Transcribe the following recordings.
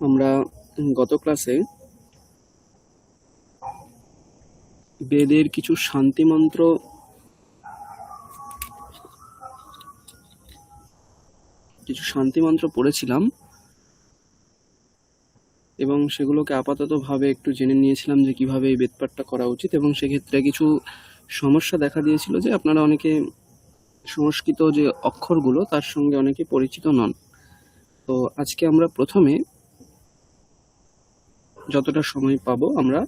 আমরা গত ক্লাসে বেদের কিছু শান্তিমন্ত্র পড়েছিলাম এবং সেগুলোকে আপাততভাবে একটু জেনে নিয়েছিলাম যে কিভাবে এই বেদপাঠটা করা উচিত। এবং সেক্ষেত্রে কিছু সমস্যা দেখা দিয়েছিল যে আপনারা অনেকে সংস্কৃত যে অক্ষরগুলো তার সঙ্গে অনেকে পরিচিত নন। তো আজকে আমরা প্রথমে যতটা সময় পাবো আমরা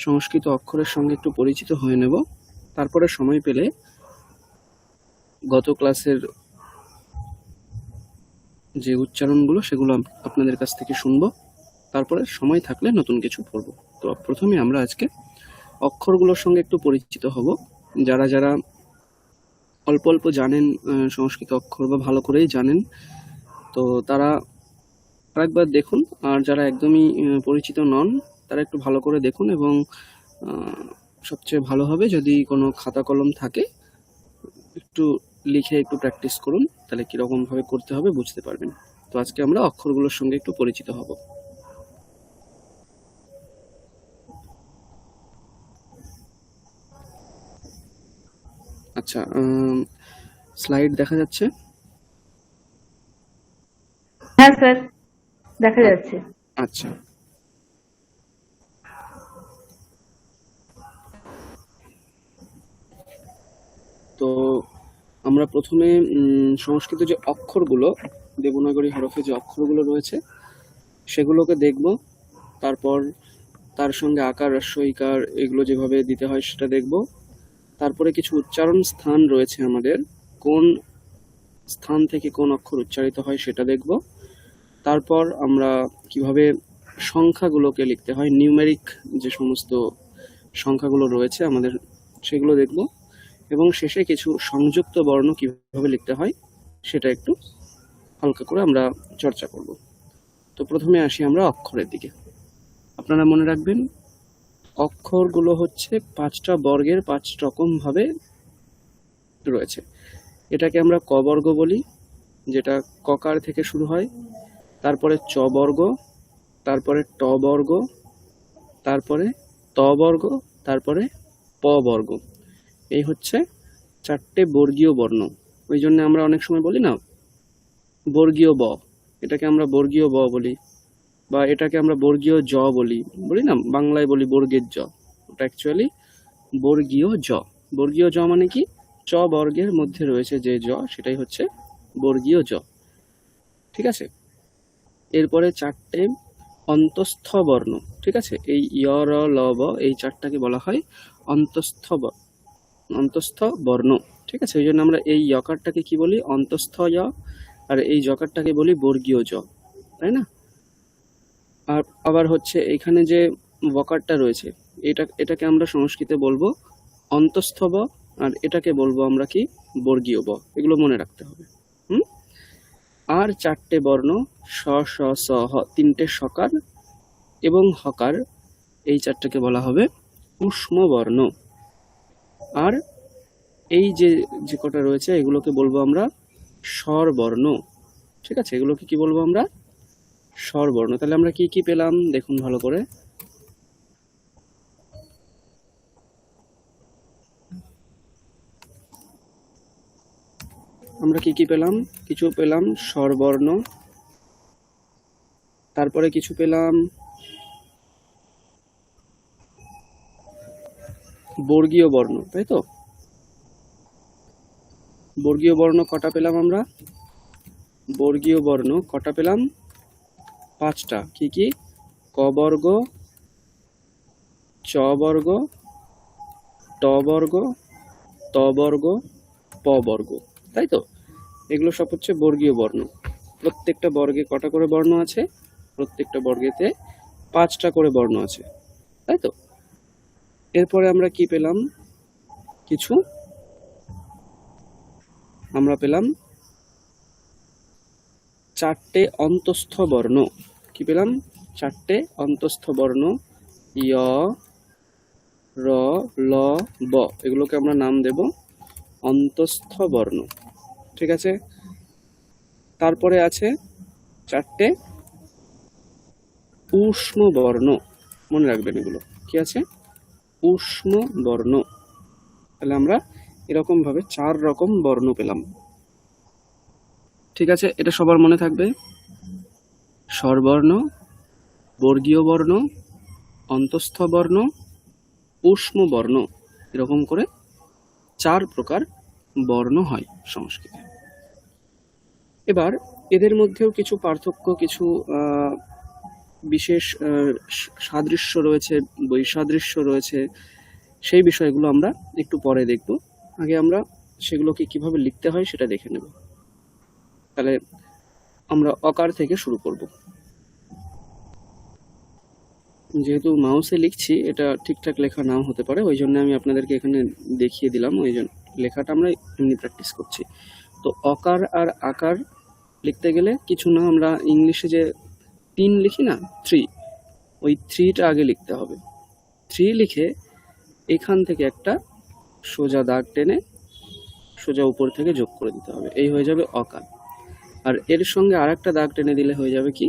সংস্কৃত অক্ষরের সঙ্গে একটু পরিচিত হয়ে নেব। তারপরে সময় পেলে গত ক্লাসের যে উচ্চারণগুলো সেগুলো আপনাদের কাছ থেকে শুনবো। তারপরে সময় থাকলে নতুন কিছু পড়বো। তো প্রথমে আমরা আজকে অক্ষরগুলোর সঙ্গে একটু পরিচিত হব। যারা যারা অল্প অল্প জানেন সংস্কৃত অক্ষর বা ভালো করেই জানেন, তো তারা আরেকবার দেখুন। আর যারা একদমই পরিচিত নন তারা একটু ভালো করে দেখুন। এবং সবচেয়ে ভালো হবে যদি কোনো খাতা কলম থাকে, একটু লিখে একটু প্র্যাকটিস করুন, তাহলে কিরকম ভাবে করতে হবে বুঝতে পারবেন। তো আজকে আমরা অক্ষরগুলোর সঙ্গে একটু পরিচিত হব। আচ্ছা, স্লাইড দেখা যাচ্ছে? হ্যাঁ স্যার, দেখা যাচ্ছে। আচ্ছা, তো আমরা প্রথমে সংস্কৃত যে অক্ষরগুলো, দেবনাগরী হরফে যে অক্ষরগুলো রয়েছে সেগুলোকে দেখব। তারপর তার সঙ্গে আকার, হ্রস্ব, ইকার এগুলো যেভাবে দিতে হয় সেটা দেখব। তারপরে কিছু উচ্চারণ স্থান রয়েছে আমাদের, কোন স্থান থেকে কোন অক্ষর উচ্চারিত হয় সেটা দেখব। তারপর আমরা কিভাবে সংখ্যাগুলোকে লিখতে হয়, নিউমেরিক যে সমস্ত সংখ্যাগুলো রয়েছে আমাদের সেগুলো দেখব। এবং শেষে কিছু সংযুক্ত বর্ণ কিভাবে লিখতে হয় সেটা একটু হালকা করে আমরা চর্চা করব। তো প্রথমে আসি আমরা অক্ষরের দিকে। আপনারা মনে রাখবেন, অক্ষরগুলো হচ্ছে 5টা বর্গের 5 রকম ভাবে রয়েছে। এটাকে আমরা ক বর্গ বলি, যেটা ককার থেকে শুরু হয়। তারপরে চ বর্গ, তারপরে ট বর্গ, তারপরে ত বর্গ, তারপরে প বর্গ। এই হচ্ছে 4টে বর্গীয় বর্ণ। ওই জন্য আমরা অনেক সময় বলি না বর্গীয় ব, এটাকে আমরা বর্গীয় ব বলি, বা এটাকে আমরা বর্গীয় জ বলি না, বাংলায় বলি বর্গের জ। ওটা অ্যাকচুয়ালি বর্গীয় জ। বর্গীয় জ মানে কি, চ বর্গের মধ্যে রয়েছে যে জ সেটাই হচ্ছে বর্গীয় জ। ঠিক আছে? এরপরে 4টে অন্তঃস্থ বর্ণ। ঠিক আছে, এই য় র ল ব এই 4টাকে বলা হয় অন্তঃস্থ বর্ণ। ঠিক আছে, ওই জন্য আমরা এই যকারটাকে কি বলি, অন্তঃস্থ য়, আর এই যকারটাকে বলি বর্গীয় জ, তাই না? আর আবার হচ্ছে এখানে যে বকারটা রয়েছে এটাকে আমরা সংস্কৃতে বলবো অন্তঃস্থ ব, আর এটাকে বলবো আমরা কি, বর্গীয় ব। এগুলো মনে রাখতে হবে। আর 4টে বর্ণ স স স হ, 3টে সকার এবং হকার, এই 4টাকে বলা হবে উষ্ম বর্ণ। আর এই যে কটা রয়েছে এগুলোকে বলবো আমরা স্বর বর্ণ। ঠিক আছে, এগুলোকে কি বলবো আমরা, স্বর বর্ণ। তাহলে আমরা কি কি পেলাম দেখুন ভালো করে। আমরা কি কি পেলাম, কিছু পেলাম স্বরবর্ণ, তারপরে কিছু পেলাম বর্গীয় বর্ণ, তাই তো? বর্গীয় বর্ণ কটা পেলাম আমরা, বর্গীয় বর্ণ কটা পেলাম, 5টা। কি কি, ক বর্গ, চ বর্গ, ট বর্গ, ত বর্গ, প বর্গ, তাই তো? এগুলো সব হচ্ছে বর্গীয় বর্ণ। প্রত্যেকটা বর্গে কটা করে বর্ণ আছে, প্রত্যেকটা বর্গেতে 5টা করে বর্ণ আছে, তাই তো? এরপরে আমরা কি পেলাম, কিছু আমরা পেলাম 4টে অন্তঃস্থ বর্ণ। কি পেলাম, 4টে অন্তঃস্থ বর্ণ, য় র ল ব, এগুলোকে আমরা নাম দেব অন্তঃস্থ বর্ণ। ঠিক আছে, তারপরে আছে 4টে উষ্ম বর্ণ, মনে রাখবেন এগুলো কি আছে, উষ্ম বর্ণ। তাহলে আমরা এরকম ভাবে 4 রকম বর্ণ পেলাম। ঠিক আছে, এটা সবার মনে থাকবে। স্বরবর্ণ, বর্গীয় বর্ণ, অন্তঃস্থ বর্ণ, উষ্ম বর্ণ, এরকম করে 4 প্রকার বর্ণ হয় সংস্কৃতে। এবার এদের মধ্যেও কিছু পার্থক্য, কিছু বিশেষ সাদৃশ্য রয়েছে, বৈসাদৃশ্য রয়েছে, সেই বিষয়গুলো আমরা একটু পরে দেখব। আগে আমরা সেগুলোকে কিভাবে লিখতে হয় সেটা দেখে নেব। তাহলে আমরা অকার থেকে শুরু করব। যেহেতু মাউসে লিখছি, এটা ঠিকঠাক লেখা নাও হতে পারে, ওই জন্য আমি আপনাদেরকে এখানে দেখিয়ে দিলাম। ওই জন্য লেখাটা আমরা এমনি প্র্যাকটিস করছি। তো অকার আর আকার লিখতে গেলে কিছু না, আমরা ইংলিশে যে 3 লিখি না, 3, ওই 3টা আগে লিখতে হবে। 3 লিখে এখান থেকে একটা সোজা দাগ টেনে সোজা উপর থেকে যোগ করে দিতে হবে, এই হয়ে যাবে অকার। আর এর সঙ্গে আর একটা দাগ টেনে দিলে হয়ে যাবে কি,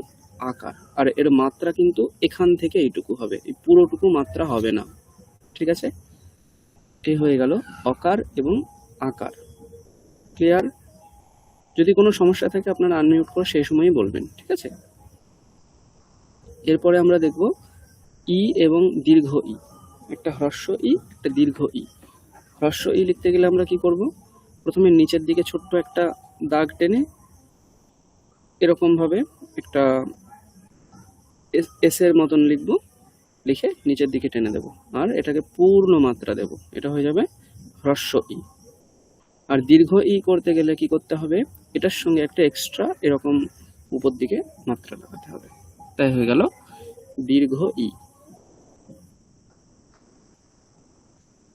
আকার। আর এর মাত্রা কিন্তু এখান থেকে এইটুকু হবে, এই পুরোটুকু মাত্রা হবে না। ঠিক আছে, এই হয়ে গেল অকার এবং আকার। ক্লিয়ার? যদি কোনো সমস্যা থাকে আপনারা আনমিউট করে সেই সময়ই বলবেন। ঠিক আছে, এরপরে আমরা দেখব ই এবং দীর্ঘ ই। একটা হ্রস্ব ই, একটা দীর্ঘ ই। হ্রস্ব ই লিখতে গেলে আমরা কি করব, প্রথমে নিচের দিকে ছোট্ট একটা দাগ টেনে এরকম ভাবে একটা এস এর মতন লিখব, লিখে নিচের দিকে টেনে দেব, আর এটাকে পূর্ণ মাত্রা দেব, এটা হয়ে যাবে হ্রস্ব ই। আর দীর্ঘ ই করতে গেলে কি করতে হবে, এটার সঙ্গে একটা এক্সট্রা এরকম উপর দিকে মাত্রা লাগাতে হবে, তাই হয়ে গেল দীর্ঘ ই।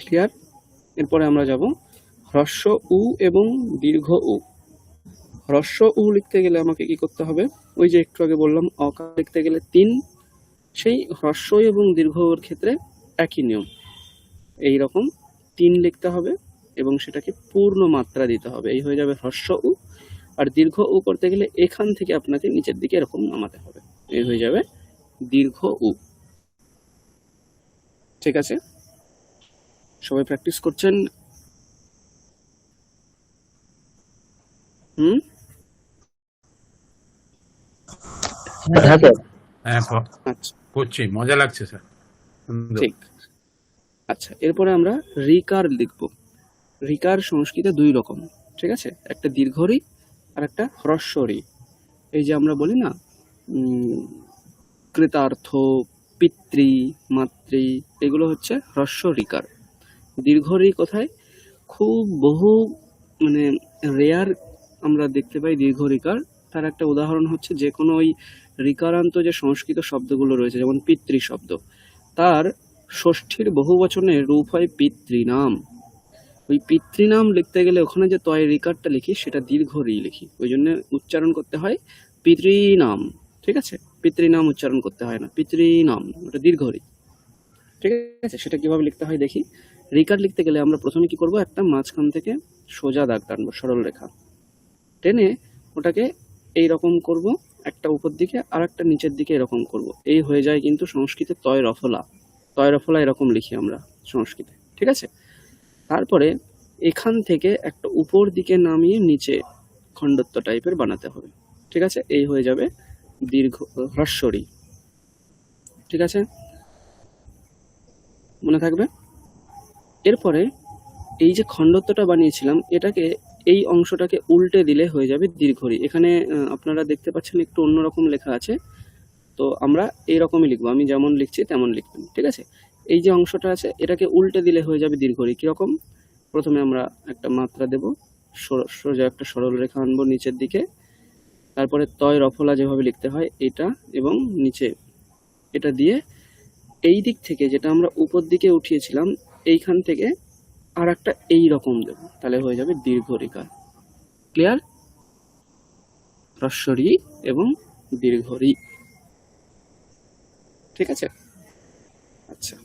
ক্লিয়ার? এরপরে আমরা যাব হ্রস্ব উ এবং দীর্ঘ উ। হ্রস্ব উ লিখতে গেলে আমাকে কি করতে হবে, ওই যে একটু আগে বললাম অকার লিখতে গেলে 3, সেই হ্রস্ব এবং দীর্ঘ উর ক্ষেত্রে একই নিয়ম, এই রকম 3 লিখতে হবে এবং সেটাকে পূর্ণ মাত্রা দিতে হবে, এই হয়ে যাবে হ্রস্ব উ। আর দীর্ঘ উ করতে গেলে এখান থেকে আপনাকে নিচের দিকে এরকম নামাতে হবে, এই হয়ে যাবে দীর্ঘ উ। ঠিক আছে, সবাই প্র্যাকটিস করছেন? হ্যাঁ স্যার। হ্যাঁ আচ্ছা, করছি, মজা লাগছে স্যার। সুন্দর। ঠিক। আচ্ছা, এরপরে আমরা রিকার লিখব। রিকার সংস্কৃতে 2 রকম। ঠিক আছে, একটা দীর্ঘ রি আর একটা হ্রস্ব রি। এই যে আমরা বলি না কৃতার্থ, পিতৃ, মাতৃ, এগুলো হচ্ছে হ্রস্ব রিকার। দীর্ঘ রি কোথায়, খুব বহু মানে রেয়ার আমরা দেখতে পাই দীর্ঘ রিকার। তার একটা উদাহরণ হচ্ছে যে কোনো ওই রিকারান্ত যে সংস্কৃত শব্দগুলো রয়েছে, যেমন পিতৃ শব্দ, তার ষষ্ঠীর বহু বচনের রূপ হয় পিতৃনাম। ওই পিতৃনাম লিখতে গেলে ওখানে যে তয় রিকারটা লিখি সেটা দীর্ঘ রি লিখি, ওই জন্য উচ্চারণ করতে হয় পিতৃনাম। ঠিক আছে, পিতৃনাম উচ্চারণ করতে হয় না, পিতৃনাম, ওটা দীর্ঘ রি। ঠিক আছে, সেটা কিভাবে লিখতে হয় দেখি। রিকার লিখতে গেলে আমরা প্রথমে কি করব, একটা মাঝখান থেকে সোজা দাগ টানবো, সরল রেখা টেনে ওটাকে এই রকম করব, একটা উপর দিকে আর একটা নিচের দিকে এরকম করব, এই হয়ে যায় কিন্তু সংস্কৃতে তয় রফলা। তয় রফলা এরকম লিখি আমরা সংস্কৃতে। ঠিক আছে, তারপরে এখান থেকে একটা উপর দিকে নামিয়ে নিচে খণ্ডত্ব টাইপের বানাতে হবে। ঠিক আছে, এই হয়ে যাবে দীর্ঘ হ্রস্ব রি। ঠিক আছে, মনে থাকবে। এরপরে এই যে খণ্ডত্বটা বানিয়েছিলাম, এটাকে এই অংশটাকে উল্টে দিলে হয়ে যাবে দীর্ঘ রি। এখানে আপনারা দেখতে পাচ্ছেন একটু অন্যরকম লেখা আছে, তো আমরা এইরকমই লিখবো, আমি যেমন লিখছি তেমন লিখবেন। ঠিক আছে, এই যে অংশটা আছে এটাকে উল্টে দিলে হয়ে যাবে দীর্ঘ রি। কিরকম, প্রথমে আমরা একটা মাত্রা দেব, সোজা একটা সরল রেখা আনবো নিচের দিকে, তারপরে তয় রফলা যেভাবে লিখতে হয় এটা, এবং নিচে এটা দিয়ে এই দিক থেকে যেটা আমরা উপর দিকে উঠিয়েছিলাম এইখান থেকে আর একটা এই রকম দেবো, তাহলে হয়ে যাবে দীর্ঘ রিকার। ক্লিয়ার? হ্রস্ব রি এবং দীর্ঘ রি। ঠিক আছে, আচ্ছা,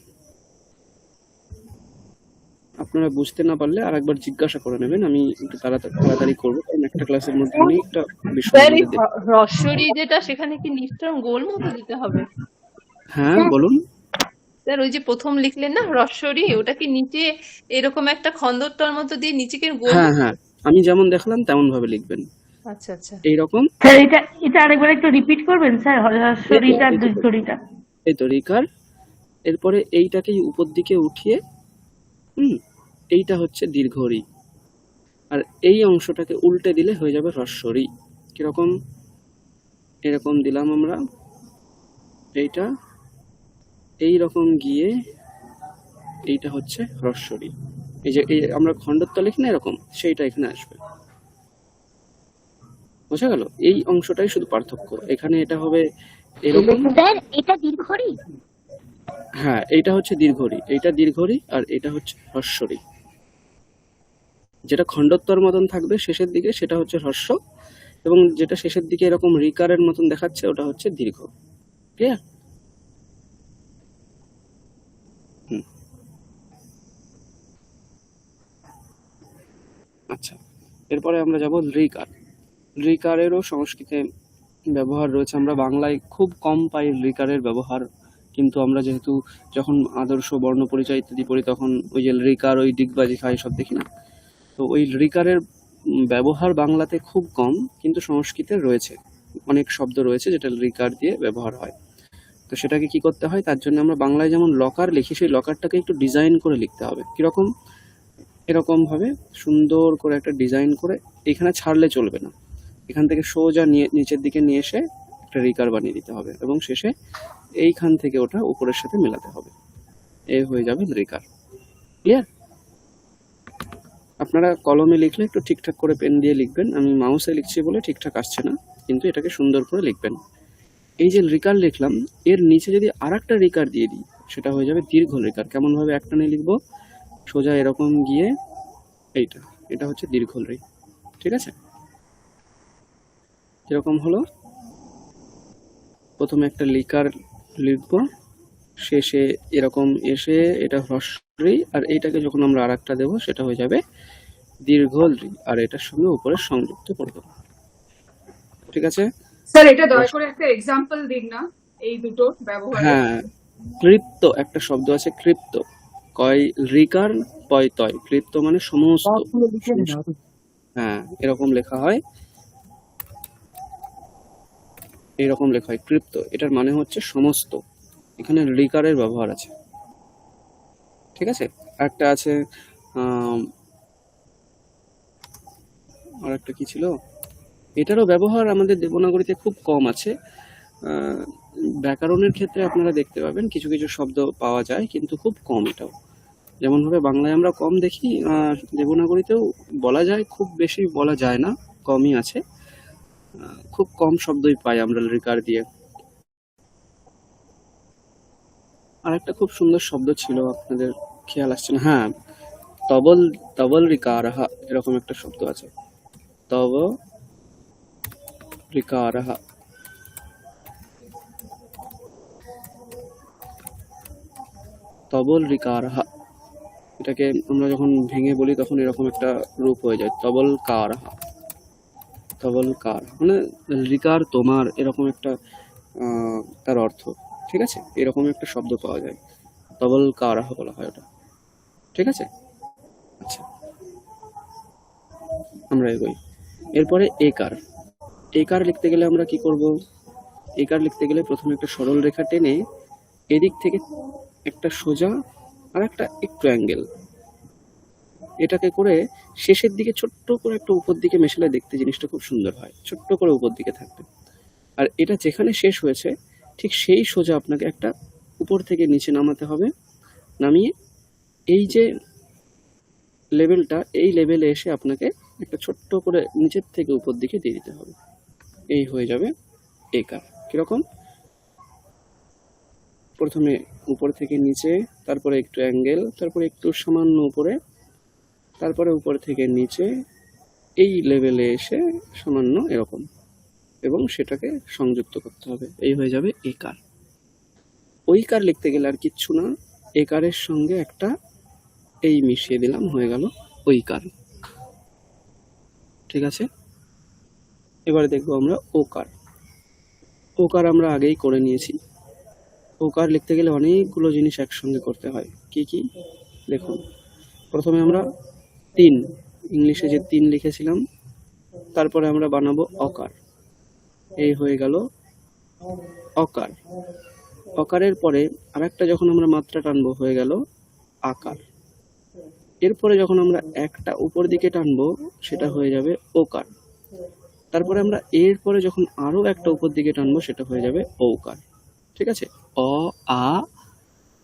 আপনারা বুঝতে না পারলে আর একবার জিজ্ঞাসা করে নেবেন, আমি একটু তাড়াতাড়ি করবো, কারণ একটা ক্লাসের মধ্যে অনেকটা বিষয় স্যার, এই আমাদের হ্রস্বরি যেটা, সেখানে কি নিশ্চয় গোল মতো দিতে হবে? হ্যাঁ বলুন। স্যার ওই যে প্রথম লিখলেন না হ্রস্বরি, ওটা কি নিচে এরকম একটা খন্দরটার মতো দিয়ে নিচে কি গোল? হ্যাঁ হ্যাঁ, আমি যেমন দেখালাম তেমন ভাবে লিখবেন, আচ্ছা আচ্ছা। এইরকম। স্যার এটা এটা আরেকবার একটু রিপিট করবেন স্যার, হরস্বরীটা এই তো দীর্ঘরিটা। এই তো রিকার। এরপরে এইটাকেই উপর দিকে উঠিয়ে হুম এইটা হচ্ছে দীর্ঘ রি, আর এই অংশটাকে উল্টে দিলে হয়ে যাবে হ্রস্ব রি। কিরকম? এরকম দিলাম আমরা এইটা, এই রকম গিয়ে এইটা হচ্ছে হ্রস্ব রি। এই যে এই আমরা খণ্ডত্ব লিখি না এরকম, সেইটা এখানে আসবে। বোঝা গেল? এই অংশটাই শুধু পার্থক্য, এখানে এটা হবে এরকম। স্যার এটা দীর্ঘরি? হ্যাঁ, এইটা হচ্ছে দীর্ঘরি, এইটা দীর্ঘরি, আর এটা হচ্ছে হ্রস্বরি। যেটা খণ্ডত্বর মতন থাকবে শেষের দিকে সেটা হচ্ছে হ্রস্ব, এবং যেটা শেষের দিকে এরকম রিকারের মতন দেখাচ্ছে ওটা হচ্ছে দীর্ঘ। ক্লিয়ার? আচ্ছা, এরপরে আমরা যাব রিকার। রিকারেরও সংস্কৃতে ব্যবহার রয়েছে। আমরা বাংলায় খুব কম পাই রিকারের ব্যবহার, কিন্তু আমরা যেহেতু যখন আদর্শ বর্ণ পরিচয় ইত্যাদি পড়ি তখন ওই যে রিকার, ওই ডিগবাজি খাই সব দেখি না, তো ওই রিকারের ব্যবহার বাংলাতে খুব কম, কিন্তু সংস্কৃতে রয়েছে। অনেক শব্দ রয়েছে যেটা রিকার দিয়ে ব্যবহার হয়। তো সেটাকে কি করতে হয়, তার জন্য আমরা বাংলায় যেমন লকার লিখি, সেই লকারটাকে একটু ডিজাইন করে লিখতে হবে। কিরকম? এরকম ভাবে সুন্দর করে একটা ডিজাইন করে, এখানে ছাড়লে চলবে না, এখান থেকে সোজা নিয়ে নিচের দিকে নিয়ে এসে একটা রিকার বানিয়ে দিতে হবে, এবং শেষে এইখান থেকে ওটা উপরের সাথে মেলাতে হবে। এই হয়ে যাবে রিকার। ক্লিয়ার? আপনারা কলমে লিখলে একটু ঠিকঠাক করে পেন দিয়ে লিখবেন, আমি মাউসে লিখছি বলে ঠিকঠাক আসছে না, কিন্তু এটাকে সুন্দর করে লিখবেন। এই যে রিকার লিখলাম, এর নিচে যদি আরেকটা রিকার দিয়ে দিই সেটা হয়ে যাবে দীর্ঘ রিকার। কেমন ভাবে? একটানে লিখবো, সোজা এরকম গিয়ে এইটা, এটা হচ্ছে দীর্ঘ রি। ঠিক আছে? এরকম হলো, প্রথমে একটা লিকার লিখবো, শেষে এরকম এসে এটা হ্রস্ব রি, আর এইটাকে যখন আমরা আরেকটা দেবো সেটা হয়ে যাবে দীর্ঘ রি, আর এটার সঙ্গে উপরে সংযুক্ত করবো। ঠিক আছে? স্যার এটা দয়া করে একটা এক্সাম্পল দিন না এই দুটো ব্যবহার। হ্যাঁ, ক্লিপ্ত একটা শব্দ আছে, ক্লিপ্ত। কয় রিকার পয় তয়, ক্লিপ্ত মানে সমস্ত। হ্যাঁ, এরকম লেখা হয়, এরকম লেখা হয় ক্লিপ্ত, এটার মানে হচ্ছে সমস্ত। এখানে রিকারের ব্যবহার আছে। ঠিক আছে? একটা আছে আর একটা কি ছিল, এটারও ব্যবহার আমাদের দেবনাগরীতে খুব কম আছে। ব্যাকরণের ক্ষেত্রে আপনারা দেখতে পাবেন কিছু কিছু শব্দ পাওয়া যায়, কিন্তু খুব কম এটাও। যেমন ভাবে বাংলায় আমরা কম দেখি, দেবনাগরীতেও বলা যায়, খুব বেশি বলা যায় না, কমই আছে। খুব কম শব্দই পাই আমরা রিকার দিয়ে। আর একটা খুব সুন্দর শব্দ ছিল, আপনাদের খেয়াল আসছে না? হ্যাঁ, তবল, তবল রিকারহা, এরকম একটা শব্দ আছে, তব রিকারহা। তবল রিকারহা, এটাকে আমরা যখন ভেঙে বলি তখন এরকম একটা রূপ হয়ে যায়, তবল কারহা। তবল কার মানে রিকার তোমার, এরকম একটা তার অর্থ। ঠিক আছে? এরকম একটা শব্দ পাওয়া যায়, তবল কারহা বলা হয় ওটা। ঠিক আছে? আচ্ছা, আমরা এগোই। এরপরে একার। একার লিখতে গেলে আমরা কি করব? একার লিখতে গেলে প্রথমে একটা সরল রেখা টেনে এদিক থেকে একটা সোজা আর একটা একটু অ্যাঙ্গেল, এটাকে করে শেষের দিকে ছোট্ট করে একটা উপর দিকে মেশালে দেখতে জিনিসটা খুব সুন্দর হয়, ছোট্ট করে উপর দিকে থাকবে। আর এটা যেখানে শেষ হয়েছে ঠিক সেই সোজা আপনাকে একটা উপর থেকে নিচে নামাতে হবে, নামিয়ে এই যে লেভেলটা, এই লেভেলে এসে আপনাকে একটা ছোট্ট করে নিচের থেকে উপর দিকে দিয়ে দিতে হবে। এই হয়ে যাবে একার। কিরকম? প্রথমে উপর থেকে নিচে, তারপরে একটু অ্যাঙ্গেল, তারপরে একটু সামান্য উপরে, তারপরে উপর থেকে নিচে, এই লেভেলে এসে সামান্য এরকম, এবং সেটাকে সংযুক্ত করতে হবে। এই হয়ে যাবে একার। ওইকার লিখতে গেলে আর কিচ্ছু না, একারের সঙ্গে একটা এই মিশিয়ে দিলাম, হয়ে গেল ওইকার। ঠিক আছে? এবারে দেখবো আমরা ওকার। ওকার আমরা আগেই করে নিয়েছি। ওকার লিখতে গেলে অনেকগুলো জিনিস একসঙ্গে করতে হয়। কি কি দেখুন, প্রথমে আমরা 3, ইংলিশে যে 3 লিখেছিলাম, তারপরে আমরা বানাবো অকার। এই হয়ে গেল অকার। অকারের পরে আরেকটা যখন আমরা মাত্রা টানবো হয়ে গেল আকার। এরপরে যখন আমরা একটা উপর দিকে টানবো সেটা হয়ে যাবে ওকার। তারপরে আমরা এরপরে যখন আরো একটা উপর দিকে টানবো সেটা হয়ে যাবে ঔকার। ঠিক আছে? অ, আ,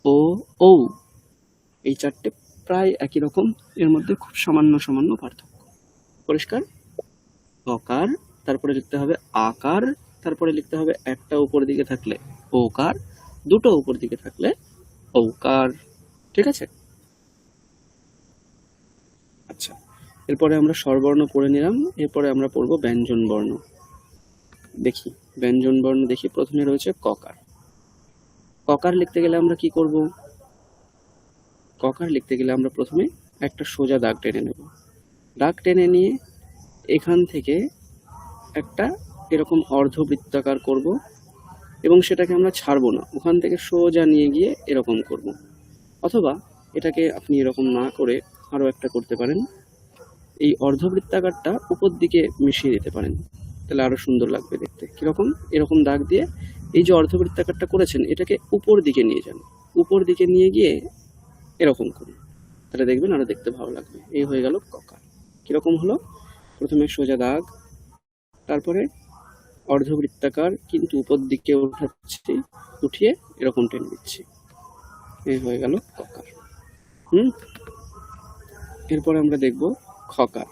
ও, ঔ, এই 4টে প্রায় একই রকম, এর মধ্যে খুব সামান্য সামান্য পার্থক্য। পরিষ্কার? অকার, তারপরে লিখতে হবে আকার, তারপরে লিখতে হবে একটা উপর দিকে থাকলে ওকার, দুটো উপর দিকে থাকলে ঔকার। ঠিক আছে? আচ্ছা, এরপরে আমরা স্বরবর্ণ পড়ে নিলাম, এরপরে আমরা পড়বো ব্যঞ্জন বর্ণ। দেখি ব্যঞ্জন বর্ণ দেখি। প্রথমে রয়েছে ককার। ককার লিখতে গেলে আমরা কি করব? ককার লিখতে গেলে আমরা প্রথমে একটা সোজা দাগ টেনে নেব। দাগ টেনে নিয়ে এখান থেকে একটা এরকম অর্ধবৃত্তাকার করব এবং সেটাকে আমরা ছাড়বো না, ওখান থেকে সোজা নিয়ে গিয়ে এরকম করব। অথবা এটাকে আপনি এরকম না করে আরো একটা করতে পারেন, এই অর্ধবৃত্তাকারটা উপর দিকে মিশিয়ে দিতে পারেন, তাহলে আরো সুন্দর লাগবে দেখতে। কিরকম? এরকম দাগ দিয়ে এই যে অর্ধবৃত্তাকারটা করেছেন এটাকে উপর দিকে নিয়ে যান, উপর দিকে নিয়ে গিয়ে এরকম করুন, তাহলে দেখবেন আরো দেখতে ভালো লাগবে। এই হয়ে গেল ককার। কিরকম হলো? প্রথমে সোজা দাগ, তারপরে অর্ধবৃত্তাকার কিন্তু উপর দিকে উঠাচ্ছি, উঠিয়ে এরকম টেনে দিচ্ছি। এই হয়ে গেল ককার। এরপরে আমরা দেখব খকার।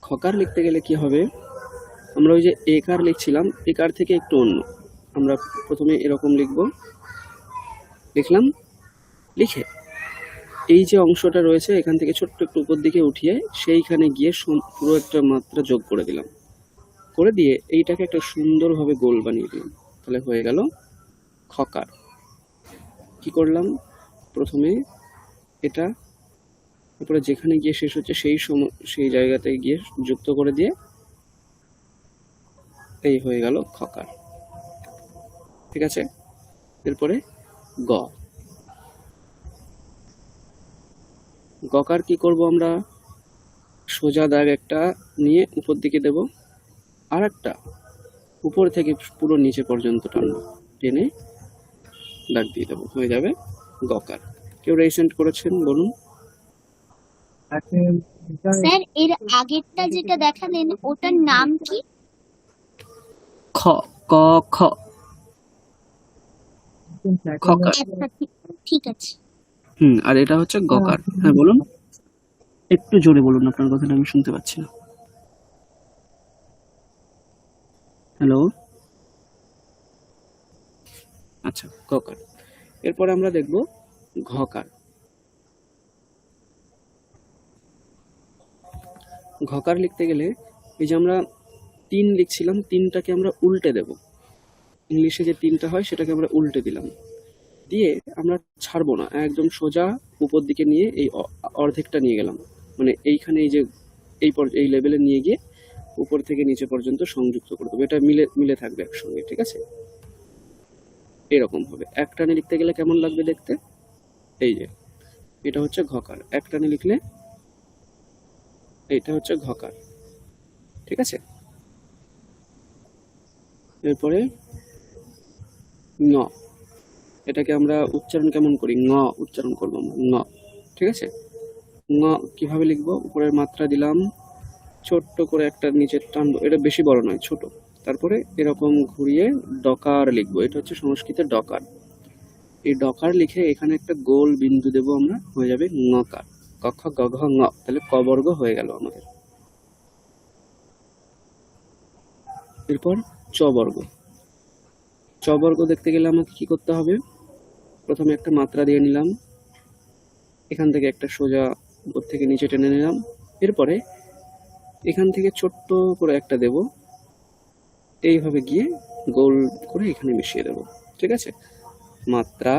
খকার লিখতে গেলে কি হবে? আমরা ওই যে একার লিখছিলাম, একার থেকে একটু অন্য। আমরা প্রথমে এরকম লিখব, লিখলাম, লিখে এই যে অংশটা রয়েছে এখান থেকে ছোট্ট একটু উপর দিকে উঠিয়ে সেইখানে গিয়ে পুরো একটা মাত্রা যোগ করে দিলাম, করে দিয়ে এইটাকে একটা সুন্দরভাবে গোল বানিয়ে দিলাম, তাহলে হয়ে গেল খকার। কি করলাম? প্রথমে এটা, তারপরে যেখানে গিয়ে শেষ হচ্ছে সেই জায়গাতে গিয়ে যুক্ত করে দিয়ে এই হয়ে গেল খকার। ঠিক আছে? এরপরে গ। গকার কি করব? আমরা সোজা দাগ একটা নিয়ে উপর দিকে দেব, আর একটা উপর থেকে পুরো নিচে পর্যন্ত টানবো, টেনে দাগ দিয়ে দেবো, হয়ে যাবে গকার। কেউ রেসেন্ট করেছেন বলুন? স্যার এর আগেরটা যেটা দেখালেন ওটার নাম কি? খ, ক, খ, খকার। আচ্ছা, ঠিক আছে। আর এটা হচ্ছে গকার। হ্যাঁ বলুন, একটু জোরে বলুন, আপনার কথাটা আমি শুনতে পাচ্ছি না। হ্যালো, আচ্ছা গকার। এরপরে আমরা দেখব ঘকার। ঘকার লিখতে গেলে এই যে আমরা 3 লিখছিলাম, 3টাকে আমরা উল্টে দেব। ইংলিশে যে 3টা হয় সেটাকে আমরা উল্টে দিলাম, দিয়ে আমরা ছাড়বো না, একদম সোজা উপর দিকে নিয়ে এই অর্ধেকটা নিয়ে গেলাম, মানে এইখানে এই যে এই লেভেলে নিয়ে গিয়ে উপর থেকে নিচে পর্যন্ত সংযুক্ত করে দেবো। এটা মিলে থাকবে একসঙ্গে। ঠিক আছে? এরকম হবে। এক টানে লিখতে গেলে কেমন লাগবে দেখতে? এই যে এটা হচ্ছে ঘকার, এক টানে লিখলে এইটা হচ্ছে ঘকার। ঠিক আছে? এরপরে ন। এটাকে আমরা উচ্চারণ কেমন করি? ঙ উচ্চারণ করবো আমরা, ঙ। ঠিক আছে? ঙ কিভাবে লিখবো? উপরের মাত্রা দিলাম, ছোট্ট করে একটা নিচের টানবো, এটা বেশি বড় নয়, ছোট। তারপরে এরকম ঘুরিয়ে ডকার লিখবো, এটা হচ্ছে সংস্কৃতের ডকার। এই ডকার লিখে এখানে একটা গোল বিন্দু দেবো আমরা, হয়ে যাবে ঙকার। ক খ গ ঘ ঙ, তাহলে ক বর্গ হয়ে গেল আমাদের। এরপর চ বর্গ। চ বর্গ দেখতে গেলে আমাকে কি করতে হবে? প্রথমে একটা মাত্রা দিয়ে নিলাম, এখান থেকে একটা সোজা উপর থেকে নিচে টেনে নিলাম, এরপরে এখান থেকে ছোট্ট করে একটা দেব, এইভাবে গিয়ে গোল করে এখানে মিশিয়ে দেব। ঠিক আছে? মাত্রা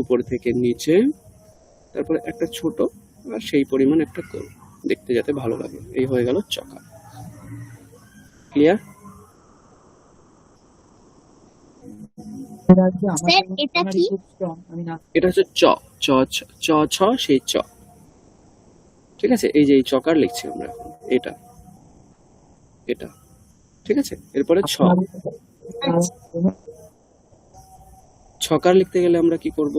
উপর থেকে নিচে, তারপরে একটা ছোট আর সেই পরিমাণ একটা গোল, দেখতে যাতে ভালো লাগে। এই হয়ে গেল চকা। ক্লিয়ার? স্যার এটা কি? এটা হচ্ছে চ চ ছ চ ছ সেই চ। ঠিক আছে, এই যে এই চকার লিখছি আমরা এখন, এটা এটা ঠিক আছে। এরপরে ছ, ছকার লিখতে গেলে আমরা কি করব,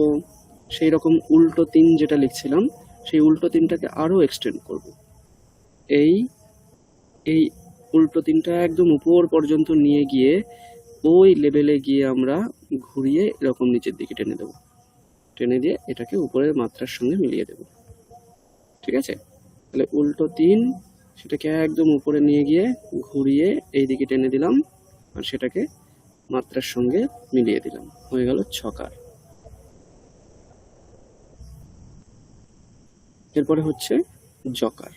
সেই রকম উল্টো তিন যেটা লিখছিলাম সেই উল্টো তিনটাকে আরো এক্সটেন্ড করব। এই এই উল্টো তিনটা একদম উপর পর্যন্ত নিয়ে গিয়ে ওই লেভেলে গিয়ে আমরা ঘুরিয়ে এরকম নিচের দিকে টেনে দেব, টেনে দিয়ে এটাকে উপরের মাত্রার সঙ্গে মিলিয়ে দেব। ঠিক আছে, তাহলে উল্টো তিন সেটাকে একদম উপরে নিয়ে গিয়ে ঘুরিয়ে এই দিকে টেনে দিলাম আর সেটাকে মাত্রার সঙ্গে মিলিয়ে দিলাম, হয়ে গেল ছকার। এরপরে হচ্ছে জকার,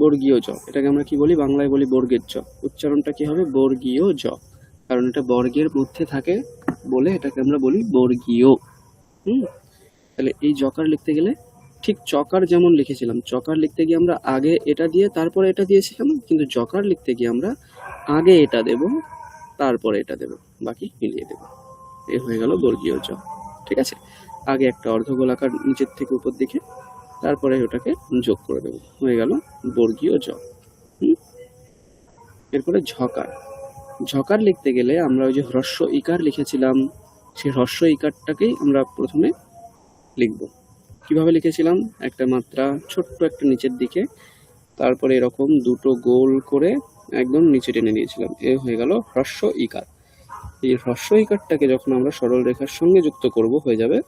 বর্গীয় জ, এটাকে আমরা কি বলি, বাংলায় বলি বর্গের জ, উচ্চারণটা কি হবে বর্গীয় জ, কারণ এটা বর্গের মধ্যে থাকে বলে এটাকে আমরা বলি বর্গীয়। তাহলে এই জকার লিখতে গেলে ঠিক চকার যেমন লিখেছিলাম, চকার লিখতে গিয়ে আমরা আগে এটা দিয়ে তারপরে এটা দিয়েছিলাম, কিন্তু জকার লিখতে গিয়ে আমরা আগে এটা দেব তারপরে এটা দেব, বাকি মিলিয়ে দেব। এই হয়ে গেল বর্গীয় জ। ঠিক আছে, আগে একটা অর্ধগোলাকার নিচের থেকে উপর দিকে, তারপরে ওটাকে যোগ করে দেব, হয়ে গেল বর্গীয় জ। এরপরে ঝকার, ঝকার লিখতে গেলে আমরা ওই যে হ্রস্ব ইকার লিখেছিলাম সেই হ্রস্ব ইকারটাকেই আমরা প্রথমে লিখব। কিভাবে লিখেছিলাম, একটা মাত্রা ছোট্ট একটা নিচের দিকে, তারপরে এরকম দুটো গোল করে একদম নিচে টেনে নিয়েছিলাম, এ হয়ে গেল হ্রস্ব ইকার। এই হ্রস্ব ইকারটাকে যখন আমরা সরল রেখার সঙ্গে যুক্ত করব হয়ে যাবে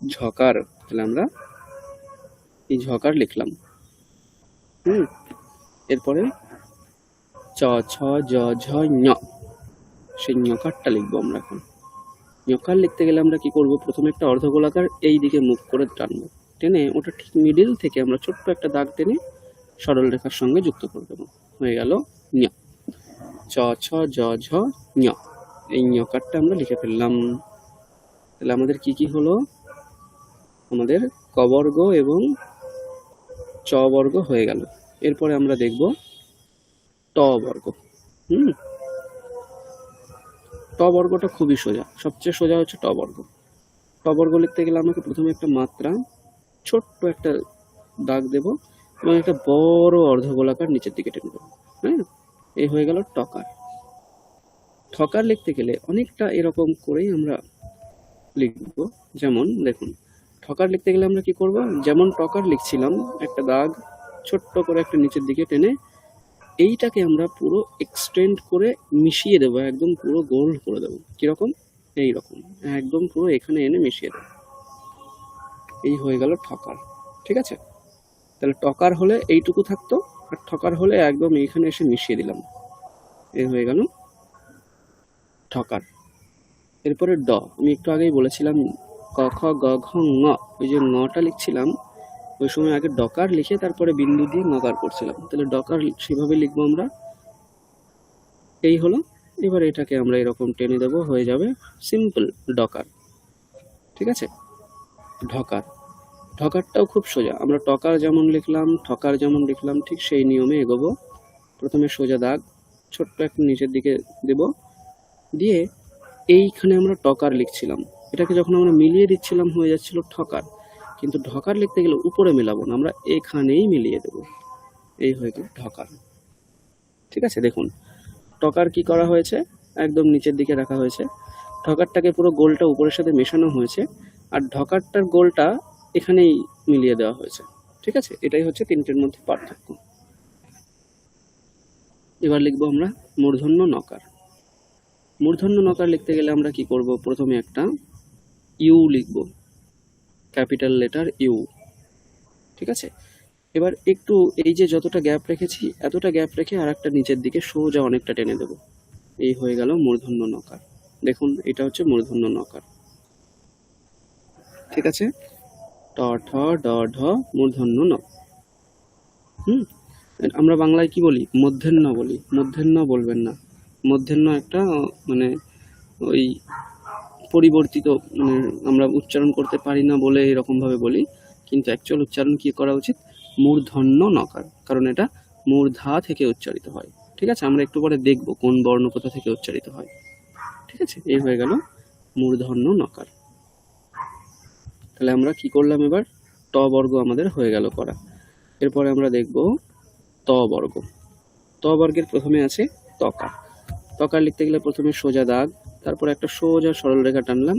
ঝকার। তাহলে আমরা এই ঝকার লিখলাম। এরপরে চ ছ জ ঝ ঞ, সেই ঞকারটা লিখবো আমরা এখন। ঞকার লিখতে গেলে আমরা কি করব, প্রথমে একটা অর্ধগোলাকার এই দিকে মুখ করে টানবো, টেনে ওটা ঠিক মিডিল থেকে আমরা ছোট্ট একটা দাগ টেনে সরল রেখার সঙ্গে যুক্ত করে দেবো, হয়ে গেল ঞ। চ ছ জ ঝ ঞ, এই ঞকারটা আমরা লিখে ফেললাম। তাহলে আমাদের কি কি হলো, আমাদের ক বর্গ এবং চ বর্গ হয়ে গেল। এরপরে আমরা দেখব ট বর্গ। ট বর্গটা খুবই সোজা, সবচেয়ে সোজা হচ্ছে ট বর্গ। ট বর্গ লিখতে গেলে আমাকে প্রথমে একটা মাত্রা ছোট্ট একটা দাগ দেব এবং একটা বড় অর্ধগোলাকার নিচের দিকে টেনে দেবো। এই হয়ে গেল টকার। ঠকার লিখতে গেলে অনেকটা এরকম করেই আমরা লিখব। যেমন দেখুন, ঠকার লিখতে গেলে আমরা কি করব, যেমন টকার লিখছিলাম একটা দাগ ছোট্ট করে একটা নিচের দিকে টেনে এইটাকে আমরা পুরো এক্সটেন্ড করে মিশিয়ে দেবো, একদম পুরো গোল করে দেবো। কিরকম, এইরকম একদম পুরো এখানে এনে মিশিয়ে দেবো, এই হয়ে গেল ঠকার। ঠিক আছে, তাহলে টকার হলে এইটুকু থাকতো আর ঠকার হলে একদম এইখানে এসে মিশিয়ে দিলাম, এই হয়ে গেল ঠকার। এরপরে ড, আমি একটু আগেই বলেছিলাম ক খ গ ঘ ঙ, ওই যে ঙটা লিখছিলাম ওই সময় আগে ডকার লিখে তারপরে বিন্দু দিয়ে নকার করছিলাম, তাহলে ডকার সেভাবে লিখবো আমরা। এই হলো, এবার এটাকে আমরা এরকম টেনে দেবো, হয়ে যাবে সিম্পল ডকার। ঠিক আছে, ঢকার। ঢকারটাও খুব সোজা, আমরা টকার যেমন লিখলাম ঠকার যেমন লিখলাম ঠিক সেই নিয়মে এগোবো। প্রথমে সোজা দাগ ছোট্ট একটা নিচের দিকে দেব, দিয়ে এইখানে আমরা টকার লিখছিলাম, এটাকে যখন আমরা মিলিয়ে দিচ্ছিলাম হয়ে যাচ্ছিল ঠকার, কিন্তু ঢকার লিখতে গেলে উপরে মেলাবো না, আমরা এখানেই মিলিয়ে দেব, এই হয়ে গেল ঢকার। ঠিক আছে, দেখুন টকার কি করা হয়েছে, একদম নিচের দিকে রাখা হয়েছে, ঢকারটাকে পুরো গোলটা উপরের সাথে মেশানো হয়েছে, আর ঢকারটার গোলটা এখানেই মিলিয়ে দেওয়া হয়েছে। ঠিক আছে, এটাই হচ্ছে তিনটের মধ্যে পার্থক্য। এবার লিখবো আমরা মূর্ধন্য নকার। মূর্ধন্য নকার লিখতে গেলে আমরা কি করব, প্রথমে একটা ইউ লিখব, ক্যাপিটাল লেটার ইউ। ঠিক আছে, এবার একটু এই যে যতটা গ্যাপ রেখেছি এতটা গ্যাপ রেখে আর একটা নিচের দিকে সোজা অনেকটা টেনে দেব, এই হয়ে গেল মূর্ধন্য নকার। দেখুন এটা হচ্ছে মূর্ধন্য নকার। ঠিক আছে, ট ঠ ড ঢ মূর্ধন্য ন। আমরা বাংলায় কি বলি, মধ্যাহ্ন বলি, মধ্যাহ্ন বলবেন না, মধ্যাহ্ন একটা মানে ওই পরিবর্তিত, মানে আমরা উচ্চারণ করতে পারি না বলে এরকম ভাবে বলি, কিন্তু অ্যাকচুয়াল উচ্চারণ কি করা উচিত, মূর্ধন্য নকার, কারণ এটা মূর্ধা থেকে উচ্চারিত হয়। ঠিক আছে, আমরা একটু পরে দেখব কোন বর্ণ কোথা থেকে উচ্চারিত হয়। ঠিক ঠিক আছে, এই হয়ে গেল মূর্ধন্য নকার। তাহলে আমরা কি করলাম এবার, ট বর্গ আমাদের হয়ে গেল করা। এরপরে আমরা দেখব ত বর্গ। ত বর্গের প্রথমে আছে তকার। তকার লিখতে গেলে প্রথমে সোজা দাগ, তারপর একটা সোজা সরল রেখা টানলাম,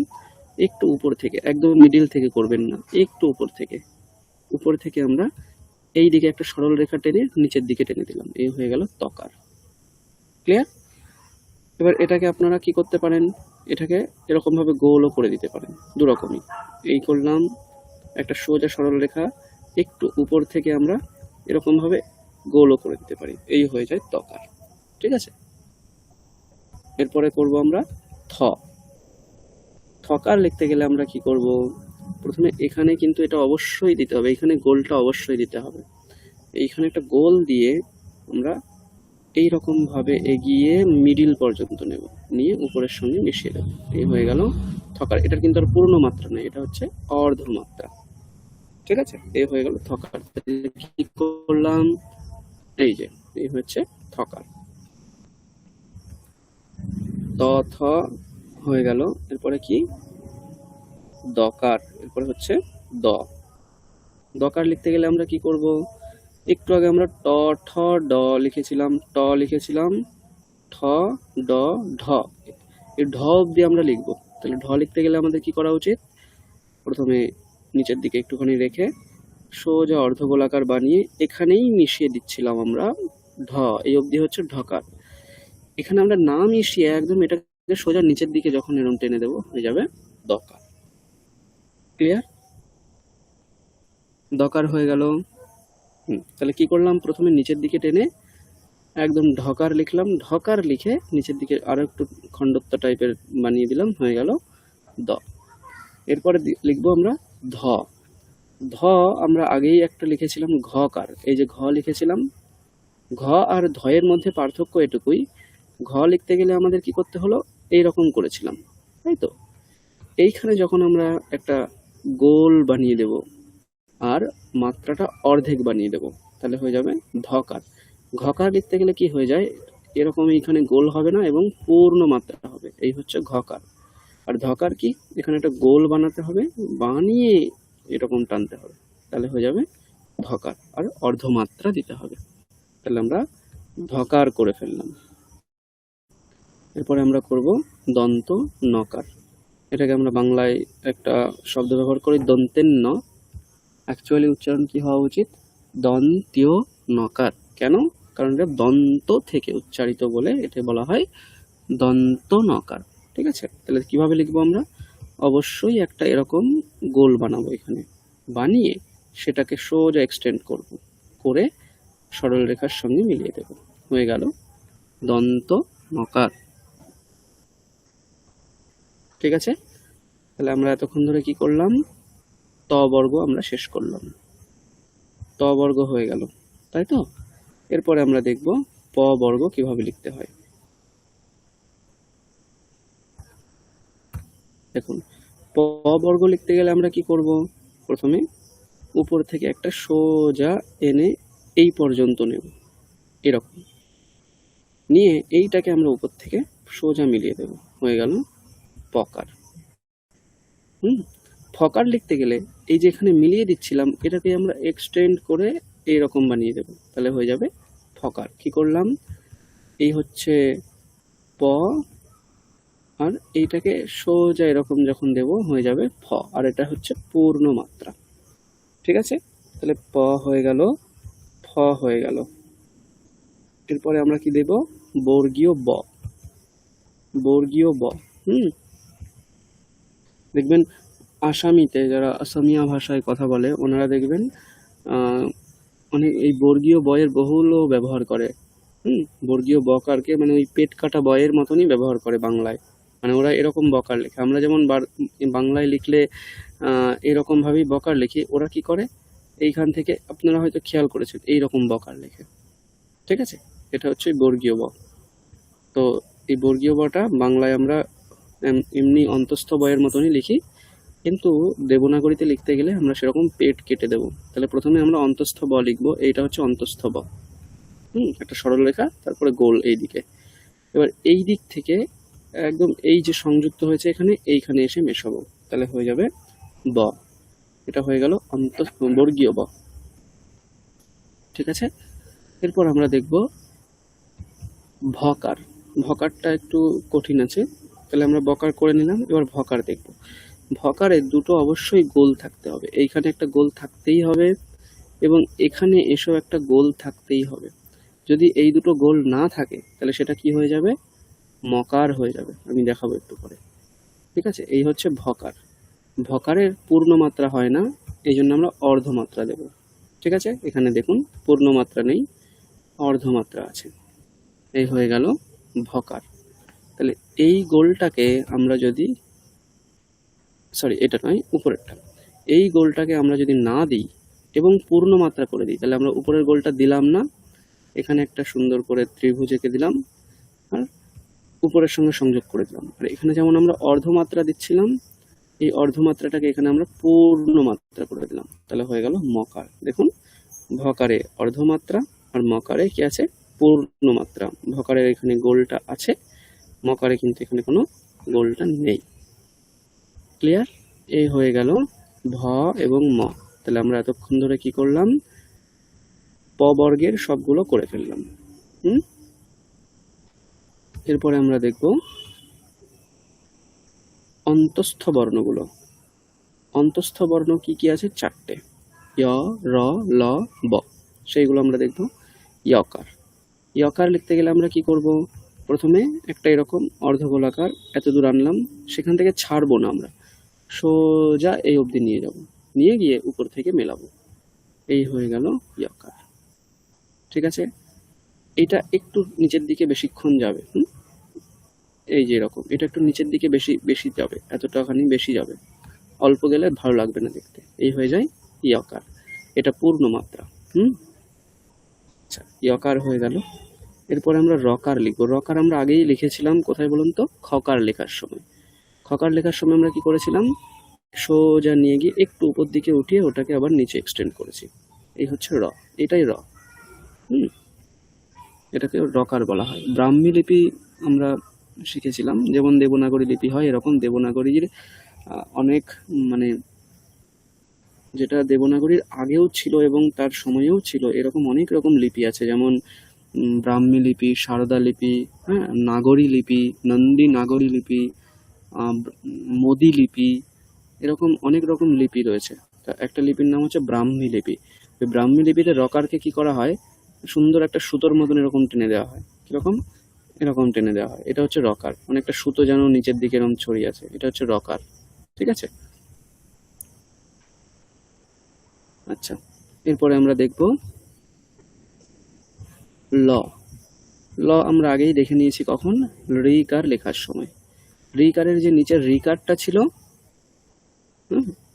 একটু উপর থেকে, একদম মিডিল থেকে করবেন না, একটু উপর থেকে আমরা এই দিকে একটা সরল রেখা টেনে নিচের দিকে টেনে দিলাম, এই হয়ে গেল তকার। ক্লিয়ার? এবার এটাকে আপনারা কি করতে পারেন, এটাকে এরকম ভাবে গোলও করে দিতে পারেন, দুরকমই। এই করলাম একটা সোজা সরল রেখা, একটু উপর থেকে আমরা এরকম ভাবে গোলও করে দিতে পারি, এই হয়ে যায় তকার। ঠিক আছে, এরপরে করব আমরা থ। থকার লিখতে গেলে আমরা কি করব, প্রথমে এখানে কিন্তু এটা অবশ্যই দিতে হবে, এখানে গোলটা অবশ্যই দিতে হবে। এইখানে একটা গোল দিয়ে আমরা এই রকম ভাবে এগিয়ে মিডিল পর্যন্ত নেব, নিয়ে উপরের সঙ্গে মিশিয়ে দেবো, এই হয়ে গেল থকার। এটার কিন্তু আর পূর্ণ মাত্রা নেই, এটা হচ্ছে অর্ধ মাত্রা। ঠিক আছে, এই হয়ে গেল থকার। কি করলাম, এই যে এই হচ্ছে থকার। ত থ হয়ে গেল। এরপরে কি, দকার। এরপরে হচ্ছে দ। দকার লিখতে গেলে আমরা কি করব, একটু আগে আমরা ট ঠ ড লিখেছিলাম, ট লিখেছিলাম, ঠ ড ঢ, এই ঢ অব্দি আমরা লিখবো। তাহলে ঢ লিখতে গেলে আমাদের কি করা উচিত, প্রথমে নিচের দিকে একটুখানি রেখে সোজা অর্ধগোলাকার বানিয়ে এখানেই মিশিয়ে দিচ্ছিলাম আমরা ঢ, এই অবধি হচ্ছে ঢকার। এখানে আমরা না মিশিয়ে একদম এটাকে সোজা নিচের দিকে যখন এরকম টেনে দেবো, হয়ে যাবে দকার। ক্লিয়ার? দকার হয়ে গেল। তাহলে কি করলাম, প্রথমে নিচের দিকে টেনে একদম ঢকার লিখলাম, ঢকার লিখে নিচের দিকে আরো একটু খণ্ডত্ব টাইপের বানিয়ে দিলাম, হয়ে গেল দ। এরপরে লিখবো আমরা ধ। ধ আমরা আগেই একটা লিখেছিলাম ঘকার, এই যে ঘ লিখেছিলাম। ঘ আর ধয়ের মধ্যে পার্থক্য এটুকুই, ঘ লিখতে গেলে আমাদের কি করতে হলো, এইরকম করেছিলাম, তাই তো। এইখানে যখন আমরা একটা গোল বানিয়ে দেব আর মাত্রাটা অর্ধেক বানিয়ে দেব, তাহলে হয়ে যাবে ধকার। ঘকার লিখতে গেলে কি হয়ে যায়, এরকম এইখানে গোল হবে না এবং পূর্ণ মাত্রা হবে, এই হচ্ছে ঘকার। আর ধকার কি, এখানে একটা গোল বানাতে হবে, বানিয়ে এরকম টানতে হবে, তাহলে হয়ে যাবে ধকার, আর অর্ধমাত্রা দিতে হবে। তাহলে আমরা ধকার করে ফেললাম। এরপরে আমরা করব দন্ত নকার। এটাকে আমরা বাংলায় একটা শব্দ ব্যবহার করি দন্তের ন, অ্যাকচুয়ালি উচ্চারণ কি হওয়া উচিত, দন্তীয় নকার। কেন, কারণ এটা দন্ত থেকে উচ্চারিত বলে এটা বলা হয় দন্ত নকার। ঠিক আছে, তাহলে কিভাবে লিখবো আমরা, অবশ্যই একটা এরকম গোল বানাবো, এখানে বানিয়ে সেটাকে সোজা এক্সটেন্ড করব, করে সরল রেখার সঙ্গে মিলিয়ে দেব, হয়ে গেল দন্ত নকার। ঠিক আছে, তাহলে আমরা এতক্ষণ ধরে কি করলাম, ত বর্গ আমরা শেষ করলাম, ত বর্গ হয়ে গেল, তাই তো। এরপরে আমরা দেখব প বর্গ কিভাবে লিখতে হয়। দেখুন, প বর্গ লিখতে গেলে আমরা কি করব, প্রথমে উপর থেকে একটা সোজা এনে এই পর্যন্ত নেব, এরকম নিয়ে এইটাকে আমরা উপর থেকে সোজা মিলিয়ে দেব, হয়ে গেল পকার। ফকার লিখতে গেলে এই যে এখানে মিলিয়ে দিচ্ছিলাম, এটাকে আমরা এক্সটেন্ড করে এইরকম বানিয়ে দেব, তাহলে হয়ে যাবে ফকার। কি করলাম, এই হচ্ছে প, আর এইটাকে সোজা এরকম যখন দেব হয়ে যাবে ফ, আর এটা হচ্ছে পূর্ণ মাত্রা। ঠিক আছে, তাহলে প হয়ে গেল, ফ হয়ে গেল। এরপরে আমরা কি দেব, বর্গীয় ব। বর্গীয় ব, দেখবেন আসামিতে যারা আসামিয়া ভাষায় কথা বলে ওনারা দেখবেন অনেক এই বর্গীয় বয়ের বহুল ব্যবহার করে। বর্গীয় বকারকে মানে ওই পেট কাটা বয়ের মতনই ব্যবহার করে বাংলায়, মানে ওরা এরকম বকার লেখে। আমরা যেমন বাংলায় লিখলে এরকম ভাবেই বকার লিখি, ওরা কি করে এইখান থেকে আপনারা হয়তো খেয়াল করেছেন এইরকম বকার লেখে। ঠিক আছে, এটা হচ্ছে বর্গীয় ব। তো এই বর্গীয় বটা বাংলায় আমরা এমনি অন্তস্থ বয়ের মতনই লিখি, কিন্তু দেবনাগরীতে লিখতে গেলে আমরা সেরকম পেট কেটে দেব। তাহলে প্রথমে আমরা অন্তস্থ ব লিখবো, এইটা হচ্ছে অন্তস্থ ব, একটা সরল রেখা, তারপরে গোল এই দিকে। এবার এই দিক থেকে একদম এই যে সংযুক্ত হয়েছে এখানে, এইখানে এসে মেশাবো, তাহলে হয়ে যাবে ব। এটা হয়ে গেল বর্গীয় ব। ঠিক আছে, এরপর আমরা দেখব ভকার। ভকারটা একটু কঠিন আছে, তাহলে আমরা বকার করে নিলাম। এবার ভকার দেখব। ভকারে দুটো অবশ্যই গোল থাকতে হবে, এইখানে একটা গোল থাকতেই হবে এবং এখানে এসেও একটা গোল থাকতেই হবে। যদি এই দুটো গোল না থাকে তাহলে সেটা কি হয়ে যাবে? মকার হয়ে যাবে। আমি দেখাবো একটু পরে। ঠিক আছে, এই হচ্ছে ভকার। ভকারের পূর্ণ মাত্রা হয় না, এই জন্য আমরা অর্ধমাত্রা দেব। ঠিক আছে, এখানে দেখুন পূর্ণ মাত্রা নেই, অর্ধমাত্রা আছে। এই হয়ে গেল ভকার। তাহলে এই গোলটাকে আমরা যদি, সরি এটা নয়, উপরেরটা, এই গোলটাকে আমরা যদি না দিই এবং পূর্ণ মাত্রা করে দিই, তাহলে আমরা উপরের গোলটা দিলাম না, এখানে একটা সুন্দর করে ত্রিভুজ এঁকে দিলাম আর উপরের সঙ্গে সংযোগ করে দিলাম। আর এখানে যেমন আমরা অর্ধমাত্রা দিচ্ছিলাম, এই অর্ধমাত্রাটাকে এখানে আমরা পূর্ণ মাত্রা করে দিলাম, তাহলে হয়ে গেল মকার। দেখুন, ভকারে অর্ধমাত্রা আর মকারে কি আছে? পূর্ণ মাত্রা। ভকারের এখানে গোলটা আছে, মকারে কিন্তু এখানে কোনো গোলটা নেই। ক্লিয়ার? এই হয়ে গেল ভ এবং ম। তাহলে আমরা এতক্ষণ ধরে কি করলাম? প বর্গের সবগুলো করে ফেললাম। এরপরে আমরা দেখব অন্তস্থ বর্ণগুলো। অন্তস্থ বর্ণ কি কি আছে? 4টে, য়, র, ল, ব। সেইগুলো আমরা দেখব। ইয়কার। ইয়কার লিখতে গেলে আমরা কি করব? প্রথমে একটা এরকম অর্ধগোলাকার এত দূর আনলাম, সেখান থেকে ছাড়বো না, আমরা সোজা এই অবধি নিয়ে যাব, নিয়ে গিয়ে উপর থেকে মেলাবো। এই হয়ে গেল ইয়কার। ঠিক আছে, এটা একটু নিচের দিকে বেশিক্ষণ যাবে। এই যে এরকম, এটা একটু নিচের দিকে বেশি বেশি যাবে, এতটাখানি বেশি যাবে, অল্প গেলে ভালো লাগবে না দেখতে। এই হয়ে যায় ইয়কার, এটা পূর্ণ মাত্রা। আচ্ছা, ইয়কার হয়ে গেল। এরপরে আমরা রকার লিখবো। রকার আমরা আগেই লিখেছিলাম, কোথায় বলুন তো? খকার লেখার সময়। খকার লেখার সময় আমরা কি করেছিলাম? সোজা নিয়ে গিয়ে একটু উপর দিকে উঠিয়ে ওটাকে আবার নিচে এক্সটেন্ড করেছি। এই হচ্ছে র, এটাই র। এটাকে রকার বলা হয়। ব্রাহ্মী লিপি আমরা শিখেছিলাম, যেমন দেবনাগরী লিপি হয় এরকম দেবনাগরীর অনেক, মানে যেটা দেবনাগরীর আগেও ছিল এবং তার সময়েও ছিল, এরকম অনেক রকম লিপি আছে। যেমন ব্রাহ্মী লিপি, সারদা লিপি, হ্যাঁ, নাগরী লিপি, নন্দী নাগরী লিপি, মোদি লিপি, এরকম অনেক রকম লিপি রয়েছে। তা একটা লিপির নাম হচ্ছে ব্রাহ্মী লিপি। ওই ব্রাহ্মী লিপিতে রকারকে কি করা হয়? সুন্দর একটা সুতোর মতন এরকম টেনে দেওয়া হয়। কিরকম? এরকম টেনে দেওয়া হয়, এটা হচ্ছে রকার। অনেকটা সুতো যেন নিচের দিকে এরকম ছড়িয়ে আছে, এটা হচ্ছে রকার। ঠিক আছে, আচ্ছা। এরপরে আমরা দেখব ল। ল আমরা আগেই দেখে নিয়েছি, কখন? রিকার লেখার সময়। রিকারের যে নিচের রিকারটা ছিল,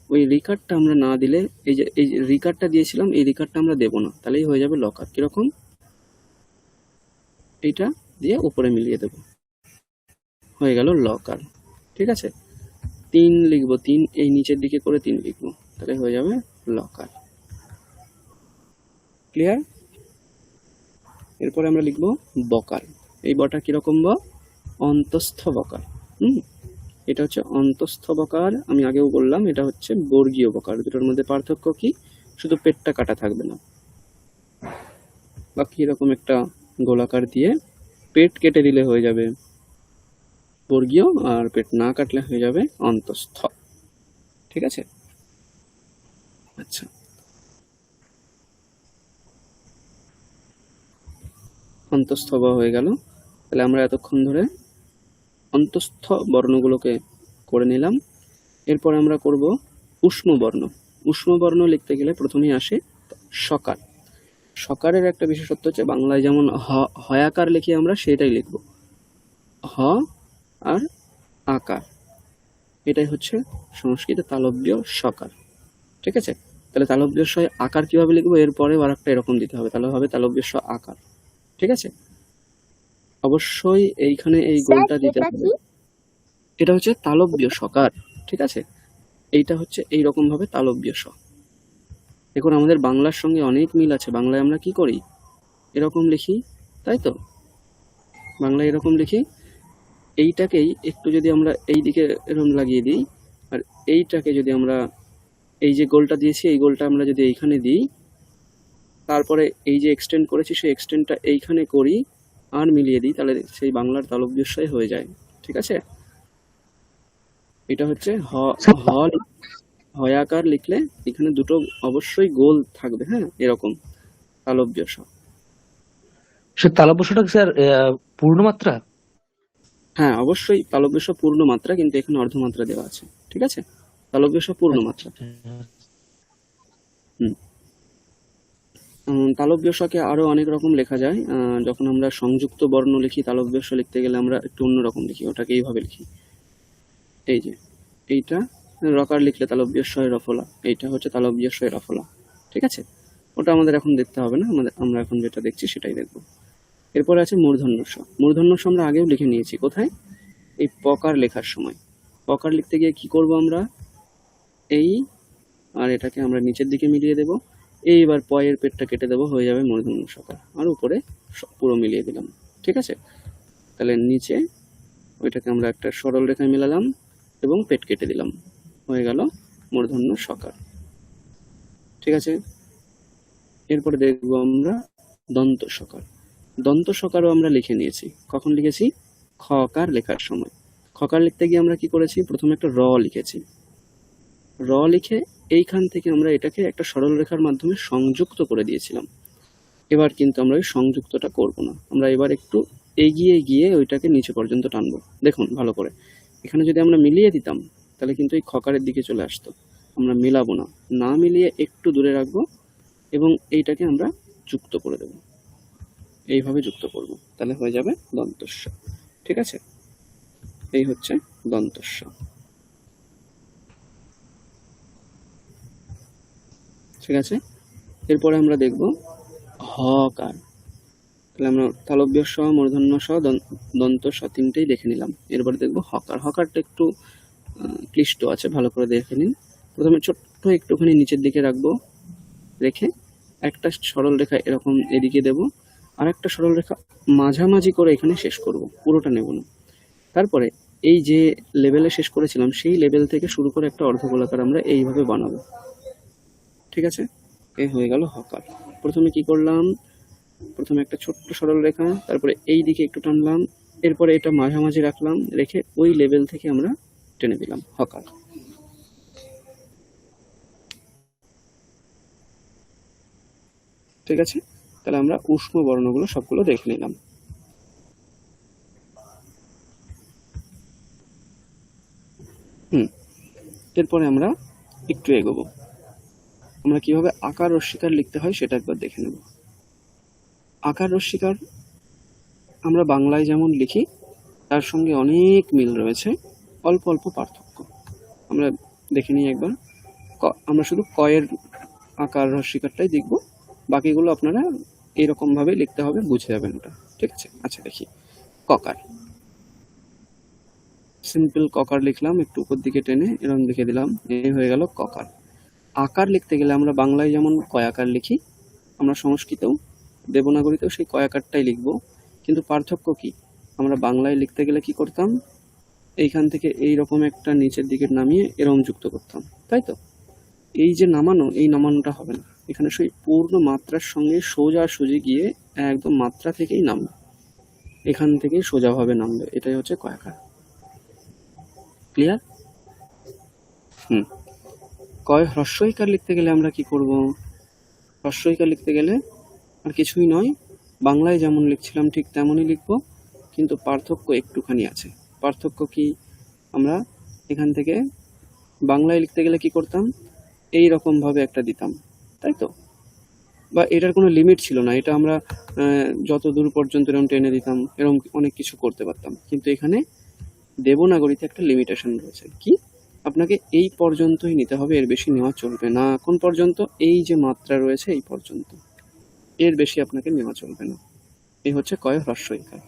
ওই রিকারটা আমরা না দিলে, এই যে রিকারটা দিয়েছিলাম, এই রিকারটা আমরা দেব না, তাহলেই হয়ে যাবে লকার। কিরকম? এইটা দিয়ে উপরে মিলিয়ে দেব, হয়ে গেল লকার। ঠিক আছে, 3 লিখবো, 3 এই নিচের দিকে করে 3 লিখবো, তাহলে হয়ে যাবে লকার। ক্লিয়ার? এরপরে আমরা লিখবো বকার। এই বটা কিরকম? ব, অন্তস্থ বকার। এটা হচ্ছে অন্তস্থ বকার। আমি আগেও বললাম এটা হচ্ছে বর্গীয় বকার। দুটোর মধ্যে পার্থক্য কি? শুধু পেটটা কাটা থাকবে না, বাকি এরকম একটা গোলাকার দিয়ে পেট কেটে দিলে হয়ে যাবে বর্গীয়, আর পেট না কাটলে হয়ে যাবে অন্তস্থ। ঠিক আছে, আচ্ছা। অন্তস্থ ব হয়ে গেল। তাহলে আমরা এতক্ষণ ধরে অন্তস্থ বর্ণগুলোকে করে নিলাম। এরপর আমরা করব উষ্ম বর্ণ। উষ্ম বর্ণ লিখতে গেলে প্রথমেই আসে সকার। সকারের একটা বিশেষত্ব হচ্ছে, বাংলায় যেমন হয়াকার লিখি আমরা, সেটাই লিখব হ আর আকার। এটাই হচ্ছে সংস্কৃত তালব্য সকার। ঠিক আছে, তাহলে তালব্য স আকার কিভাবে লিখবো? এরপরে আর একটা এরকম দিতে হবে, তাহলে হবে তালব্য স আকার। ঠিক আছে, অবশ্যই এইখানে এই গোলটা দিতে হবে। এটা হচ্ছে তালব্য সকার। ঠিক আছে, এইটা হচ্ছে এইরকম ভাবে তালব্য স। দেখুন আমাদের বাংলার সঙ্গে অনেক মিল আছে। বাংলায় আমরা কি করি? এরকম লিখি, তাই তো? বাংলায় এরকম লিখি, এইটাকেই একটু যদি আমরা এই দিকে এরকম লাগিয়ে দিই, আর এইটাকে যদি আমরা এই যে গোলটা দিয়েছি এই গোলটা আমরা যদি এইখানে দিই, তারপরে এই যে এক্সটেন্ড করেছি সেই এক্সটেন্ডটা এইখানে করি আর মিলিয়ে দিই, তাহলে সেই বাংলার তালব্যস্বই হয়ে যায়। ঠিক আছে, এটা হচ্ছে হয়াকার লিখলে এখানে দুটো অবশ্যই গোল থাকবে, হ্যাঁ, এরকম তালব্যস্ব। সে তালব্যস্বটা স্যার পূর্ণমাত্রা? হ্যাঁ, অবশ্যই তালব্যস্ব পূর্ণ মাত্রা, কিন্তু এখানে অর্ধমাত্রা দেওয়া আছে। ঠিক আছে, তালব্যস্ব পূর্ণ মাত্রা। তালব্যস্বকে আরো অনেক রকম লেখা যায়। যখন আমরা সংযুক্ত বর্ণ লিখি, তালব্যস্ব লিখতে গেলে আমরা একটু অন্যরকম লিখি, ওটাকে এইভাবে লিখি। এই যে এইটা রকার লিখলে তালব্যস্বয় রফলা, এইটা হচ্ছে তালব্যস্বয় রফলা। ঠিক আছে, ওটা আমাদের এখন দেখতে হবে না, আমরা এখন যেটা দেখছি সেটাই দেখব। এরপরে আছে মূর্ধন্য স। মূর্ধন্য স আমরা আগেও লিখে নিয়েছি, কোথায়? এই পকার লেখার সময়। পকার লিখতে গিয়ে কি করব আমরা, এই আর এটাকে আমরা নিচের দিকে মিলিয়ে দেব। এইবার পয়ের পেটটা কেটে দেবো, হয়ে যাবে মূর্ধন্য সকার, আর উপরে পুরো মিলিয়ে দিলাম। ঠিক আছে, তাহলে নিচে ওইটাকে আমরা একটা সরল রেখায় মেলালাম এবং পেট কেটে দিলাম, হয়ে গেল মূর্ধন্য সকার। ঠিক আছে, এরপরে দেখবো আমরা দন্ত সকার। দন্ত সকারও আমরা লিখে নিয়েছি। কখন লিখেছি? খকার লেখার সময়। খকার লিখতে গিয়ে আমরা কি করেছি, প্রথমে একটা র লিখেছি। র লিখে এইখান থেকে আমরা এটাকে একটা সরল রেখার মাধ্যমে সংযুক্ত করে দিয়েছিলাম। এবার কিন্তু আমরা ওই সংযুক্তটা করব না, আমরা এবার একটু এগিয়ে গিয়ে ওইটাকে নিচে পর্যন্ত টানবো। দেখুন ভালো করে, এখানে যদি আমরা মিলিয়ে দিতাম তাহলে কিন্তু এই খকারের দিকে চলে আসতো। আমরা মেলাবো না, না মিলিয়ে একটু দূরে রাখবো এবং এইটাকে আমরা যুক্ত করে দেব, এইভাবে যুক্ত করব, তাহলে হয়ে যাবে দন্তস্ব। ঠিক আছে, এই হচ্ছে দন্তস্ব। ঠিক আছে, এরপরে আমরা দেখব হকার। তাহলে আমরা তালব্যস্ব, মূর্ধন্য স, দন্ত স তিনটেই দেখে নিলাম। এরপরে দেখব হকার। হকারটা একটু ক্লিষ্ট আছে, ভালো করে দেখে নিন। প্রথমে ছোট্ট একটুখানি নিচের দিকে রাখবো, রেখে একটা সরল রেখা এরকম এদিকে দেব, আর একটা সরল রেখা মাঝামাঝি করে এখানে শেষ করব, পুরোটা নেব না। তারপরে এই যে লেভেলে শেষ করেছিলাম সেই লেভেল থেকে শুরু করে একটা অর্ধগোলাকার আমরা এইভাবে বানাবো। ঠিক আছে, এই হয়ে গেল হকার। প্রথমে কি করলাম, প্রথমে একটা ছোট্ট সরল রেখা, তারপরে এই দিকে একটু টানলাম, এরপরে এটা মাঝামাঝি রাখলাম, রেখে ওই লেভেল থেকে আমরা টেনে দিলাম, হকার। ঠিক আছে, তাহলে আমরা উষ্ণ বর্ণগুলো সবগুলো দেখে নিলাম। এরপরে আমরা একটু এগোবো, আমরা কিভাবে আকার রস্যিকার লিখতে হয় সেটা একবার দেখে নেব। আকার রস্যিকার আমরা বাংলায় যেমন লিখি তার সঙ্গে অনেক মিল রয়েছে, অল্প অল্প পার্থক্য। আমরা দেখে নিই একবার। আমরা শুধু কয়ের আকার রস্যিকারটাই দেখব, বাকিগুলো আপনারা এইরকম ভাবে লিখতে হবে, বুঝে যাবেন ওটা। ঠিক আছে, আচ্ছা দেখি। ককার, সিম্পল ককার লিখলাম, একটু উপর দিকে টেনে এরকম লিখে দিলাম, এই হয়ে গেল ককার। আকার লিখতে গেলে আমরা বাংলায় যেমন কয়াকার লিখি, আমরা সংস্কৃতেও দেবনাগরীতেও সেই কয়াকারটাই লিখব, কিন্তু পার্থক্য কি? আমরা বাংলায় লিখতে গেলে কি করতাম, এইখান থেকে এই রকম একটা নিচের দিকে নামিয়ে এরকম যুক্ত করতাম, তাই তো? এই যে নামানো, এই নামানোটা হবে না, এখানে সেই পূর্ণ মাত্রার সঙ্গে সোজা সুজি গিয়ে একদম মাত্রা থেকেই নামবে, এখান থেকেই সোজাভাবে নামবে, এটাই হচ্ছে কয়াকার। ক্লিয়ার? কয় হ্রস্বইকার লিখতে গেলে আমরা কি করব? হ্রস্বইকার লিখতে গেলে আর কিছুই নয়, বাংলায় যেমন লিখছিলাম ঠিক তেমনই লিখব, কিন্তু পার্থক্য একটুখানি আছে। পার্থক্য কি? আমরা এখান থেকে বাংলায় লিখতে গেলে কি করতাম, এই রকম ভাবে একটা দিতাম, তাই তো? বা এটার কোনো লিমিট ছিল না, এটা আমরা যত দূর পর্যন্ত এরকম টেনে দিতাম, এরকম অনেক কিছু করতে পারতাম। কিন্তু এখানে দেবনাগরীতে একটা লিমিটেশন রয়েছে, কি? আপনাকে এই পর্যন্তই নিতে হবে, এর বেশি নেওয়া চলবে না। কোন পর্যন্ত? এই যে মাত্রা রয়েছে এই পর্যন্ত, এর বেশি আপনাকে নেওয়া চলবে না। এই হচ্ছে কয় হ্রস্বইকার।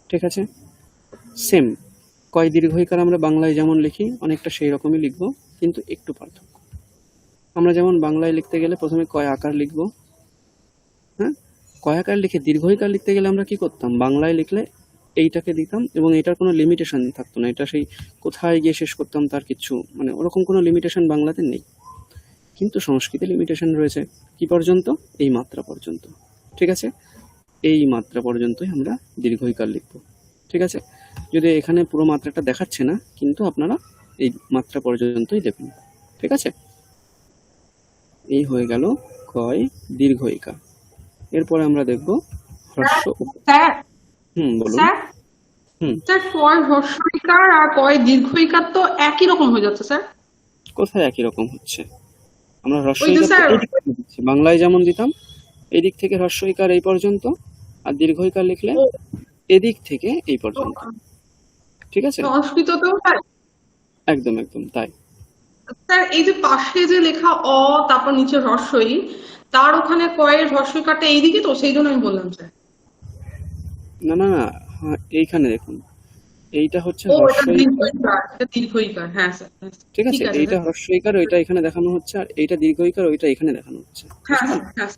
ঠিক আছে, সেম কয় দীর্ঘইকার আমরা বাংলায় যেমন লিখি অনেকটা সেই রকমই লিখব, কিন্তু একটু পার্থক্য। আমরা যেমন বাংলায় লিখতে গেলে প্রথমে কয় আকার লিখব, হ্যাঁ, কয় আকার লিখে দীর্ঘইকার লিখতে গেলে আমরা কি করতাম, বাংলায় লিখলে এইটাকে দিতাম এবং এটার কোনো লিমিটেশন থাকতো না, এটা সেই কোথায় গিয়ে শেষ করতাম তার কিছু মানে ওরকম কোনো লিমিটেশন বাংলাতে নেই। কিন্তু সংস্কৃতে লিমিটেশন রয়েছে কি পর্যন্ত? এই মাত্রা পর্যন্ত। ঠিক আছে, এই মাত্রা পর্যন্তই আমরা দীর্ঘইকার লিখব। ঠিক আছে, যদি এখানে পুরো মাত্রাটা দেখাচ্ছে না, কিন্তু আপনারা এই মাত্রা পর্যন্তই দেবেন। ঠিক আছে, এই হয়ে গেল কয় দীর্ঘইকার। এরপরে আমরা দেখব হ্রস্ব স্যার বলুন। স্যার হুম স্যার কয় হ্রস্বইকার আর কয় দীর্ঘইকার তো একই রকম হয়ে যাচ্ছে স্যার। কোথায় একই রকম হচ্ছে? আমরা হ্রস্ব ওই যে ইকার স্যার এই দিক থেকে দিচ্ছি, বাংলায় যেমন দিতাম এদিক থেকে হ্রস্ব ইকার এই পর্যন্ত, আর দীর্ঘ ইকার লিখলে এদিক থেকে এই পর্যন্ত। ঠিক আছে, সংস্কৃততেও তাই। একদম একদম তাই। স্যার এই যে পাশে যে লেখা অ তারপর নিচে হ্রস্বই, তার ওখানে কয়ের হ্রস্বইকারটা এইদিকে, তো সেই জন্য আমি বললাম স্যার। না না না, হ্যাঁ এইখানে দেখুন, এইটা হচ্ছে ও এটা হ্রস্ব ইকার। দীর্ঘইকার, এটা দীর্ঘইকার, হ্যাঁ স্যার হ্যাঁ, স্যার। ঠিক আছে, ঠিক আছে এইটা স্যার। হ্রস্ব ইকার, ওইটা এখানে দেখানো হচ্ছে, আর এইটা দীর্ঘ ইকার, ওইটা এখানে দেখানো হচ্ছে। হ্যাঁ বুঝলেন? স্যার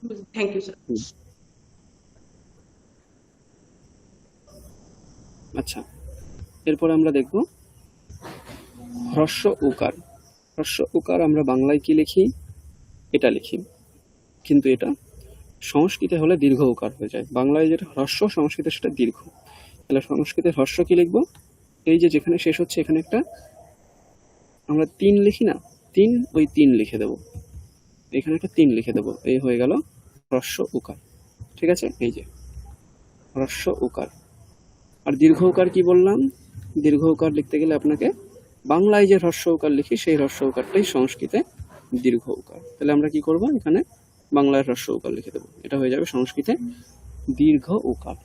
হ্যাঁ থ্যাংক ইউ স্যার। হুম। আচ্ছা, এরপর আমরা দেখব হ্রস্ব উকার। হ্রস্ব উকার আমরা বাংলায় কি লিখি? এটা লিখি, কিন্তু এটা সংস্কৃতে হলে দীর্ঘ উকার হয়ে যায়। বাংলায় যেটা হ্রস্ব, সংস্কৃতে সেটা দীর্ঘ। তাহলে সংস্কৃতে হ্রস্ব কি লিখবো? এই যে যেখানে শেষ হচ্ছে এখানে একটা আমরা 3 লিখি না, 3, ওই 3 লিখে দেবো, এখানে একটা 3 লিখে দেবো, এই হয়ে গেল হ্রস্ব উকার। ঠিক আছে, এই যে হ্রস্ব উকার। আর দীর্ঘ উকার কি বললাম? দীর্ঘ উকার লিখতে গেলে আপনাকে বাংলায় যে হ্রস্ব উকার লিখি সেই হ্রস্ব উকারটাই সংস্কৃতে দীর্ঘ উকার। তাহলে আমরা কি করব? এখানে বাংলায় হ্রস্ব উকার লিখে দেবো, এটা হয়ে যাবে সংস্কৃতে দীর্ঘ উকার।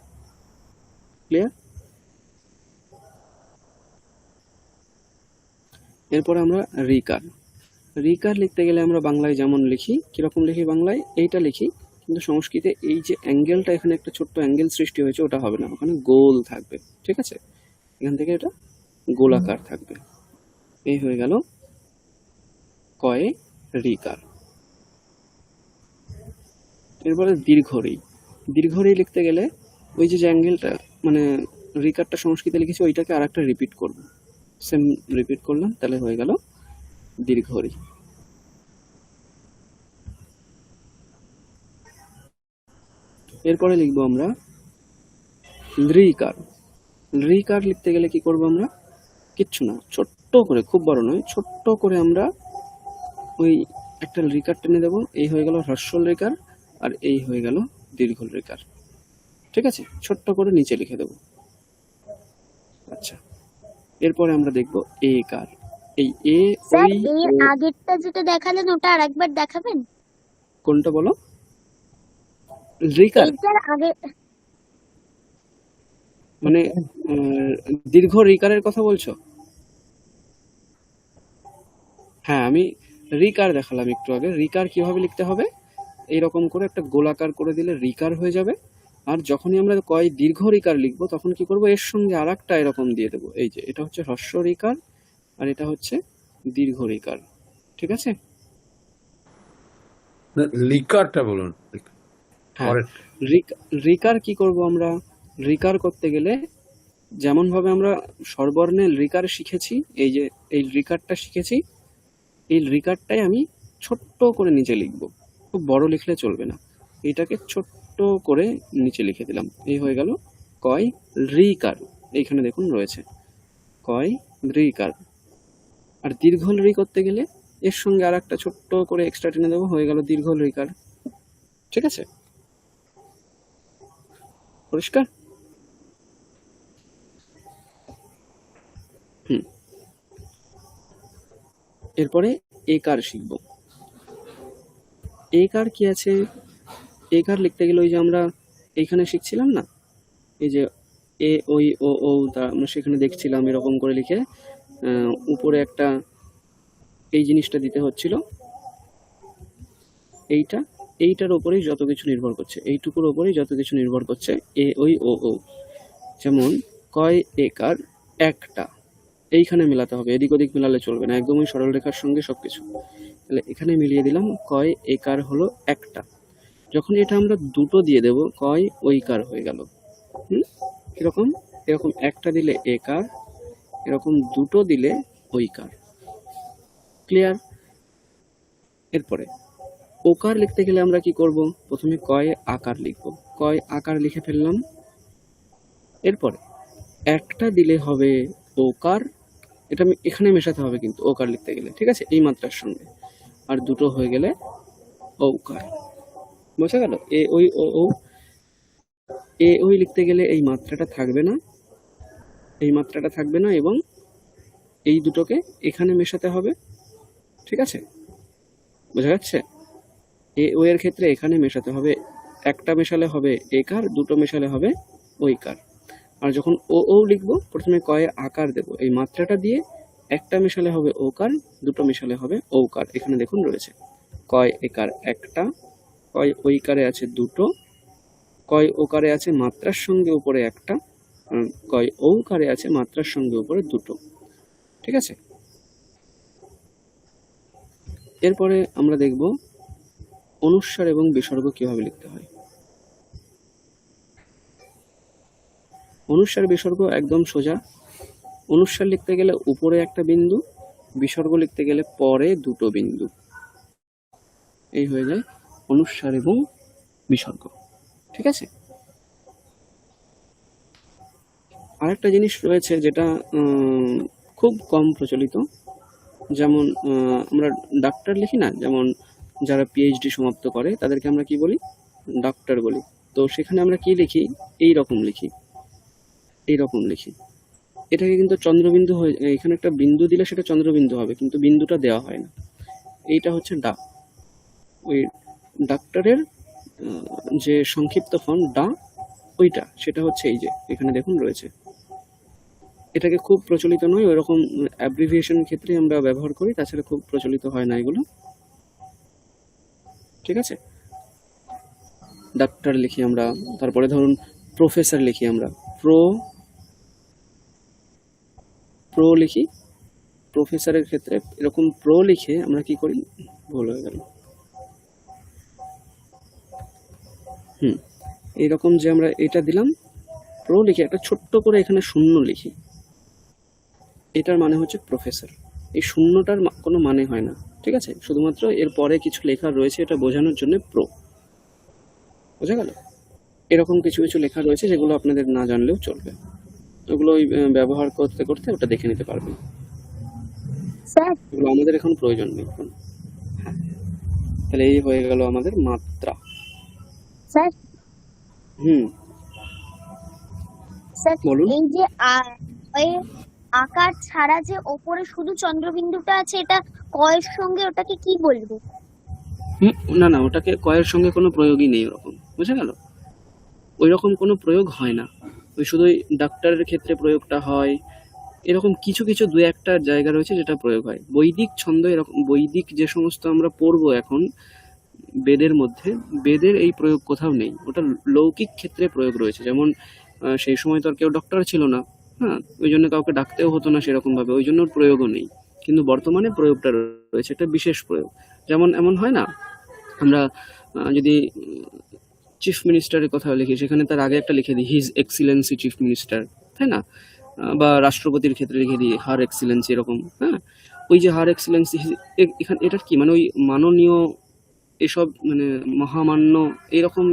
ক্লিয়ার? এরপরে আমরা রিকার। রিকার লিখতে গেলে আমরা বাংলায় যেমন লিখি, কিরকম লিখি? বাংলায় এইটা লিখি, কিন্তু সংস্কৃতে এই যে অ্যাঙ্গেলটা, এখানে একটা ছোট্ট অ্যাঙ্গেল সৃষ্টি হয়েছে, ওটা হবে না, ওখানে গোল থাকবে। ঠিক আছে, এখান থেকে এটা গোলাকার থাকবে। এই হয়ে গেল কয়ে রিকার। এরপরে দীর্ঘ রি। দীর্ঘ রি লিখতে গেলে ওই যে অ্যাঙ্গেলটা মানে রিকারটা সংস্কৃতে লিখেছি, ওইটাকে আর একটা রিপিট করব, সেম রিপিট করলাম, তাহলে হয়ে গেল দীর্ঘ রি। এরপরে লিখবো আমরা ঋকার। ঋকার লিখতে গেলে কি করব আমরা? কিচ্ছু না, ছোট্ট করে, খুব বড় নয়, ছোট্ট করে আমরা ওই একটা ঋকার টেনে দেবো, এই হয়ে গেল হ্রস্ব ঋকার, আর এই হয়ে গেল দীর্ঘ ঋকার। ঠিক আছে, ছোট্ট করে নিচে লিখে দেবো। আচ্ছা, এরপরে আমরা দেখব একার। এই এ স্যার ওই এর ও, আগেরটা যেটা দেখালেন ওটা আরেকবার দেখাবেন? কোনটা বলো? ঋকার এইটার আগে মানে দীর্ঘ ঋকারের কথা বলছো? হ্যাঁ, আমি রিকার দেখালাম একটু আগে। রিকার কিভাবে লিখতে হবে? এইরকম করে একটা গোলাকার করে দিলে রিকার হয়ে যাবে। আর যখনই আমরা কয় দীর্ঘ রিকার লিখবো, তখন কি করব? এর সঙ্গে আর একটা এরকম দিয়ে দেবো, এই যে এটা হচ্ছে হ্রস্ব রিকার, আর এটা হচ্ছে দীর্ঘ রিকার। ঠিক আছে? লিকারটা বলুন। হ্যাঁ, পরের রিকার কি করব আমরা? রিকার করতে গেলে যেমন ভাবে আমরা স্বরবর্ণে রিকার শিখেছি, এই যে এই রিকারটা শিখেছি, এই রিকারটাই আমি ছোট্ট করে নিচে লিখবো, খুব বড় লিখলে চলবে না, এটাকে ছোট্ট করে নিচে লিখে দিলাম, এই হয়ে গেল কয় রিকার। এইখানে দেখুন রয়েছে কয় রিকার। আর দীর্ঘ রি করতে গেলে এর সঙ্গে আর একটা ছোট্ট করে এক্সট্রা টেনে দেবো, হয়ে গেল দীর্ঘ রিকার। ঠিক আছে, পরিষ্কার? হুম। এরপরে একার শিখবো। একার কি আছে? একার লিখতে গেলে ওই যে আমরা এইখানে শিখছিলাম না, এই যে এ ওই ও ও, তা আমরা সেখানে দেখছিলাম এরকম করে লিখে উপরে একটা এই জিনিসটা দিতে হচ্ছিল, এইটার ওপরেই যত কিছু নির্ভর করছে, এইটুকুর ওপরেই যত কিছু নির্ভর করছে, এ ওই ও ও। যেমন কয় একার একটা, এইখানে মেলাতে হবে, এদিক ওদিক মেলালে চলবে না, একদম ওই সরল রেখার সঙ্গে সবকিছু। তাহলে এখানে মিলিয়ে দিলাম, কয় একার হলো একটা। যখন এটা আমরা দুটো দিয়ে দেব, কয় ওইকার হয়ে গেল। কিরকম, এরকম একটা দিলে একার, এরকম দুটো দিলে ঐকার। ক্লিয়ার? এরপরে ওকার লিখতে গেলে আমরা কি করব, প্রথমে কয় আকার লিখব, কয় আকার লিখে ফেললাম। এরপরে একটা দিলে হবে ওকার, এটা এখানে মেশাতে হবে কিন্তু ওকার লিখতে গেলে, ঠিক আছে, এই মাত্রার সঙ্গে। আর দুটো হয়ে গেলে ঔকার। বোঝা গেল? এ ওই ও ও। এ ওই লিখতে গেলে এই মাত্রাটা থাকবে না, এই মাত্রাটা থাকবে না, এবং এই দুটোকে এখানে মেশাতে হবে, ঠিক আছে? বোঝা যাচ্ছে? এ ও এর ক্ষেত্রে এখানে মেশাতে হবে, একটা মেশালে হবে একার, দুটো মেশালে হবে ঐকার। আর যখন ও ও লিখবো, প্রথমে কয়ে আকার দেব, এই মাত্রাটা দিয়ে একটা মেশালে হবে ওকার, দুটো মেশালে হবে ঔকার। এখানে দেখুন রয়েছে কয় একার একটা, কয় ঐকারে আছে দুটো, কয় ওকারে আছে মাত্রার সঙ্গে উপরে একটা, কয় ঔকারে আছে মাত্রার সঙ্গে উপরে দুটো, ঠিক আছে? এরপরে আমরা দেখব অনুস্বার এবং বিসর্গ কিভাবে লিখতে হয়। অনুস্বার বিসর্গ একদম সোজা। অনুস্বার লিখতে গেলে উপরে একটা বিন্দু, বিসর্গ লিখতে গেলে পরে দুটো বিন্দু। এই হয়ে যায় অনুস্বার এবং বিসর্গ, ঠিক আছে? আরেকটা জিনিস রয়েছে যেটা খুব কম প্রচলিত, যেমন আমরা ডাক্তার লিখি না, যেমন যারা পিএইচডি সমাপ্ত করে তাদেরকে আমরা কি বলি, ডাক্তার বলি। তো সেখানে আমরা কি লিখি, এই রকম লিখি, এই রকম লিখি। এটাকে কিন্তু চন্দ্রবিন্দু হয়ে, এখানে একটা বিন্দু দিলে সেটা চন্দ্রবিন্দু হবে, কিন্তু বিন্দুটা দেওয়া হয় না। এইটা হচ্ছে ডা, ওই ডাক্তারের যে সংক্ষিপ্ত ফর্ম ডা, ওইটা, সেটা হচ্ছে এই যে এখানে দেখুন রয়েছে। এটাকে খুব প্রচলিত নয়, ওইরকম অ্যাব্রিভিয়েশন ক্ষেত্রে আমরা ব্যবহার করি, তাছাড়া খুব প্রচলিত হয় না এগুলো, ঠিক আছে? ডাক্তার লিখি আমরা, তারপরে ধরুন প্রফেসর লিখি আমরা, প্রো লিখি। প্রফেসরের ক্ষেত্রে এরকম প্রো লিখে আমরা কি করি, ভুল হয়ে গেল, এইরকম যে আমরা এটা দিলাম প্রো লিখে একটা ছোট্ট করে এখানে শূন্য লিখি, এটার মানে হচ্ছে প্রফেসর। এই শূন্যটার কোনো মানে হয় না, ঠিক আছে? শুধুমাত্র এর পরে কিছু লেখা রয়েছে এটা বোঝানোর জন্য প্রো। বোঝা গেল? এরকম কিছু কিছু লেখা রয়েছে যেগুলো আপনাদের না জানলেও চলবে, ওগুলো ওই ব্যবহার করতে করতে ওটা দেখে নিতে পারবেন। স্যার এগুলো আমাদের এখন প্রয়োজন নেই এখন। হ্যাঁ, তাহলে এই হয়ে গেল আমাদের মাত্রা। স্যার হুম, স্যার বলুন। এই যে আকার ছাড়া যে ওপরে শুধু চন্দ্রবিন্দুটা আছে, এটা কয়ের সঙ্গে ওটাকে কি বলবো? না না, ওটাকে কয়ের সঙ্গে কোনো প্রয়োগই নেই ওরকম, বুঝে গেল? ওই রকম কোনো প্রয়োগ হয় না, ওই শুধু ডাক্তারের ক্ষেত্রে প্রয়োগটা হয়, এরকম কিছু কিছু দু একটা জায়গা রয়েছে যেটা প্রয়োগ হয়। বৈদিক ছন্দ, এরকম বৈদিক যে সমস্ত আমরা পড়বো এখন বেদের মধ্যে, বেদের এই প্রয়োগ কোথাও নেই, ওটা লৌকিক ক্ষেত্রে প্রয়োগ রয়েছে। যেমন সেই সময় তো আর কেউ ডক্টর ছিল না, হ্যাঁ, ওই জন্য কাউকে ডাকতেও হতো না সেরকম ভাবে, ওই জন্য ওর প্রয়োগও নেই। কিন্তু বর্তমানে প্রয়োগটা রয়েছে, এটা বিশেষ প্রয়োগ। যেমন এমন হয় না, আমরা যদি চিফ মিনিস্টারের কথা লিখি, সেখানে তার আগে একটা লিখে দিই হিজ এক্সিলেন্সি চিফ মিনিস্টার, তাই না? বা রাষ্ট্রপতির ক্ষেত্রে লিখে দিই হার এক্সিলেন্সি, এরকম। হ্যাঁ, ওই যে হার এক্সিলেন্সি, এখানে এটার কি মানে, ওই মাননীয়, এসব মানে মহামান্য, এরকম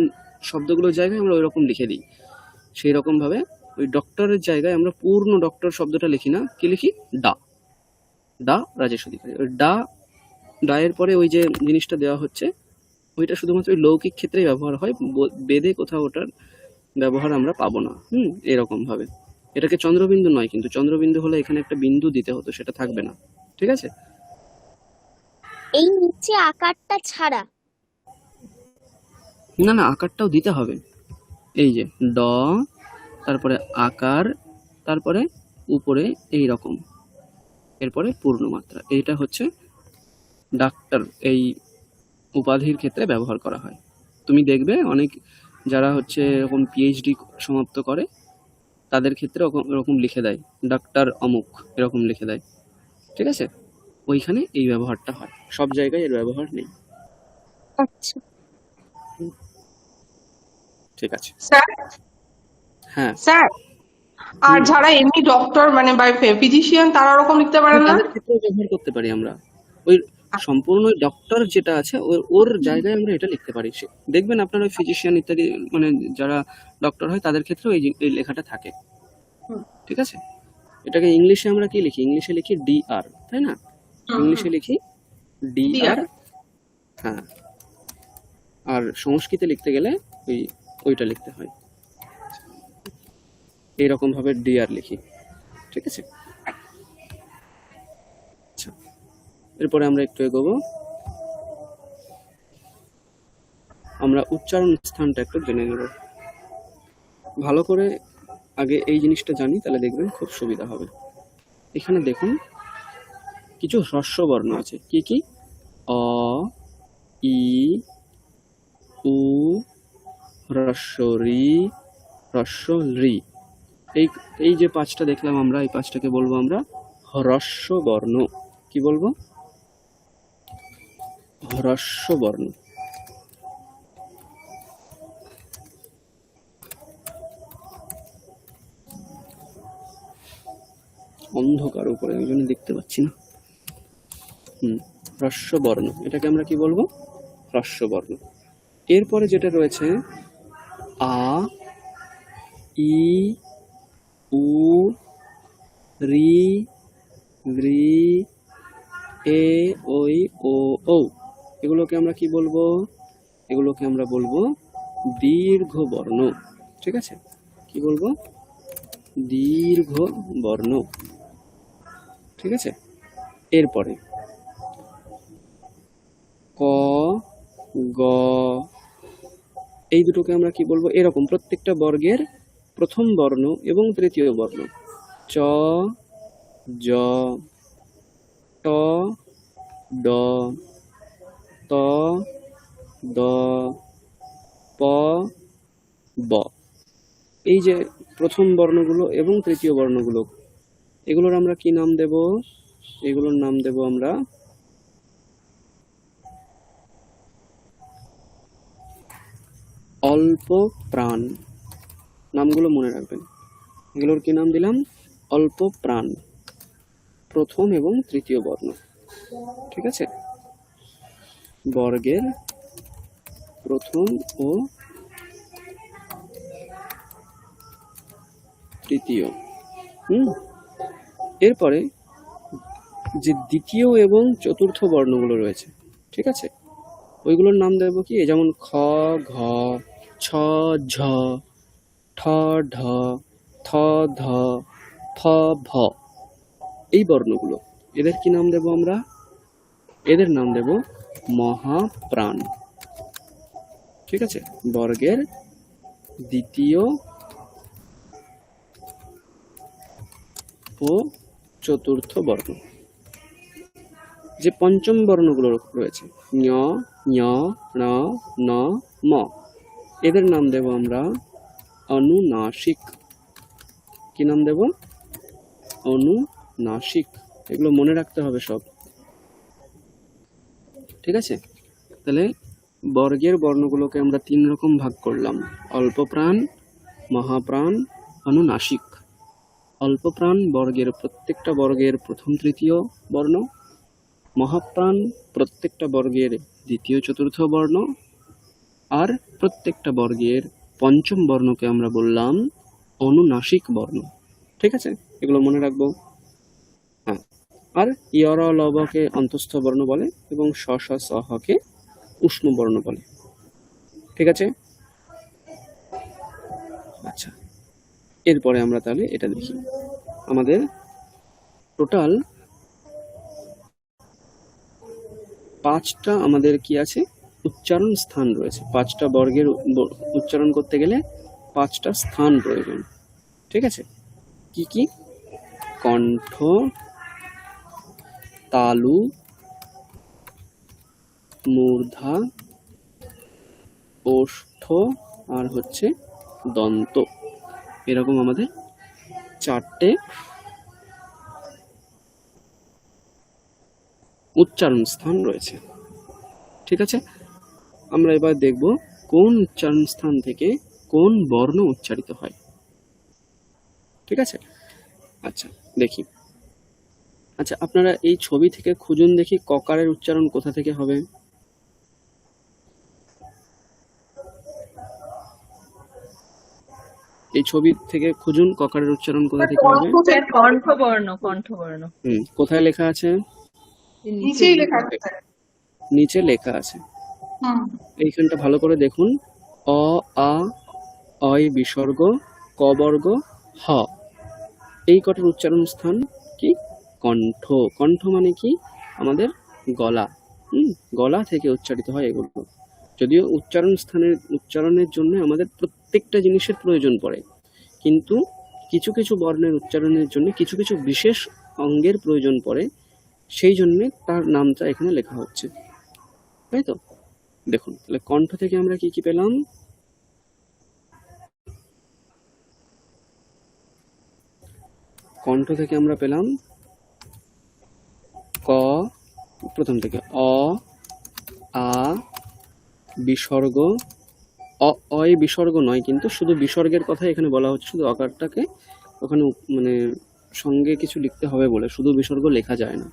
শব্দগুলোর জায়গায় আমরা ওই রকম লিখে দিই। সেই রকম ভাবে ওই ডক্টরের জায়গায় আমরা পূর্ণ ডক্টর শব্দটা লিখি না, কি লিখি, ডা, ডা রাজেশ অধিকারী। ওই ডা এর পরে ওই যে জিনিসটা দেওয়া হচ্ছে, ওইটা শুধুমাত্র ওই লৌকিক ক্ষেত্রেই ব্যবহার হয়, বেদে কোথাও ওটার ব্যবহার আমরা পাবো না। এরকম ভাবে এটাকে চন্দ্রবিন্দু নয়, কিন্তু চন্দ্রবিন্দু হলে এখানে একটা বিন্দু দিতে হতো, সেটা থাকবে না, ঠিক আছে? এই নিচে আকারটা ছাড়া না না, আকারটাও দিতে হবে। এই যে ড, তারপরে আকার, তারপরে উপরে এই রকম, এরপরে পূর্ণমাত্রা। এইটা হচ্ছে ডাক্তার এই উপাধির ক্ষেত্রে ব্যবহার করা হয়। তুমি দেখবে অনেক যারা হচ্ছে এরকম পিএইচডি সমাপ্ত করে তাদের ক্ষেত্রে এরকম লিখে দেয়, ডাক্তার অমুক, এরকম লিখে দেয়, ঠিক আছে? ওইখানে এই ব্যবহারটা হয়, সব জায়গায় এর ব্যবহার নেই। আচ্ছা ঠিক আছে। স্যার হ্যাঁ, স্যার আর যারা এমনি ডক্টর মানে বা ফিজিশিয়ান তারা ওরকম লিখতে পারে না? তাদের ক্ষেত্রেও ব্যবহার করতে পারি আমরা। ওই সম্পূর্ণ ডক্টর যেটা আছে ওর জায়গায় আমরা এটা লিখতে পারি। দেখবেন আপনার ওই ফিজিশিয়ান ইত্যাদি মানে যারা ডক্টর হয় তাদের ক্ষেত্রেও এই লেখাটা থাকে। ঠিক আছে? এটাকে ইংলিশে আমরা কি লিখি? ইংলিশে লিখি DR, তাই না? ইংলিশে লিখি DR। হ্যাঁ, আর সংস্কৃতে লিখতে গেলে ওইটা লিখতে হয়, এইরকম ভাবে DR লিখি। ঠিক আছে? আচ্ছা, এরপরে আমরা একটু এগোবো। আমরা উচ্চারণ স্থানটা একটু জেনে নেব। ভালো করে আগে এই জিনিসটা জানি, তাহলে দেখবেন খুব সুবিধা হবে। এখানে দেখুন কিছু হ্রস্ব বর্ণ আছে। কি কি? অ, ই, উ, হ্রস্ব রি, হ্রস্ব রি। এই যে পাঁচটা দেখলাম আমরা, এই পাঁচটাকে বলবো আমরা হ্রস্ব বর্ণ। কি বলবো? হ্রস্ব বর্ণ। অন্ধকার উপরে, ওই জন্য দেখতে পাচ্ছি না। হ্রস্ব বর্ণ, এটাকে আমরা কি বলবো? হ্রস্ব বর্ণ। এরপরে যেটা রয়েছে আ, ই, উ, রি, রি, এ, ওই, ও, ঔ। এগুলোকে আমরা কি বলবো? এগুলোকে আমরা বলবো দীর্ঘ বর্ণ। ঠিক আছে? কি বলবো? দীর্ঘ বর্ণ। ঠিক আছে? এরপরে ক, গ, এই দুটোকে আমরা কি বলবো? এরকম প্রত্যেকটা বর্গের প্রথম বর্ণ এবং তৃতীয় বর্ণ। চ, জ, ট, ড, ত, দ, প, ব। এই যে প্রথম বর্ণগুলো এবং তৃতীয় বর্ণগুলো, এগুলোর আমরা কি নাম দেব? এগুলোর নাম দেব আমরা অল্প প্রাণ। নামগুলো মনে রাখবেন। এগুলোর কি নাম দিলাম? অল্প প্রাণ, প্রথম এবং তৃতীয় বর্ণ। ঠিক আছে? বর্গের প্রথম ও তৃতীয়। এরপরে যে দ্বিতীয় এবং চতুর্থ বর্ণগুলো রয়েছে, ঠিক আছে, ওইগুলোর নাম দেব কি? যেমন খ, ঘ, ছ, ঝ, ঠ, ঢ, থ, ধ, ফ, ভ। এই বর্ণগুলো, এদের কি নাম দেব আমরা? এদের নাম দেব মহাপ্রাণ। ঠিক আছে? বর্গের দ্বিতীয় ও চতুর্থ বর্ণ। যে পঞ্চম বর্ণগুলো রয়েছে ঞ, ঞ, ণ, ন, ম, এদের নাম দেব আমরা অনুনাসিক। কি নাম দেব? অনুনাসিক। এগুলো মনে রাখতে হবে সব। ঠিক আছে? তাহলে বর্গের বর্ণগুলোকে আমরা 3 রকম ভাগ করলাম: অল্প প্রাণ, মহাপ্রাণ, অনুনাসিক। অল্প প্রাণ বর্গের প্রত্যেকটা বর্গের প্রথম তৃতীয় বর্ণ, মহাপ্রাণ প্রত্যেকটা বর্গের দ্বিতীয় চতুর্থ বর্ণ, আর প্রত্যেকটা বর্গের পঞ্চম বর্ণকে আমরা বললাম অনুনাসিক বর্ণ। ঠিক আছে? এগুলো মনে রাখবো। হ্যাঁ, আর ইয়র লবকে অন্তঃস্থ বর্ণ বলে এবং শ, শ, স, হকে উষ্ণ বর্ণ বলে। ঠিক আছে? আচ্ছা, এরপরে আমরা তাহলে এটা দেখি। আমাদের টোটাল 5টা আমাদের কি আছে? উচ্চারণ স্থান রয়েছে। 5টা বর্গের উচ্চারণ করতে গেলে 5টা স্থান প্রয়োজন। ঠিক আছে? কি কি? কণ্ঠ, তালু, মূর্ধা, ওষ্ঠ, আর হচ্ছে দন্ত। এরকম আমাদের 4টে উচ্চারণ স্থান রয়েছে। ঠিক আছে? আমরা এবার দেখব কোন উচ্চারণ স্থান থেকে কোন বর্ণ উচ্চারিত হয়। ঠিক আছে? আচ্ছা, দেখি। আচ্ছা, আপনারা এই ছবি থেকে খুঁজুন দেখি ককারের উচ্চারণ কোথা থেকে হবে। এই ছবি থেকে খুঁজুন ককারের উচ্চারণ কোথা থেকে হবে। স্যার কণ্ঠবর্ণ, কণ্ঠবর্ণ কোথায় লেখা আছে? নিচেই লেখা আছে স্যার। নিচে লেখা আছে। হুম। এইখানটা ভালো করে দেখুন। অ, আ, অয় বিসর্গ, ক বর্গ, হ। এই কটার উচ্চারণ স্থান কি? কণ্ঠ। কণ্ঠ মানে কি? আমাদের গলা। গলা থেকে উচ্চারিত হয় এগুলো। যদিও উচ্চারণের জন্য আমাদের প্রত্যেকটা জিনিসের প্রয়োজন পড়ে, কিন্তু কিছু কিছু বর্ণের উচ্চারণের জন্য কিছু কিছু বিশেষ অঙ্গের প্রয়োজন পড়ে, সেই জন্য তার নামটা এখানে লেখা হচ্ছে, তাই তো? দেখুন, তাহলে কণ্ঠ থেকে আমরা কি কি পেলাম? কণ্ঠ থেকে আমরা পেলাম ক, প্রথম থেকে অ, আ, বিসর্গ, অয় বিসর্গ নয়, কিন্তু শুধু বিসর্গের কথা এখানে বলা হচ্ছে, শুধু অকারটাকে ওখানে মানে সঙ্গে কিছু লিখতে হবে বলে শুধু বিসর্গ লেখা যায় না।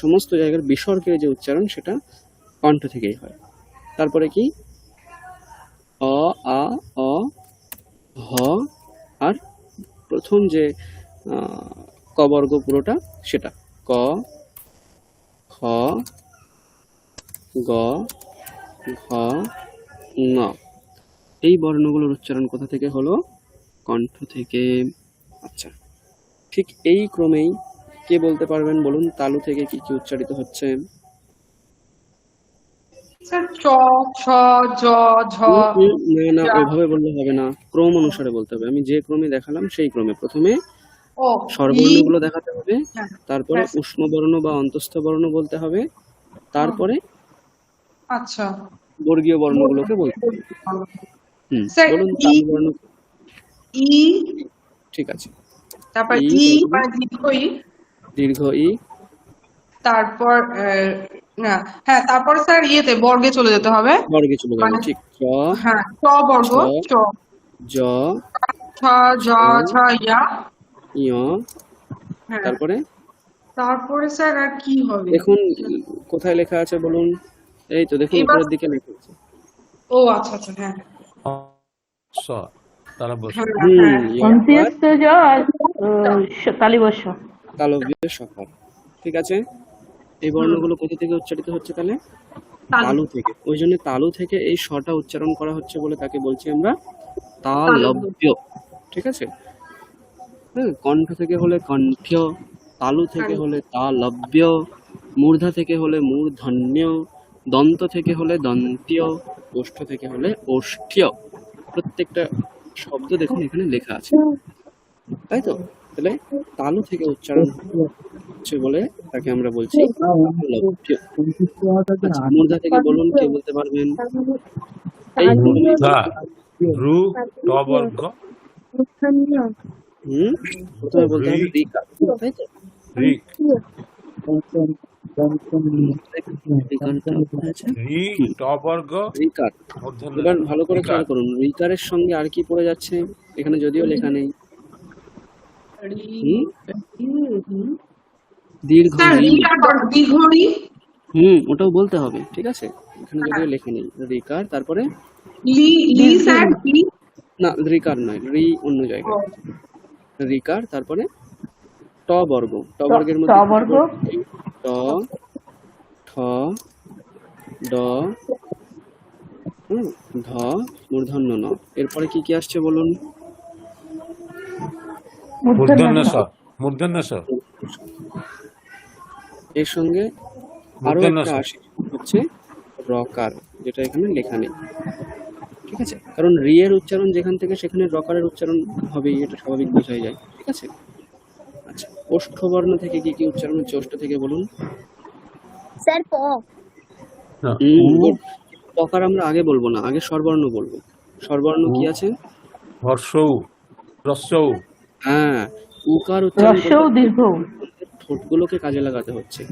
সমস্ত জায়গার বিসর্গের যে উচ্চারণ সেটা কণ্ঠ থেকেই হয়। তারপরে কি? অ, আ, অ, হ, আর প্রথম যে ক বর্গ পুরোটা সেটা ক, খ, গ, ঘ, ঙ। এই বর্ণগুলোর উচ্চারণ কোথা থেকে হলো? কণ্ঠ থেকে। আচ্ছা, ঠিক এই ক্রমেই কে বলতে পারবেন বলুন তালু থেকে কি কি উচ্চারিত হচ্ছে? স্যার চ, ছ, জ, ঝ। না, ওইভাবে বললে হবে না, ক্রম অনুসারে বলতে হবে। আমি যে ক্রমে দেখালাম সেই ক্রমে প্রথমে ও স্বরবর্ণগুলো দেখাতে হবে, হ্যাঁ, তারপরে হ্যাঁ। উষ্ণ বর্ণ বা অন্তস্থ বর্ণ বলতে হবে, তারপরে আচ্ছা বর্গীয় বর্ণগুলোকে বলতে হবে। স্যার বলুন ই, তালু বর্ণ। ই, ঠিক আছে, তারপর ই, ই তারপরে মানে দীর্ঘ ই, দীর্ঘ ই, তারপর না, হ্যাঁ, তারপর স্যার ইয়েতে বর্গে চলে যেতে হবে। বর্গে চলে যাবে। মানে ঠিক, চ, হ্যাঁ, চ বর্গ, ছ, চ, জ, ছ, জ, ঝ, ইয়া। ইয়, হ্যাঁ, তারপরে তারপরে স্যার আর কি হবে? দেখুন কোথায় লেখা আছে বলুন। এই তো দেখুন এবার উপরের দিকে লেখা আছে। ও আচ্ছা আচ্ছা, হ্যাঁ স তারা বসে হ্যাঁ হুম, হ্যাঁ। ইয়াকার, অন্ত্যস্ত জ আর তালিবস্য। তালব্য সকার। ঠিক আছে, এই বর্ণগুলো কোথা থেকে উচ্চারিত হচ্ছে তাহলে? তালু থেকে। ওই জন্য তালু থেকে এই শটা উচ্চারণ করা হচ্ছে বলে তাকে বলছি আমরা তালব্য। ঠিক আছে? কণ্ঠ থেকে হলে কণ্ঠ্য, তালু থেকে হলে তালব্য, মূর্ধা থেকে হলে মূর্ধন্য, দন্ত থেকে হলে দন্ত্য, ওষ্ঠ থেকে হলে ওষ্ঠ্য। প্রত্যেকটা শব্দ দেখুন এখানে লেখা আছে, তাই তো? তাহলে তালু থেকে উচ্চারণ হচ্ছে বলে তাকে আমরা বলছি তালব্য। আচ্ছা, মূর্ধা থেকে বলুন, কে বলতে পারবেন? এই ক্রমে ধা রু ট বর্গ প্রথমে বলতে হবে রিকার, তাই তো? রিক রিকারটা কোথায় আছে? রি ট বর্গ রিকার। মূর্ধন্য এবার ভালো করে রিকার। খেয়াল করুন, রিকারের সঙ্গে আর কি পড়ে যাচ্ছে এখানে, যদিও লেখা নেই। দীর্ঘ স্যার রি। রি আর দীর্ঘ রি। ওটাও বলতে হবে, ঠিক আছে? এখানে যদিও লেখা নেই রিকার, তারপরে লি, লি স্যার লি। না, রিকার নয়, রি অন্য জায়গায়। রিকার, তারপরে ট বর্গ। ট বর্গের ট মধ্যে বর্গ, ট, ঠ, ড, ধ, মূর্ধন্য ন। এরপরে কি কি আসছে বলুন? মূর্ধন্য স মূর্ধন্য স এর সঙ্গে আরো মূর্ধন্য একটা স আসে হচ্ছে রকার, যেটা এখানে লেখা নেই। ঠিক আছে, কারণ রি এর উচ্চারণ যেখান থেকে সেখানে রকারের উচ্চারণ হবেই, এটা স্বাভাবিক বোঝাই যায়। ঠিক আছে? আচ্ছা, ওষ্ঠ বর্ণ থেকে কি কি উচ্চারণ হচ্ছে ওষ্ঠ থেকে বলুন? স্যার প, না, পকার আমরা আগে বলবো না, আগে স্বরবর্ণ বলবো। স্বরবর্ণ কি আছে? হর্ষৌ রস্যৌ হ্যাঁ, উকার উচ্চারণ রস্যও করতে দীর্ঘ। ঠোঁটগুলোকে কাজে লাগাতে হচ্ছে।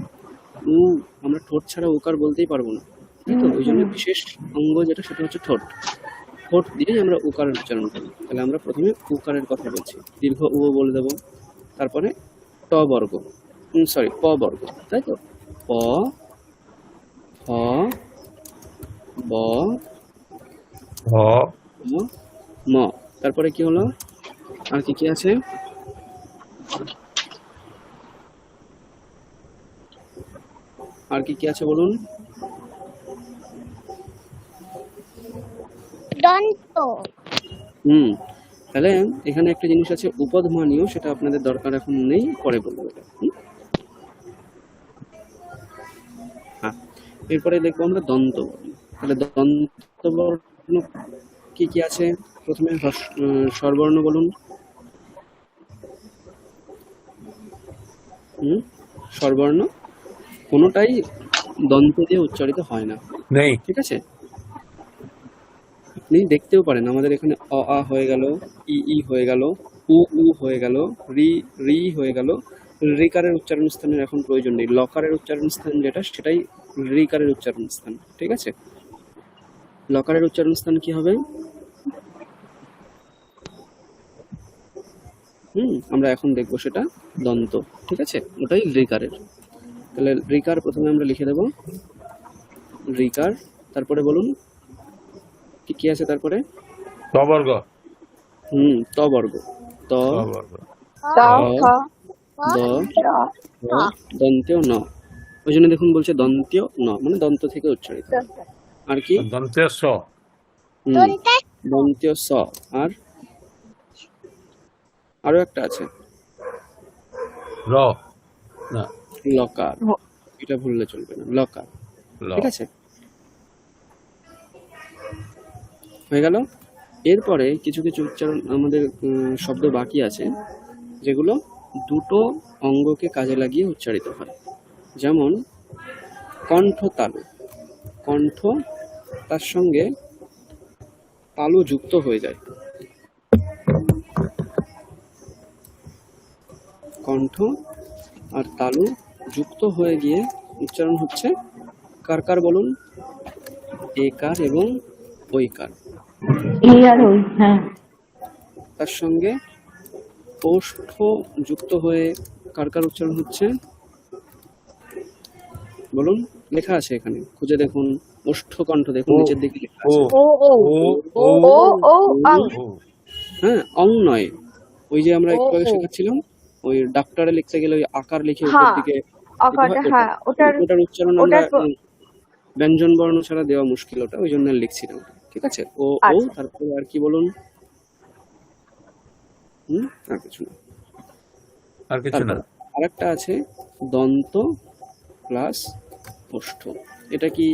আমরা ঠোঁট ছাড়া উকার বলতেই পারবো না, তাই তো? ওই জন্য বিশেষ অঙ্গ যেটা সেটা হচ্ছে ঠোঁট। ঠোঁট দিয়েই আমরা উকারের উচ্চারণ করি। তাহলে আমরা প্রথমে উকারের কথা বলছি, দীর্ঘ উ বলে দেবো, তারপরে ট বর্গ, সরি প বর্গ, তাই তো, প, ফ, ব, ভ, ম, ম। তারপরে কি হলো, আর কি কি আছে, আর কি কি আছে বলুন? দন্ত। তাহলে এখানে একটা জিনিস আছে উপধমানীয়, সেটা আপনাদের দরকার এখন নেই, পরে বলবো এটা। হ্যাঁ, এরপরে দেখবো আমরা দন্ত বর্ণ। তাহলে দন্ত বর্ণ কি কি আছে? প্রথমে স্বরবর্ণ বলুন। স্বরবর্ণ কোনোটাই দন্ত দিয়ে উচ্চারিত হয় না, নেই। ঠিক আছে? আপনি দেখতেও পারেন, আমাদের এখানে অ আ হয়ে গেল, ই ই হয়ে গেল, উ উ হয়ে গেল, রি রি হয়ে গেল। রিকারের উচ্চারণ স্থানের এখন প্রয়োজন নেই, লকারের উচ্চারণ স্থান যেটা সেটাই রিকারের উচ্চারণ স্থান, ঠিক আছে? লকারের উচ্চারণ স্থান কি হবে? আমরা এখন দেখবো সেটা দন্ত, ঠিক আছে? ওটাই রিকারের। তাহলে রিকার প্রথমে আমরা লিখে দেব, রিকার। তারপরে বলুন কি কি আছে তারপরে? ট বর্গ, ত বর্গ, ত, ট বর্গ, দ, দন্তেও ন। ওই জন্য দেখুন বলছে দন্তেও ন, মানে দন্ত থেকে উচ্চারিত। আর কি? দন্তের স, দন্তেও স। আর আরো একটা আছে র, না, লকার, এটা ভুললে চলবে না, লকার, ল, ঠিক আছে? হয়ে গেল। এরপরে কিছু কিছু উচ্চারণ আমাদের শব্দ বাকি আছে, যেগুলো দুটো অঙ্গকে কাজে লাগিয়ে উচ্চারিত হয়। যেমন কণ্ঠ তালু, কণ্ঠ তার সঙ্গে তালু যুক্ত হয়ে যায়, কণ্ঠ আর তালু যুক্ত হয়ে গিয়ে উচ্চারণ হচ্ছে কার কার বলুন? একার এবং ঐকার। এই আর ওই, হ্যাঁ। তার সঙ্গে ওষ্ঠ যুক্ত হয়ে কার কার উচ্চারণ হচ্ছে বলুন? লেখা আছে এখানে, খুঁজে দেখুন, ওষ্ঠকণ্ঠ দেখুন, ও, নিচের দিকে লেখা ও, আছে। ও, ও, ও ও, হ্যাঁ, অং নয়, ওই যে আমরা একটু আগে শেখাচ্ছিলাম, ওই ডাক্তারে লিখতে গেলে ওই আকার লিখে উপর হ্যাঁ, দিকে আকারটা, হ্যাঁ, ওটার উচ্চারণ আমরা ব্যঞ্জন বর্ণ ছাড়া দেওয়া মুশকিল, ওটা ওই জন্য লিখছিলাম, ঠিক আছে? ও, ও, তারপরে আর কি বলুন? আর কিছু না। আর কিছু না। আরেকটা আছে দন্ত প্লাস ওষ্ঠ, এটা কি?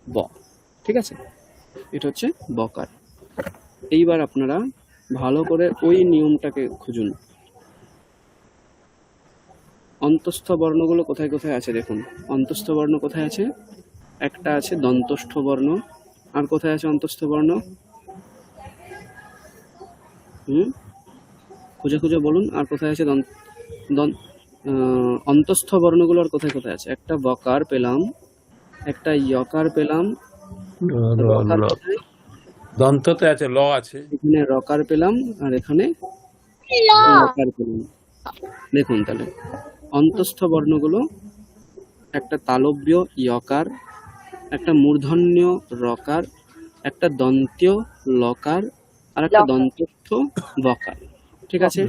ব, ঠিক আছে? এটা হচ্ছে বকার। এইবার আপনারা ভালো করে ওই নিয়মটাকে খুঁজুন। অন্তস্থ বর্ণগুলো কোথায় কোথায় আছে দেখুন। অন্তস্থ বর্ণ কোথায় আছে? একটা আছে দন্তস্থ বর্ণ, আর কোথায় আছে অন্তস্থ বর্ণ? খুঁজে খুঁজে বলুন, আর কোথায় আছে অন্তস্থ বর্ণগুলো? আর কোথায় কোথায় আছে? একটা বকার পেলাম, একটা ইয়কার পেলাম, রকার কোথায়? দন্ততে আছে, ল আছে, এখানে রকার পেলাম, আর এখানে লকার পেলাম। দেখুন তাহলে অন্তস্থ বর্ণগুলো, একটা তালব্য ইয়কার, একটা মূর্ধন্য রকার, একটা দন্তীয় লকার, আর একটা দন্তস্থ বকার, ঠিক আছে?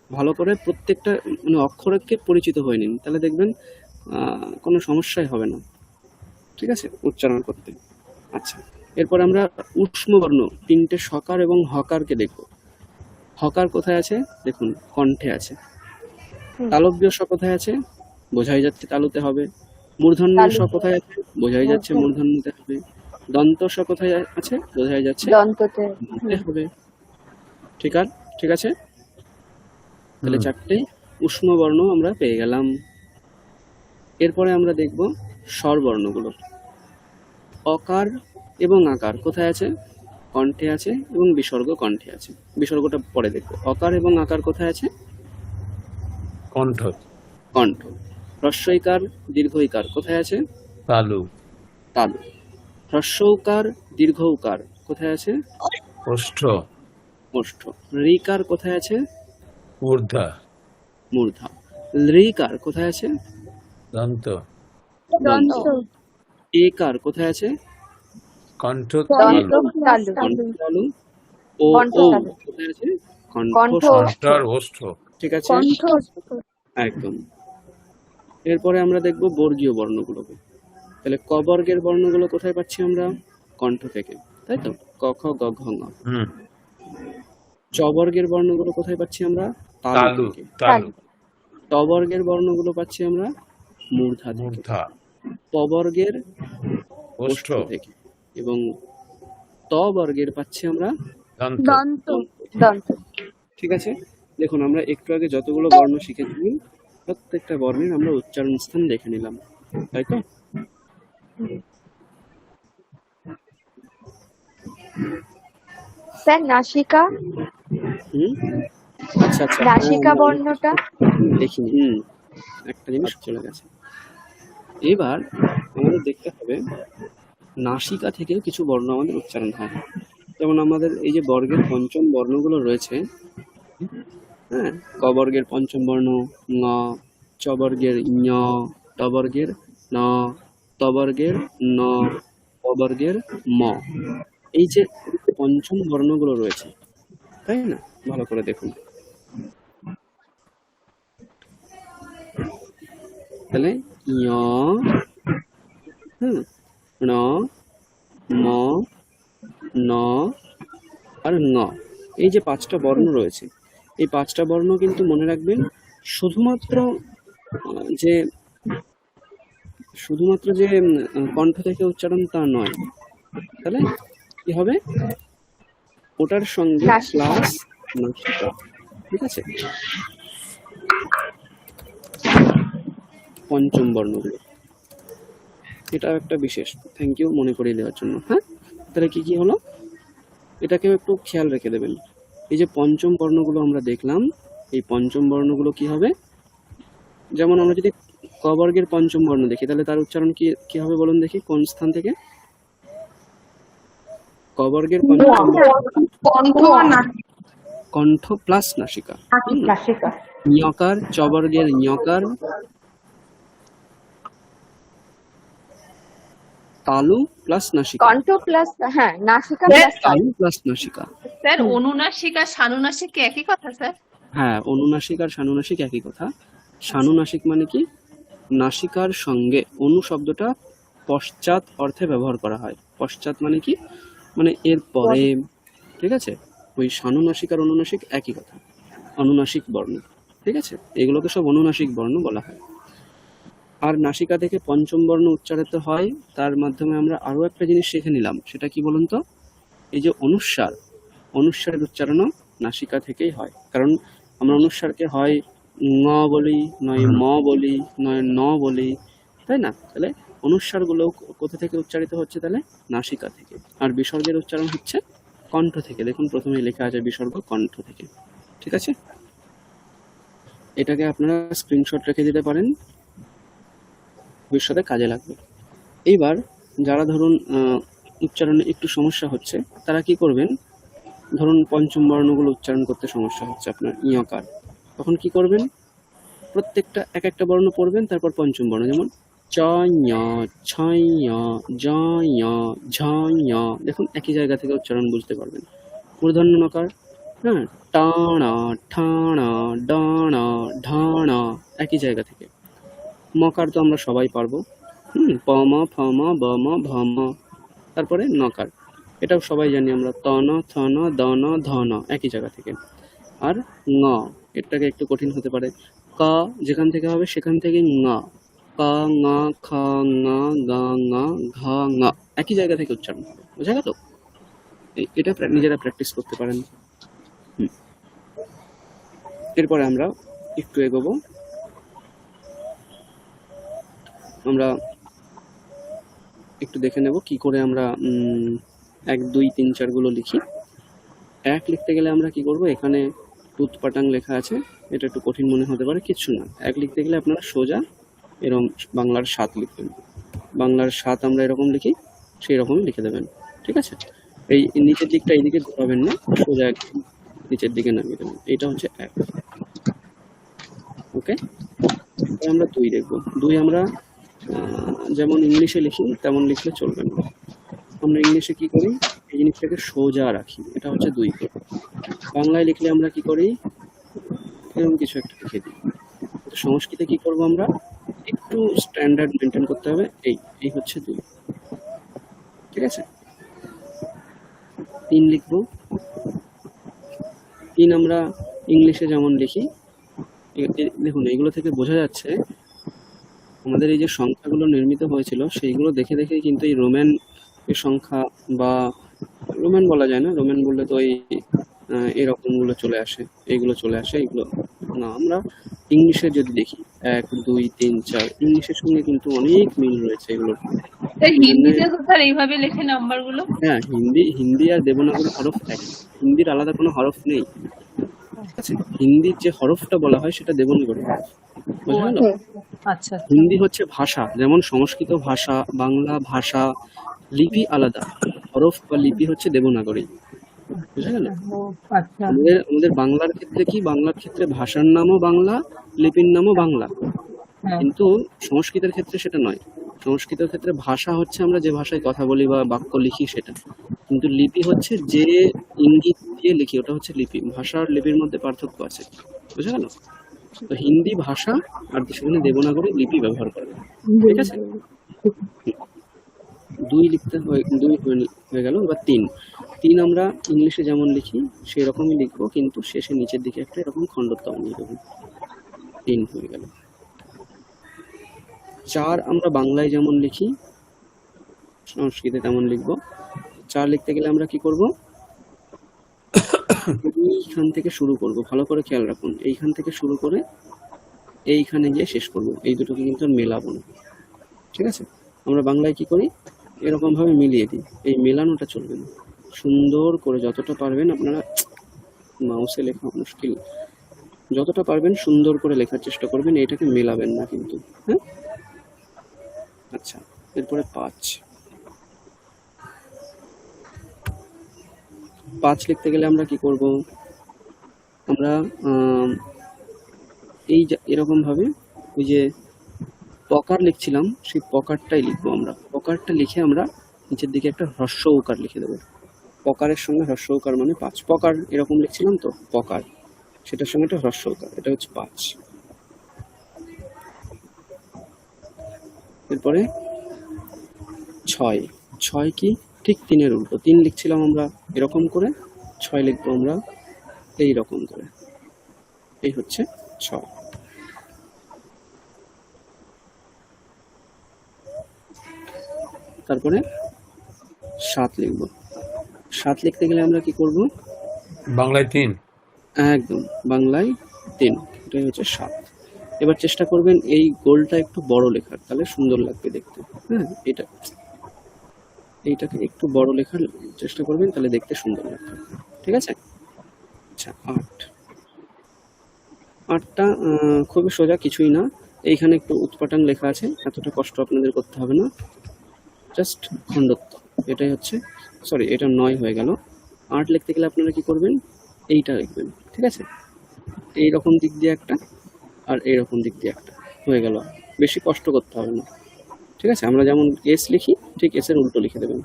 ভালো করে প্রত্যেকটা মানে অক্ষরকে পরিচিত হয়ে নিন, তাহলে দেখবেন কোনো সমস্যাই হবে না, ঠিক আছে, উচ্চারণ করতে। আচ্ছা, এরপর আমরা উষ্ম বর্ণ তিনটে সকার এবং হকারকে দেখব। হকার কোথায় আছে? দেখুন কণ্ঠে আছে। তালব্য স কোথায় আছে? বোঝাই যাচ্ছে তালুতে হবে। মূর্ধন্য স কোথায় আছে? বোঝাই যাচ্ছে মূর্ধন্যতে হবে। দন্ত স কোথায় আছে? বোঝাই যাচ্ছে দন্ততে হবে। ঠিক আছে? তাহলে চারটে উষ্ম বর্ণ আমরা পেয়ে গেলাম। এরপরে আমরা দেখব স্বরবর্ণগুলো। অকার এবং আকার কোথায় আছে? কণ্ঠে আছে এবং বিসর্গ কণ্ঠে আছে। বিসর্গটা পরে দেখবো। অকার এবং আকার কোথায় আছে? কণ্ঠ, কণ্ঠ। হ্রস্বইকার দীর্ঘইকার কোথায় আছে? তালু, তালু। হ্রস্বৌকার দীর্ঘৌকার কোথায় আছে? ওষ্ঠ, ওষ্ঠ। ঋকার কোথায় আছে? ঊর্ধ্বা, মূর্ধা। লৃকার কোথায় আছে? দন্ত, দন্ত একার কোথায় আছে? কণ্ঠ, দন্ত তালু, তালু কণ্ঠতালু। ও কণ্ঠ ও তালু। কোথায় আছে? কণ্ঠ। কণ্ঠ কণ্ঠ আর ওষ্ঠ। ঠিক আছে, কণ্ঠ একদম। এরপরে আমরা দেখব বর্গীয় বর্ণগুলোকে। তাহলে ক বর্গের বর্ণগুলো কোথায় পাচ্ছি আমরা? কণ্ঠ থেকে, তাই তো? ক খ গ ঘ ঙ। হুম, চ বর্গের বর্ণগুলো কোথায় পাচ্ছি আমরা? তালু তালু, থেকে। তালু, ট বর্গের বর্ণগুলো পাচ্ছি আমরা মূর্ধা থেকে। মূর্ধা, প বর্গের ওষ্ঠ, ওষ্ঠ থেকে, এবং ত বর্গের পাচ্ছি আমরা দন্ত, দন্ত দন্ত। ঠিক আছে, দেখুন আমরা একটু আগে যতগুলো বর্ণ শিখেছি প্রত্যেকটা বর্ণের আমরা উচ্চারণ স্থান দেখে নিলাম, তাই তো? স্যার নাসিকা হুম, আচ্ছা আচ্ছা, নাসিকা বর্ণটা দেখিনি। একটা জিনিস চলে গেছে। এবার আমাদের দেখতে হবে নাসিকা থেকেও কিছু বর্ণ আমাদের উচ্চারণ হয়। যেমন আমাদের এই যে বর্গের পঞ্চম বর্ণগুলো রয়েছে, হ্যাঁ, ক বর্গের পঞ্চম বর্ণ ঙ, চ বর্গের ঞ, ট বর্গের ন, ত বর্গের ন, প বর্গের ম। এই যে পঞ্চম বর্ণগুলো রয়েছে, তাই না? ভালো করে দেখুন। তাহলে ঞ, ণ, ম, ন আর ঙ, এই যে পাঁচটা বর্ণ রয়েছে, এই পাঁচটা বর্ণ কিন্তু মনে রাখবেন শুধুমাত্র যে কণ্ঠ থেকে উচ্চারণ তা নয়। তাহলে কি হবে? ওটার সঙ্গে নাসিকা। প্লাস নাসিকা। ঠিক আছে, পঞ্চম বর্ণগুলো, এটা একটা বিশেষ। থ্যাংক ইউ মনে করিয়ে দেওয়ার জন্য। হ্যাঁ, তাহলে কি কি হলো এটাকেও একটু খেয়াল রেখে দেবেন। এই যে পঞ্চম বর্ণগুলো আমরা দেখলাম, এই পঞ্চম বর্ণগুলো কি হবে? যেমন আমরা যদি ক বর্গের পঞ্চম বর্ণ দেখি, তাহলে তার উচ্চারণ কি কি হবে বলুন দেখি, কোন স্থান থেকে? ক বর্গের পঞ্চম কণ্ঠ আর নাসিকা। কণ্ঠ প্লাস নাসিকা। নাসিকা। ঞকার, চ বর্গের ঞকার, তালু প্লাস নাসিকা। কণ্ঠ প্লাস হ্যাঁ নাসিকা প্লাস তালু প্লাস নাসিকা। স্যার অনুনাসিক আর সানুনাসিক কি একই কথা স্যার? হ্যাঁ, অনুনাসিক আর সানুনাসিক একই কথা। সানুনাসিক মানে কি? নাসিকার সঙ্গে অনু শব্দটা পশ্চাৎ অর্থে ব্যবহার করা হয়। পশ্চাৎ মানে কি? মানে এর পরে। ঠিক আছে, ওই সানুনাসিক আর অনুনাসিক একই কথা, অনুনাসিক বর্ণ। ঠিক আছে, এগুলোকে সব অনুনাসিক বর্ণ বলা হয়। আর নাসিকা থেকে পঞ্চম বর্ণ উচ্চারিত হয়, তার মাধ্যমে আমরা আরো একটা জিনিস শিখে নিলাম। সেটা কি বলুন তো? এই যে অনুস্বার, অনুস্বারের উচ্চারণও নাসিকা থেকেই হয়। কারণ আমরা অনুস্বারকে হয় ঙ বলি, নয় ম বলি, নয় ন বলি, তাই না? তাহলে অনুস্বারগুলো কোথা থেকে উচ্চারিত হচ্ছে? তাহলে নাসিকা থেকে। আর বিসর্গের উচ্চারণ হচ্ছে কণ্ঠ থেকে। দেখুন প্রথমেই লেখা আছে বিসর্গ কণ্ঠ থেকে। ঠিক আছে, এটাকে আপনারা স্ক্রিনশট রেখে দিতে পারেন, ভবিষ্যতে কাজে লাগবে। এইবার যারা ধরুন উচ্চারণে একটু সমস্যা হচ্ছে, তারা কি করবেন? ধরুন পঞ্চম বর্ণগুলো উচ্চারণ করতে সমস্যা হচ্ছে আপনার ইয়কার, তখন কি করবেন? প্রত্যেকটা এক একটা বর্ণ পড়বেন, তারপর পঞ্চম বর্ণ, যেমন চ ঞ, ছ ঞ, জ ঞ, ঝ ঞ। দেখুন একই জায়গা থেকে উচ্চারণ বুঝতে পারবেন। মূর্ধন্য নকার, হ্যাঁ, টানা ঠানা ডানা ঢানা, একই জায়গা থেকে। মকার তো আমরা সবাই পারবো, পম ফম বম ভম। তারপরে নকার, এটাও সবাই জানি আমরা, তন থন দন ধন, একই জায়গা থেকে। আর ঙ, এটাকে একটু কঠিন হতে পারে। ক যেখান থেকে হবে সেখান থেকে ঙ, ক ঙ খ ঙ গ ঙ ঘ ঙ, একই জায়গা থেকে উচ্চারণ হবে। বোঝা গেল? এটা নিজেরা প্র্যাকটিস করতে পারেন। এরপরে আমরা একটু এগোবো। আমরা একটু দেখে নেব কি করে আমরা 1 2 3 4 গুলো লিখি। এক লিখতে গেলে আমরা কি করব? এখানে টুথপাটাং লেখা আছে, এটা একটু কঠিন মনে হতে পারে, কিচ্ছু না। এক লিখতে গেলে আপনারা সোজা এরকম বাংলার 7 লিখবেন। বাংলার 7 আমরা এরকম লিখি, সেই রকমই লিখে দেবেন। ঠিক আছে, এই নিচের দিকটা এইদিকে ঘোরাবেন না, সোজা একদম নিচের দিকে নামিয়ে দেবেন। এইটা হচ্ছে 1। ওকে, আমরা 2 দেখবো। 2 আমরা যেমন ইংলিশে লিখি তেমন লিখলে চলবে না। আমরা ইংলিশে কি করি, এই জিনিসটাকে সোজা রাখি, এটা হচ্ছে 2। বাংলায় লিখলে আমরা কি করি, এরকম কিছু একটা লিখে দিই। সংস্কৃতে কি করব, আমরা একটু স্ট্যান্ডার্ড মেনটেন করতে হবে। এই হচ্ছে 2। ঠিক আছে, 3 লিখবো। 3 আমরা ইংলিশে যেমন লিখি, দেখুন এইগুলো থেকে বোঝা যাচ্ছে আমাদের এই যে সংখ্যাগুলো নির্মিত হয়েছিল সেইগুলো দেখে দেখেই কিন্তু এই রোমান এর সংখ্যা, বা রোমান বলা যায় না, রোমান বললে তো এরকম গুলো চলে আসে, এইগুলো চলে আসে, এইগুলো না। আমরা ইংলিশে যদি দেখি 1 2 3 4, ইংলিশের সঙ্গে কিন্তু অনেক মিল রয়েছে এগুলোর। হিন্দিতে তো স্যার এইভাবে লেখে নাম্বারগুলো। হ্যাঁ, হিন্দি আর দেবনাগরী হরফ এক, হিন্দির আলাদা কোনো হরফ নেই। ঠিক আছে, হিন্দির যে হরফটা বলা হয় সেটা দেবনাগরী হরফ, বুঝা গেল? আচ্ছা, হিন্দি হচ্ছে ভাষা, যেমন সংস্কৃত ভাষা, বাংলা ভাষা, লিপি আলাদা, হরফ বা লিপি হচ্ছে দেবনাগরী। বুঝা গেল? আচ্ছা, আমাদের বাংলার ক্ষেত্রে কি, বাংলার ক্ষেত্রে ভাষার নামও বাংলা, লিপির নামও বাংলা, কিন্তু সংস্কৃতের ক্ষেত্রে সেটা নয়। সংস্কৃতের ক্ষেত্রে ভাষা হচ্ছে আমরা যে ভাষায় কথা বলি বা বাক্য লিখি সেটা, কিন্তু লিপি হচ্ছে যে ইঙ্গিত দিয়ে লিখি, ওটা হচ্ছে লিপি। ভাষা আর লিপির মধ্যে পার্থক্য আছে, বুঝা গেল? তো হিন্দি ভাষা আর সেখানে দেবনাগরী লিপি ব্যবহার করে। ঠিক আছে, 2 লিখতে হয়, 2 হয়ে গেল। এবার 3 আমরা ইংলিশে যেমন লিখি সেই রকমই লিখবো, কিন্তু শেষে নিচের দিকে একটা এরকম খণ্ডত্ব নিয়ে দেবো। 3 হয়ে গেল। 4 আমরা বাংলায় যেমন লিখি সংস্কৃতে তেমন লিখবো। 4 লিখতে গেলে আমরা কি করব, এইখান থেকে শুরু করব, ভালো করে খেয়াল রাখুন, এইখান থেকে শুরু করে এইখানে গিয়ে শেষ করব। এই দুটোকে কিন্তু মেলাবো না। ঠিক আছে, আমরা বাংলায় কি করি, এরকম ভাবে মিলিয়ে দিই, এই মেলানোটা চলবে না। সুন্দর করে যতটা পারবেন, আপনারা মাউসে লেখা মুশকিল, যতটা পারবেন সুন্দর করে লেখার চেষ্টা করবেন, এটাকে মেলাবেন না কিন্তু। হ্যাঁ, আচ্ছা, এরপরে 5 লিখতে গেলে আমরা কি করব, আমরা এই এরকম ভাবে ওই যে পকার লিখছিলাম সেই পকারটাই লিখবো। আমরা পকারটা লিখে আমরা নিচের দিকে একটা হ্রস্ব উকার লিখে দেবো। পকারের সঙ্গে হ্রস্ব উকার মানে 5। পকার এরকম লিখছিলাম তো, পকার, সেটার সঙ্গে একটা হ্রস্ব উকার, এটা হচ্ছে 5। এরপরে 6 কি, ঠিক 3-এর উল্টো। 3 লিখছিলাম আমরা এরকম করে, 6 লিখবো আমরা এই রকম করে। এই হচ্ছে 6। তারপরে 7 লিখবো। 7 লিখতে গেলে আমরা কি করব, বাংলায় 3। একদম বাংলায় 3, এটাই হচ্ছে 7। এবার চেষ্টা করবেন এই গোলটা একটু বড় লেখার, তাহলে সুন্দর লাগবে দেখতে। হ্যাঁ, এইটাকে একটু বড় লেখার চেষ্টা করবেন, তাহলে দেখতে সুন্দর লাগবে। ঠিক আছে, আচ্ছা 8টা খুবই সোজা, কিছুই না। এইখানে একটু উৎপাটাং লেখা আছে, এতটা কষ্ট আপনাদের করতে হবে না, জাস্ট খণ্ডত্ব। এটাই হচ্ছে, সরি, এটা 9 হয়ে গেল। 8 লিখতে গেলে আপনারা কি করবেন, এইটা লিখবেন। ঠিক আছে, এইরকম দিক দিয়ে একটা আর এইরকম দিক দিয়ে একটা হয়ে গেল, বেশি কষ্ট করতে হবে না। ঠিক আছে, আমরা যেমন এস লিখি ঠিক এস এর উল্টো লিখে দেবেন।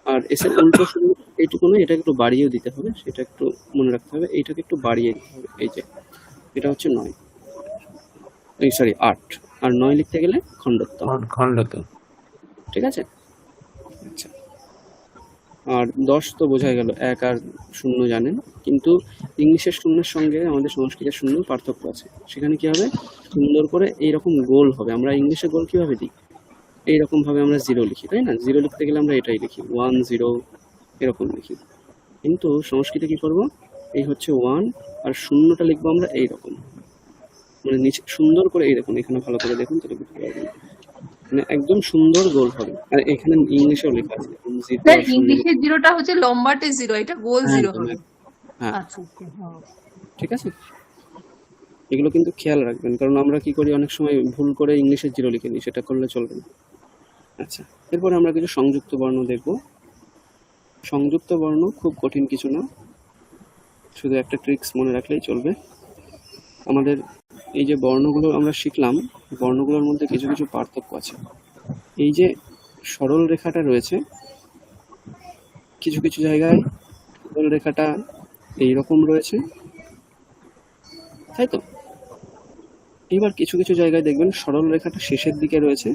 আর এস এর উল্টো শুধু এইটুকু নয়, এটা একটু বাড়িয়েও দিতে হবে, সেটা একটু মনে রাখতে হবে, এইটাকে একটু বাড়িয়ে দিতে হবে। এই যে এটা হচ্ছে 9, এই সরি 8, আর 9 লিখতে গেলে খণ্ডত্ব। ঠিক আছে, আচ্ছা। আর 10 তো বোঝাই গেল, 1 আর 0 জানেন, কিন্তু ইংলিশের শূন্যের সঙ্গে আমাদের সংস্কৃতের শূন্য পার্থক্য আছে। সেখানে কি হবে, সুন্দর করে এইরকম গোল হবে। আমরা ইংলিশে গোল কিভাবে দিই, এইরকম ভাবে আমরা 0 লিখি, তাই না? 0 লিখতে গেলে আমরা এটাই লিখি, 1 0 এরকম লিখি। কিন্তু সংস্কৃতে কি করব, এই হচ্ছে 1 আর 0টা লিখবো আমরা এইরকম, মানে নিচে সুন্দর করে। এই দেখুন, এখানে ভালো করে দেখুন তাহলে বুঝতে পারবেন, মানে একদম সুন্দর গোল হবে। আর এখানে ইংলিশেও লেখা আছে, স্যার ইংলিশের 0টা হচ্ছে লম্বাটে 0, এটা গোল 0 হবে। হ্যাঁ, আচ্ছা, ঠিক আছে, এগুলো কিন্তু খেয়াল রাখবেন, কারণ আমরা কি করি অনেক সময় ভুল করে ইংলিশের 0 লিখে দিই, সেটা করলে চলবে না। আচ্ছা, এরপরে আমরা কিছু সংযুক্ত বর্ণ দেখব। সংযুক্ত বর্ণ খুব কঠিন কিছু না, শুধু একটা ট্রিক্স মনে রাখলেই চলবে। আমাদের এই যে বর্ণগুলো আমরা শিখলাম, বর্ণগুলোর মধ্যে কিছু কিছু পার্থক্য আছে। এই যে সরল রেখাটা রয়েছে, কিছু কিছু জায়গায় সরল রেখাটা এইরকম রয়েছে, তাই তো? এবার কিছু কিছু জায়গায় দেখবেন সরল রেখাটা শেষের দিকে রয়েছে,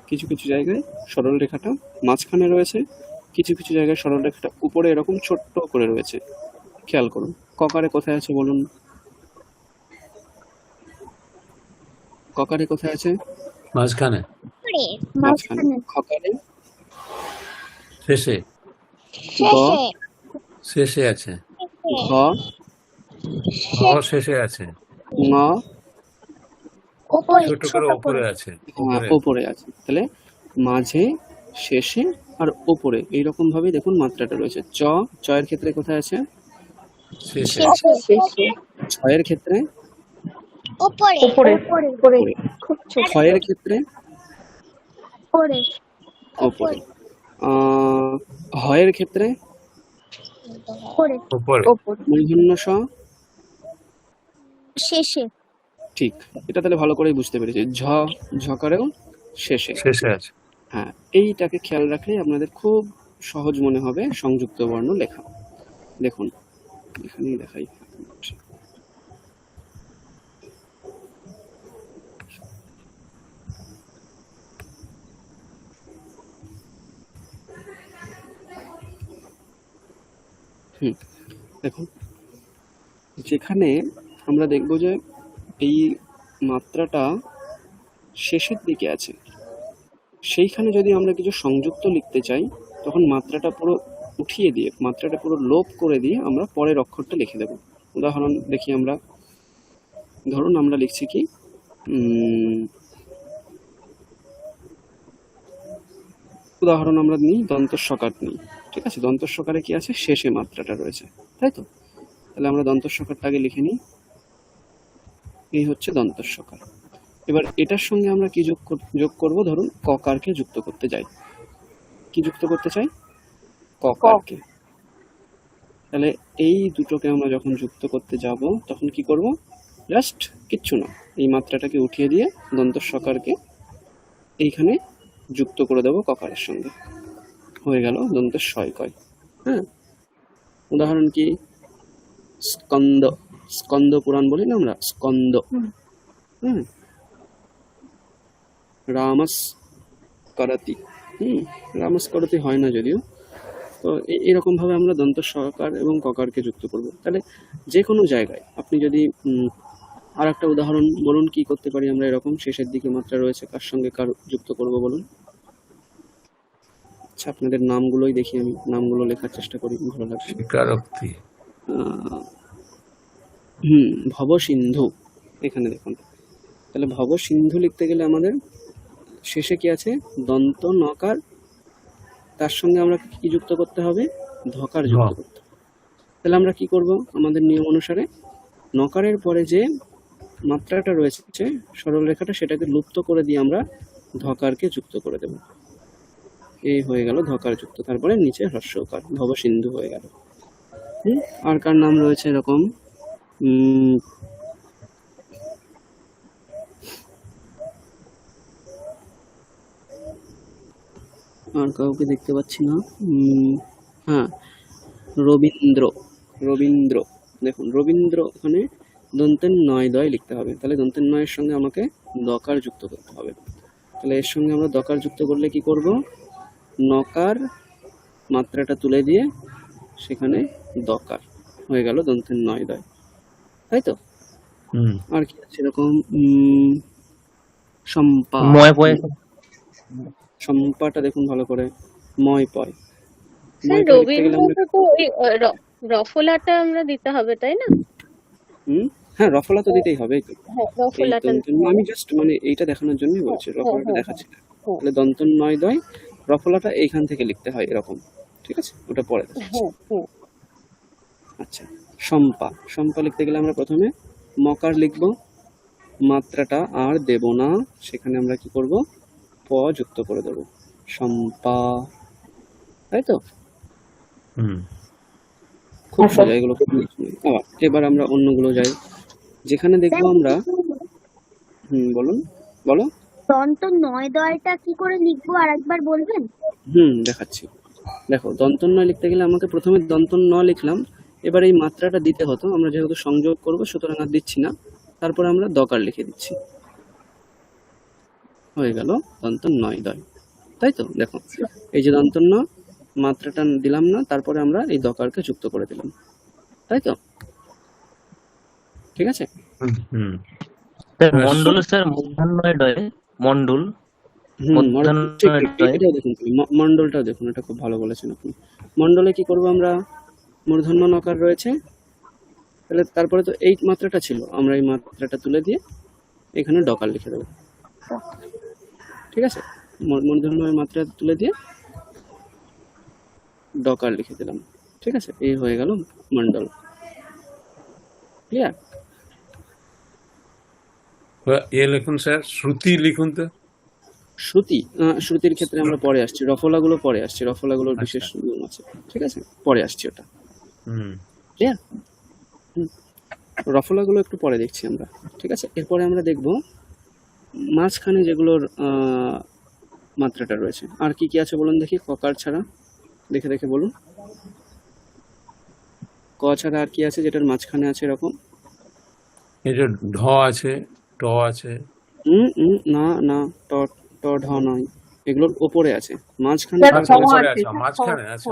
কিছু কিছু জায়গায় সরল রেখাটা মাঝখানে রয়েছে, কিছু কিছু জায়গায় সরল রেখাটা উপরে এরকম ছোট্ট করে রয়েছে। খেয়াল করুন, ককারে কোথায় আছে বলুন? ককারে কোথায় আছে? মাঝখানে, মাঝখানে। খকারে? শেষে, গ? শেষে আছে, ঘ? শেষে আছে, ঙ? ছোট করে ওপরে আছে, ওপরে আছে। তাহলে মাঝে, শেষে আর ওপরে এইরকম ভাবে দেখুন মাত্রাটা রয়েছে। চয়ের ক্ষেত্রে কোথায় আছে? শেষে, ছয়ের ক্ষেত্রে? ওপরে উপরে। ওপরে খুব ছোট ক্ষয়ের ক্ষেত্রে? ওপরে ওপরে। হয়ের ক্ষেত্রে? ওপরে ওপরে, মূর্ধন্য ষ? শেষে ঠিক, এটা তাহলে ভালো করেই বুঝতে পেরেছি। ঝকারেও শেষে। শেষে আছে। হ্যাঁ, এইটাকে খেয়াল রাখলেই আপনাদের খুব সহজ মনে হবে সংযুক্ত বর্ণ লেখা। দেখুন এখানেই দেখাই। দেখুন, যেখানে আমরা দেখব যে এই মাত্রাটা শেষের দিকে আছে, সেইখানে যদি আমরা কিছু সংযুক্ত লিখতে চাই, তখন মাত্রাটা পুরো উঠিয়ে দিয়ে, মাত্রাটা পুরো লোপ করে দিয়ে আমরা পরের অক্ষরটা লিখে দেব। উদাহরণ দেখি আমরা। ধরুন আমরা লিখছি কি, উদাহরণ আমরা নিই, দন্তস্বকার নিই। ঠিক আছে, দন্তস্বকারে কি আছে? শেষে মাত্রাটা রয়েছে, তাই তো? তাহলে আমরা দন্তস্বকারটা আগে লিখে নিই। এই হচ্ছে দন্তস্বকার। এবার এটার সঙ্গে আমরা কি যোগ করব? ধরুন ককারকে যুক্ত করতে যাই। কি যুক্ত করতে চাই? ককারকে। তাহলে এই দুটোকে আমরা যখন যুক্ত করতে যাব, তখন কি করব? জাস্ট কিচ্ছু না, এই মাত্রাটাকে উঠিয়ে দিয়ে দন্তস্বকারকে এইখানে যুক্ত করে দেব ককারের সঙ্গে। হয়ে গেল দন্তস্বয়কয়। হ্যাঁ, উদাহরণ কি? স্কন্দ। স্কন্দ পুরাণ বলি না আমরা, স্কন্দ। হ্যাঁ, রামস করতি। রামস করতি হয় না যদিও। তো এরকম ভাবে আমরা দন্ত সকার এবং ককারকে যুক্ত করব। তাহলে যে কোনো জায়গায় আপনি যদি আর একটা উদাহরণ বলুন, কি করতে পারি আমরা এরকম? শেষের দিকে মাত্রা রয়েছে, কার সঙ্গে কার যুক্ত করব বলুন? আচ্ছা, আপনাদের নামগুলোই দেখি, আমি নামগুলো লেখার চেষ্টা করি, ভালো লাগছে। স্বীকারোক্তি, ভবসিন্ধু। এখানে দেখুন, তাহলে ভবসিন্ধু লিখতে গেলে আমাদের শেষে কি আছে? দন্ত নকার, তার সঙ্গে আমরা কি যুক্ত করতে হবে? ধকার যুক্ত করতে হবে। তাহলে আমরা কি করব? আমাদের নিয়ম অনুসারে নকারের পরে যে মাত্রাটা রয়েছে সরল রেখাটা, সেটাকে লুপ্ত করে দিয়ে আমরা ধকারকে যুক্ত করে দেব। এই হয়ে গেল ধকার যুক্ত, তারপরে নিচে হ্রস্বকার, ভবসিন্ধু হয়ে গেল। আর কার নাম রয়েছে এরকম? আর কাউকে দেখতে পাচ্ছি না। হ্যাঁ, রবীন্দ্র। রবীন্দ্র, দেখুন রবীন্দ্র, ওখানে দন্তের নয় দয় লিখতে হবে। তাহলে দন্তের নয়ের সঙ্গে আমাকে দকার যুক্ত করতে হবে। তাহলে এর সঙ্গে আমরা দকার যুক্ত করলে কি করব? নকার মাত্রাটা তুলে দিয়ে সেখানে দকার হয়ে গেল দন্তের নয় দয়, তাই তো? আর কি আছে এরকম? সম্পা। সম্পাটা দেখুন ভালো করে, ময় পয়। রফলাটা আমরা দিতে হবে, তাই না? হ্যাঁ, রফলা তো দিতেই হবে। আমি জাস্ট মানে এইটা দেখানোর জন্যই বলছি, রফলাটা দেখাচ্ছি না। তাহলে দন্তন নয় দয়, রফলাটা এইখান থেকে লিখতে হয় এরকম, ঠিক আছে? ওটা পরে দেখাচ্ছি। আচ্ছা, সম্পা। সম্পা লিখতে গেলে আমরা প্রথমে মকার লিখব, মাত্রাটা আর দেব না, সেখানে আমরা কি করব? প যুক্ত করে দেবো। সম্পা, তাই তো? হুম। খুব সোজা, এগুলো খুব নিচে। এবার আমরা অন্যগুলো যাই, যেখানে দেখবো আমরা। বলুন, বলো। দন্ত নয় দয়টা কি করে লিখবো আর একবার বলবেন? দেখাচ্ছি। দেখো, দন্তন্য লিখতে গেলে আমাকে প্রথমে দন্তন্য লিখলাম, এবার এই মাত্রাটা দিতে হতো, আমরা যেহেতু সংযোগ করব সুতরাং আর দিচ্ছি না, তারপর আমরা দকার লিখে দিচ্ছি, হয়ে গেল দন্তন্নয় দয়, তাই তো? দেখো, এই যে দন্তন্য মাত্রাটা দিলাম না, তারপরে আমরা এই দকারকে যুক্ত করে দিলাম, তাই তো? ঠিক আছে। হুম। স্যার মন্ডল, স্যার মূর্ধন্যয় ডয়ে মন্ডল, ঠিক, মূর্ধন্যয় ডয়ে। এটাও দেখুন, মন্ডলটাও দেখুন, এটা খুব ভালো বলেছেন আপনি। মন্ডলে কি করব আমরা? মূর্ধন্য নকার রয়েছে, তাহলে তারপরে তো এই মাত্রাটা ছিল, আমরা এই মাত্রাটা তুলে দিয়ে এখানে ডকার লিখে দেবো, ঠিক আছে? মূর্ধন্য মাত্রা তুলে দিয়ে ডকার লিখে দিলাম, ঠিক আছে? এই হয়ে গেল মন্ডল। ক্লিয়ার? লিখুন স্যার, শ্রুতি লিখুন তো। শ্রুতির ক্ষেত্রে আমরা পরে আসছি, রফলাগুলো পরে আসছি, রফলাগুলোর বিশেষ নিয়ম আছে, ঠিক আছে? পরে আসছি ওটা। ক্লিয়ার? রফলাগুলো একটু পরে দেখছি আমরা, ঠিক আছে? এরপরে আমরা দেখব মাঝখানে যেগুলোর মাত্রাটা রয়েছে। আর কি কি আছে বলুন দেখি, ককার ছাড়া, দেখে দেখে বলুন। ক ছাড়া আর কি আছে যেটার মাঝখানে আছে এরকম? এই যে ঢ আছে, ট আছে। না না, ট ট ঢ নয়, এগুলোর ওপরে আছে, মাঝখানে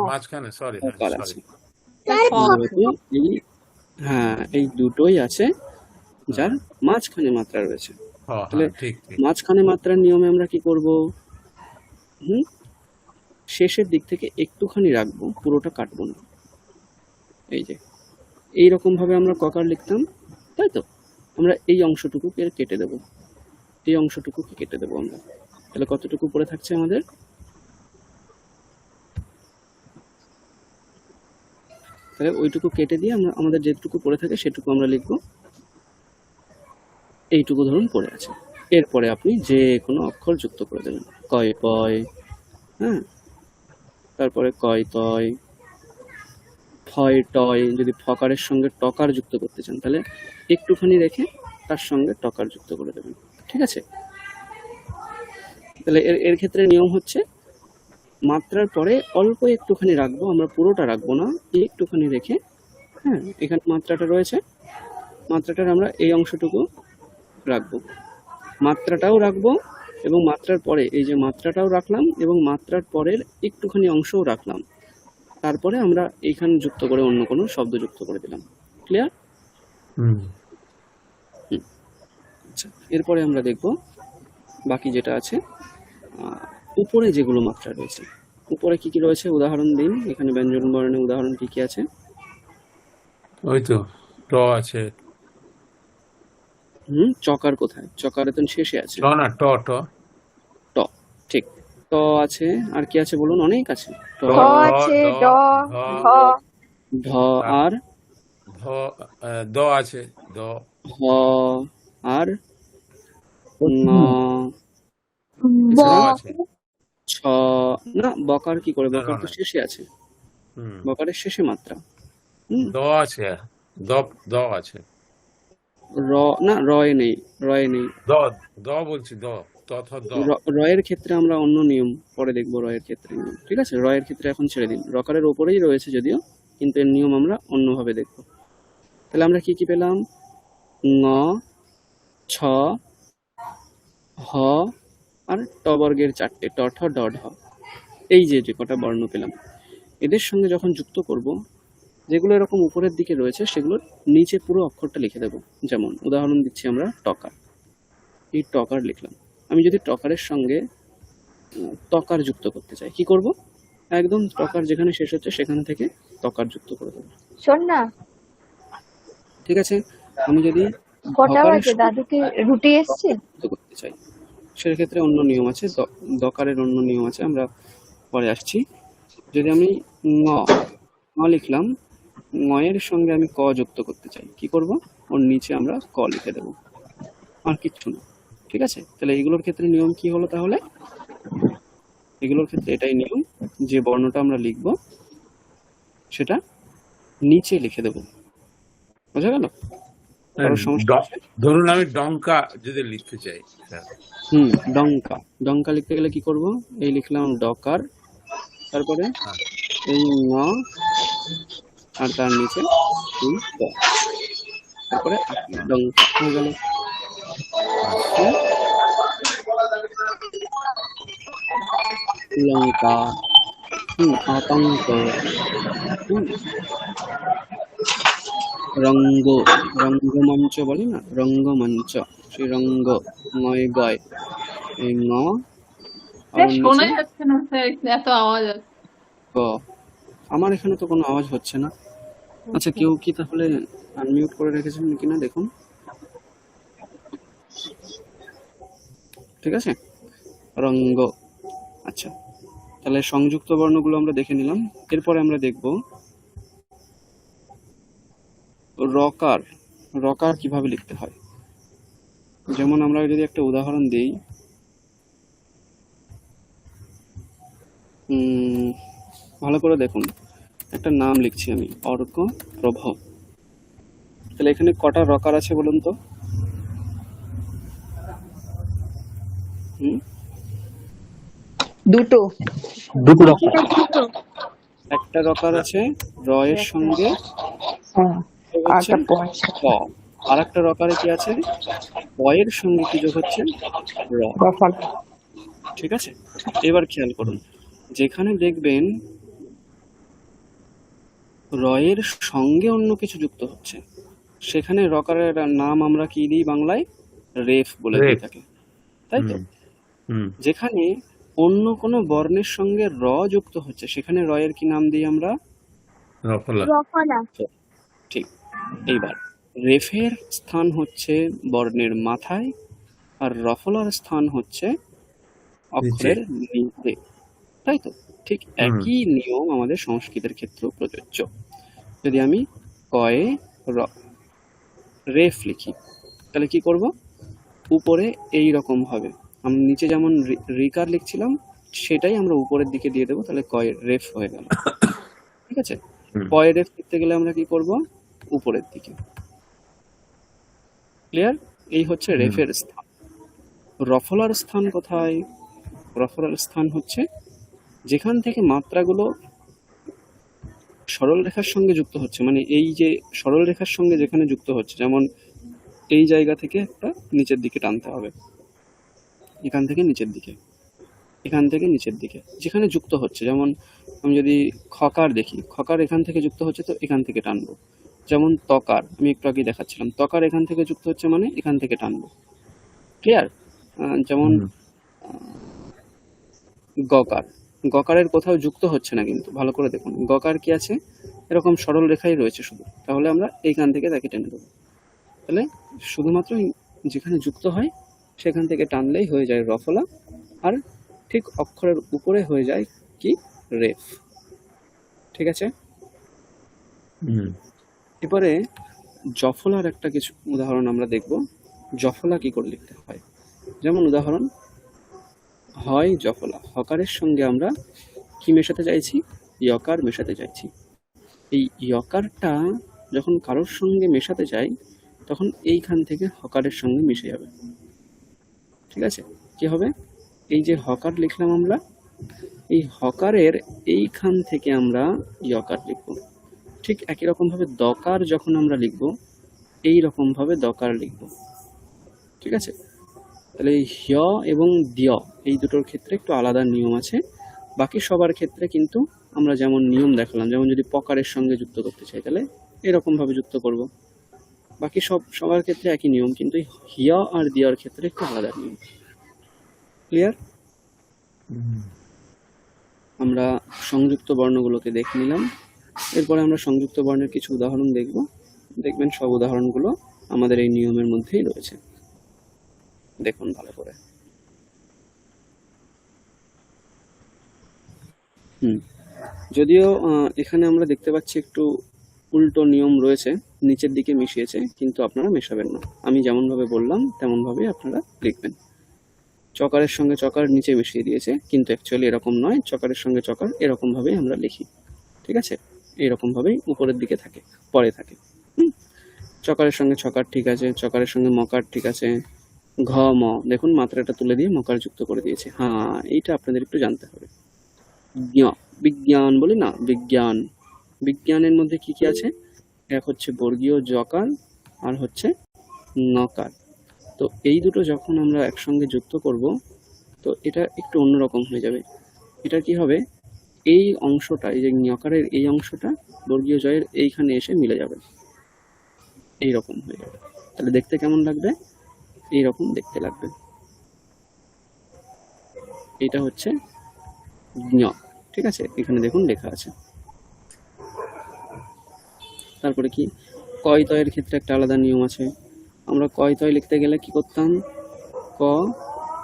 মাঝখানে সরি, ককার আছে। হ্যাঁ, এই দুটোই আছে যার মাঝখানে মাত্রা রয়েছে। তাহলে মাঝখানে মাত্রার নিয়মে আমরা কি করব? শেষের দিক থেকে একটুখানি রাখবো, পুরোটা কাটবো না। এই যে এইরকম ভাবে আমরা ককার লিখতাম, তাই তো? আমরা এই অংশটুকুকে কেটে দেব, এই অংশটুকুকে কেটে দেবো আমরা। তাহলে কতটুকু পড়ে থাকছে আমাদের? তাহলে ওইটুকু কেটে দিয়ে আমরা আমাদের যেটুকু পড়ে থাকে সেটুকু আমরা লিখবো। এইটুকু ধরুন পড়ে আছে, এরপরে আপনি যে কোনো অক্ষর যুক্ত করে দেবেন, কয় পয়, হ্যাঁ, তারপরে কয় তয়, ফয় টয়। যদি ফকারের সঙ্গে টকার যুক্ত করতে চান তাহলে একটুখানি রেখে তার সঙ্গে টকার যুক্ত করে দেবেন, ঠিক আছে? তাহলে এর ক্ষেত্রে নিয়ম হচ্ছে মাত্রার পরে অল্প একটুখানি রাখবো, আমরা পুরোটা রাখবো না, একটুখানি রেখে, হ্যাঁ, এখানে মাত্রাটা রয়েছে, মাত্রাটার আমরা এই অংশটুকু রাখবো, মাত্রাটাও রাখবো, এবং মাত্রার পরে এই যে মাত্রাটাও রাখলাম এবং মাত্রার পরের একটুখানি অংশও রাখলাম, তারপরে আমরা এইখানে যুক্ত করে অন্য কোনো শব্দ যুক্ত করে দিলাম। ক্লিয়ার? আচ্ছা, এরপরে আমরা দেখব বাকি যেটা আছে, উপরে যেগুলো মাত্রা রয়েছে, উপরে কি কি রয়েছে উদাহরণ দিন। এখানে ব্যঞ্জন বর্ণে উদাহরণ কি কি আছে? ওই তো ট আছে। চকার কোথায়? চকার তো শেষে আছে। ট না, ট ট ট, ঠিক, ট আছে। আর কি আছে বলুন? অনেক আছে। ট আছে, ড, হ, ঢ, আর ভ, দ আছে, দ, হ, আর ন, ব, আছে। ছ। না, বকার কি করে? বকার তো শেষে আছে, বকারের শেষে মাত্রা। দ আছে, দ আছে। র না, রয়ে নেই, রয়ে নেই। দ বলছি, দ, তথ দ। রয়ের ক্ষেত্রে আমরা অন্য নিয়ম পরে দেখবো, রয়ের ক্ষেত্রে নিয়ম, ঠিক আছে? রয়ের ক্ষেত্রে এখন ছেড়ে দিন, রকারের ওপরেই রয়েছে যদিও, কিন্তু এর নিয়ম আমরা অন্যভাবে দেখবো। তাহলে আমরা কি কি পেলাম? ঙ, ছ, হ, আর ট বর্গের চারটে, ট ঠ ড ঢ, এই যে কটা বর্ণ পেলাম, এদের সঙ্গে যখন যুক্ত করব, যেগুলো এরকম উপরের দিকে রয়েছে সেগুলোর নিচে পুরো অক্ষরটা লিখে দেবো। যেমন উদাহরণ দিচ্ছি আমরা, টকার, এই টকার লিখলাম। আমি যদি টকারের সঙ্গে তকার যুক্ত করতে চাই, কি করব? একদম টকার যেখানে শেষ হচ্ছে সেখান থেকে তকার যুক্ত করে দেবো। শোন না, ঠিক আছে? আমি যদি কটা বাজে? দাদুকে রুটি এসছে? যুক্ত করতে চাই সেক্ষেত্রে অন্য নিয়ম আছে, দকারের অন্য নিয়ম আছে, আমরা পরে আসছি। যদি আমি ঙ লিখলাম, ঙয়ের সঙ্গে আমি ক যুক্ত করতে চাই, কি করব? ওর নিচে আমরা ক লিখে দেব, আর কিচ্ছু না, ঠিক আছে? তাহলে এইগুলোর ক্ষেত্রে নিয়ম কি হলো? তাহলে এগুলোর ক্ষেত্রে এটাই নিয়ম, যে বর্ণটা আমরা লিখব সেটা নিচে লিখে দেব। বোঝা গেল? কারোর সমস্যা আছে? ধরুন আমি ডঙ্কা যদি লিখতে চাই স্যার, ডঙ্কা। ডঙ্কা লিখতে গেলে কি করব? এই লিখলাম ডকার, তারপরে হ্যাঁ, এই ন, আর তার নিচে এই ক, তারপরে ডঙ্কা হয়ে গেল। আচ্ছা, লঙ্কা, আতঙ্ক, রঙ্গ, রঙ্গমঞ্চ বলি না, রঙ্গমঞ্চ, সেই রঙ্গ, নয় গয়, এই ন, আর স্যার ওর শোনা নিচে যাচ্ছে না স্যার, এত আওয়াজ আছে। গ। আমার এখানে তো কোনো আওয়াজ হচ্ছে না। আচ্ছা, কেউ কি তাহলে আনমিউট করে রেখেছেন কিনা দেখুন। ঠিক আছে, রঙ্গ। আচ্ছা, তাহলে সংযুক্ত বর্ণগুলো আমরা দেখে নিলাম। এরপরে আমরা দেখব রকার। রকার কিভাবে লিখতে হয়। যেমন আমরা যদি একটা উদাহরণ দিই, ভালো করে দেখুন, একটা নাম লিখছি আমি, অর্ক প্রভ। তাহলে এখানে কটা রকার আছে বলুন তো? দুটো। দুটো রকম। একটা রকার আছে র এর সঙ্গে হ্যাঁ, হচ্ছে আরটা পয়সা। ক, আর একটা রকারে কি আছে, ক এর সঙ্গে কি যোগ হচ্ছে, র। রফলা। ঠিক আছে, এবার খেয়াল করুন, যেখানে দেখবেন র এর সঙ্গে অন্য কিছু যুক্ত হচ্ছে, সেখানে রকারের নাম আমরা কি দিই বাংলায়? রেফ বলে দিই রেফ। তাকে, তাই তো? হুম, যেখানে অন্য কোনো বর্ণের সঙ্গে র যুক্ত হচ্ছে, সেখানে র এর কি নাম দিই আমরা? রফলা। রফলা। ঠিক। এইবার রেফের স্থান হচ্ছে বর্ণের মাথায়, আর রফলার স্থান হচ্ছে অক্ষরের নিচে, তাই তো? ঠিক একই নিয়ম আমাদের সংস্কৃতের ক্ষেত্রেও প্রযোজ্য। যদি আমি কয়ে রেফ লিখি, তাহলে কি করব? উপরে এই রকম ভাবে আমি নিচে যেমন রিকার লিখছিলাম, সেটাই আমরা উপরের দিকে দিয়ে দেবো, তাহলে কয় রেফ হয়ে গেল। ঠিক আছে, কয় রেফ লিখতে গেলে আমরা কি করব? উপরের দিকে। ক্লিয়ার? এই হচ্ছে রেফের স্থান। রফলার স্থান কোথায়? রফলার স্থান হচ্ছে যেখান থেকে মাত্রাগুলো সরল রেখার সঙ্গে যুক্ত হচ্ছে, মানে এই যে সরল রেখার সঙ্গে যেখানে যুক্ত হচ্ছে, যেমন এই জায়গা থেকে একটা নিচের দিকে টানতে হবে, এখান থেকে নিচের দিকে, এখান থেকে নিচের দিকে, যেখানে যুক্ত হচ্ছে। যেমন আমি যদি খকার দেখি, খকার এখান থেকে যুক্ত হচ্ছে, তো এখান থেকে টানবো। যেমন তকার, আমি একটু আগে দেখাচ্ছিলাম, তকার এখান থেকে যুক্ত হচ্ছে, মানে এখান থেকে টানবো। ক্লিয়ার? যেমন গকার, গকারের কোথাও যুক্ত হচ্ছে না, কিন্তু ভালো করে দেখুন, গকার কি আছে, এরকম সরল রেখাই রয়েছে শুধু, তাহলে আমরা এইখান থেকে তাকে টেনে দেবো। তাহলে শুধুমাত্র যেখানে যুক্ত হয় সেখান থেকে টানলেই হয়ে যায় রফলা, আর ঠিক অক্ষরের উপরে হয়ে যায় কি, রেফ। ঠিক আছে, এবারে জফলার একটা কিছু উদাহরণ আমরা দেখব, জফলা কি করে লিখতে হয়। যেমন উদাহরণ, হয় জফলা, হকারের সঙ্গে আমরা কি মেশাতে চাইছি, ইয়কার মেশাতে চাইছি। এই ইয়কারটা যখন কারোর সঙ্গে মেশাতে চাই, তখন এইখান থেকে হকারের সঙ্গে মিশে যাবে। ঠিক আছে, কি হবে, এই যে হকার লিখলাম আমরা, এই হকারের এইখান থেকে আমরা ইয়কার লিখব। ঠিক একই রকম ভাবে দকার যখন আমরা লিখব, এই রকম ভাবে দকার লিখব। ঠিক আছে, তাহলে এই হ্য এবং দ্য এই দুটোর ক্ষেত্রে একটু আলাদা নিয়ম আছে, বাকি সবার ক্ষেত্রে কিন্তু আমরা যেমন নিয়ম দেখালাম, যেমন যদি পকারের সঙ্গে যুক্ত করতে চাই, তাহলে এরকম ভাবে যুক্ত করব। বাকি সবার ক্ষেত্রে একই নিয়ম, কিন্তু হ্য আর দ্যর ক্ষেত্রে একটু আলাদা নিয়ম। ক্লিয়ার? আমরা সংযুক্ত বর্ণগুলোকে দেখে নিলাম। এরপরে আমরা সংযুক্ত বর্ণের কিছু উদাহরণ দেখব। দেখবেন সব উদাহরণগুলো আমাদের এই নিয়মের মধ্যেই রয়েছে। দেখুন ভালো করে। যদিও এখানে আমরা দেখতে পাচ্ছি একটু উল্টো নিয়ম রয়েছে, নিচের দিকে মিশিয়েছে, কিন্তু আপনারা মেশাবেন না, আমি যেমন ভাবে বললাম তেমন ভাবে আপনারা লিখবেন। চকারের সঙ্গে চকার নিচে মিশিয়ে দিয়েছে, কিন্তু অ্যাকচুয়ালি এরকম নয়, চকারের সঙ্গে চকার এরকম ভাবেই আমরা লিখি, ঠিক আছে? এইরকম ভাবেই উপরের দিকে থাকে, পরে থাকে। চকারের সঙ্গে ছকার ঠিক আছে, চকারের সঙ্গে মকার ঠিক আছে। ঘ ম দেখুন মাত্রাটা তুলে দিয়ে মকার যুক্ত করে দিয়েছে। হ্যাঁ, এইটা আপনাদের একটু জানতে হবে। বিজ্ঞান বলি না, বিজ্ঞান, বিজ্ঞানের মধ্যে কি কি আছে? এক হচ্ছে বর্গীয় জকার আর হচ্ছে নকার। তো এই দুটো যখন আমরা একসঙ্গে যুক্ত করব, তো এটা একটু অন্যরকম হয়ে যাবে। এটা কি হবে, এই অংশটা, এই যে ঞকারের এই অংশটা বর্গীয় জয়ের এইখানে এসে মিলে যাবে, এইরকম হয়ে যাবে। তাহলে দেখতে কেমন লাগবে? এইরকম দেখতে লাগবে। এটা হচ্ছে ঞ, ঠিক আছে? এখানে দেখুন লেখা আছে। তারপরে কি, কয় তয়ের ক্ষেত্রে একটা আলাদা নিয়ম আছে। আমরা কয় তয় লিখতে গেলে কি করতাম, ক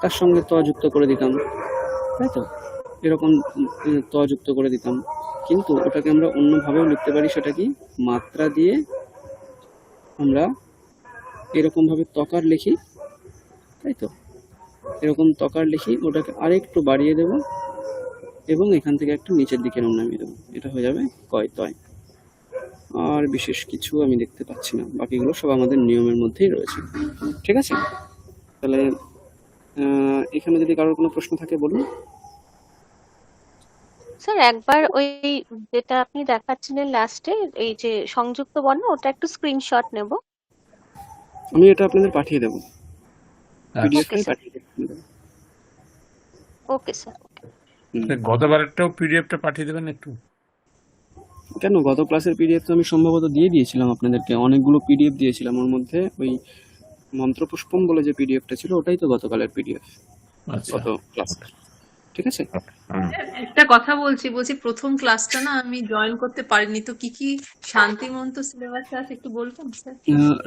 তার সঙ্গে ত যুক্ত করে দিতাম, তাই তো? এরকম ত যুক্ত করে দিতাম। কিন্তু ওটাকে আমরা অন্যভাবেও লিখতে পারি, সেটা কি, মাত্রা দিয়ে আমরা এরকম ভাবে তকার লিখি, তাই তো? এরকম তকার লিখি, ওটাকে আরেকটু বাড়িয়ে দেব এবং এখান থেকে একটু নিচের দিকে নামিয়ে দেবো, এটা হয়ে যাবে কয় তয়। আর বিশেষ কিছু আমি দেখতে পাচ্ছি না, বাকিগুলো সব আমাদের নিয়মের মধ্যেই রয়েছে, ঠিক আছে? তাহলে এখানে যদি কারোর কোনো প্রশ্ন থাকে বলুন। স্যার একবার ওই যেটা আপনি দেখাচ্ছিলেন লাস্টে, এই যে সংযুক্ত বর্ণ, ওটা একটু স্ক্রিনশট নেব। আমি এটা আপনাদের পাঠিয়ে দেবো, পিডিএফটাই স্যার। পাঠিয়ে দেবো। Okay sir. গতবারেরটাও পিডিএফটা পাঠিয়ে দেবেন একটু। কেন, গত ক্লাসের পিডিএফ তো আমি সম্ভবত দিয়ে দিয়েছিলাম আপনাদেরকে, অনেকগুলো পিডিএফ দিয়েছিলাম। ওর মধ্যে ওই মন্ত্রপুষ্পম বলে যে পিডিএফটা ছিল, ওটাই তো গতকালের পিডিএফ, আচ্ছা, গত ক্লাস, ঠিক আছে? একটা কথা বলছি প্রথম ক্লাসটা না আমি জয়েন করতে পারিনি, তো কি কি শান্তিমন্ত সিলেবাসে আছে একটু বলবেন স্যার?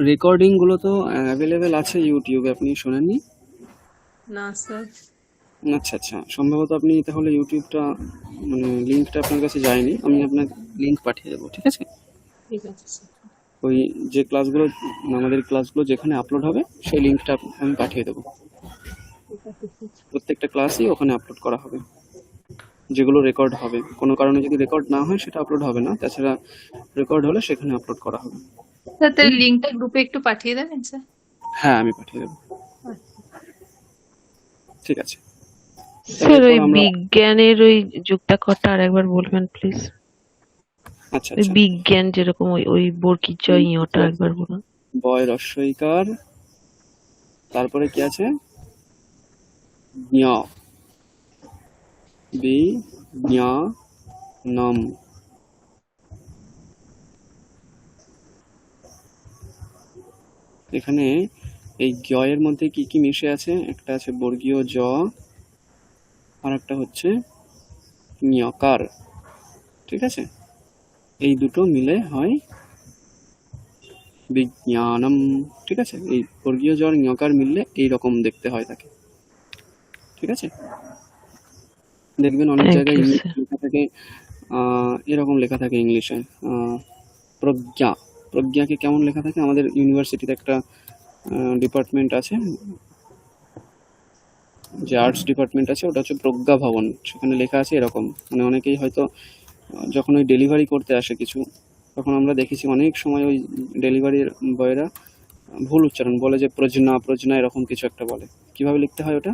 রেকর্ডিং গুলো তো অ্যাভেলেবেল আছে ইউটিউবে, আপনি শোনেননি? না স্যার। আচ্ছা আচ্ছা, সম্ভবত আপনি তাহলে ইউটিউবটা, মানে লিঙ্কটা আপনার কাছে যায়নি, আমি আপনার লিঙ্ক পাঠিয়ে দেবো, ঠিক আছে? ঠিক আছে স্যার। ওই যে ক্লাসগুলো, আমাদের ক্লাসগুলো যেখানে আপলোড হবে সেই লিঙ্কটা আমি পাঠিয়ে দেবো। প্রত্যেকটা ক্লাসই ওখানে আপলোড করা হবে, যেগুলো রেকর্ড হবে। কোনো কারণে যদি রেকর্ড না হয় সেটা আপলোড হবে না, তাছাড়া রেকর্ড হলে সেখানে আপলোড করা হবে। স্যার তার লিঙ্কটা গ্রুপে একটু পাঠিয়ে দেবেন স্যার? হ্যাঁ, আমি পাঠিয়ে দেবো, ঠিক আছে? স্যার ওই এরপর আমরা, বিজ্ঞানের ওই যুক্তাক্ষরটা আরেকবার বলবেন প্লিজ। আচ্ছা ওই আচ্ছা, বিজ্ঞান যেরকম ওই ওই বর্গীর জয় ওটা একবার বলুন। বয় রস্বইকার, তারপরে কি আছে, ঞ, বি ঞ নম। এখানে এই জ্ঞ এর মধ্যে কি কি মিশে আছে, একটা আছে বর্গীয় জ, আর একটা হচ্ছে ঞকার, ঠিক আছে? এই দুটো মিলে হয় বিজ্ঞানম, ঠিক আছে? এই বর্গীয় জ আর ঞকার মিললে এইরকম দেখতে হয় তাকে, ঠিক আছে? দেখবেন অনেক Thank জায়গায় you, ইংলিশ sir. লেখা থাকে, এরকম লেখা থাকে ইংলিশে, প্রজ্ঞা। প্রজ্ঞাকে কেমন লেখা থাকে, আমাদের ইউনিভার্সিটিতে একটা ডিপার্টমেন্ট আছে, যে আর্টস ডিপার্টমেন্ট আছে, ওটা হচ্ছে প্রজ্ঞা ভবন, সেখানে লেখা আছে এরকম। মানে অনেকেই হয়তো যখন ওই ডেলিভারি করতে আসে কিছু, তখন আমরা দেখেছি অনেক সময় ওই ডেলিভারির বয়রা ভুল উচ্চারণ বলে, যে প্রজ্ঞা প্রজ্ঞা এরকম কিছু একটা বলে। কিভাবে লিখতে হয় ওটা,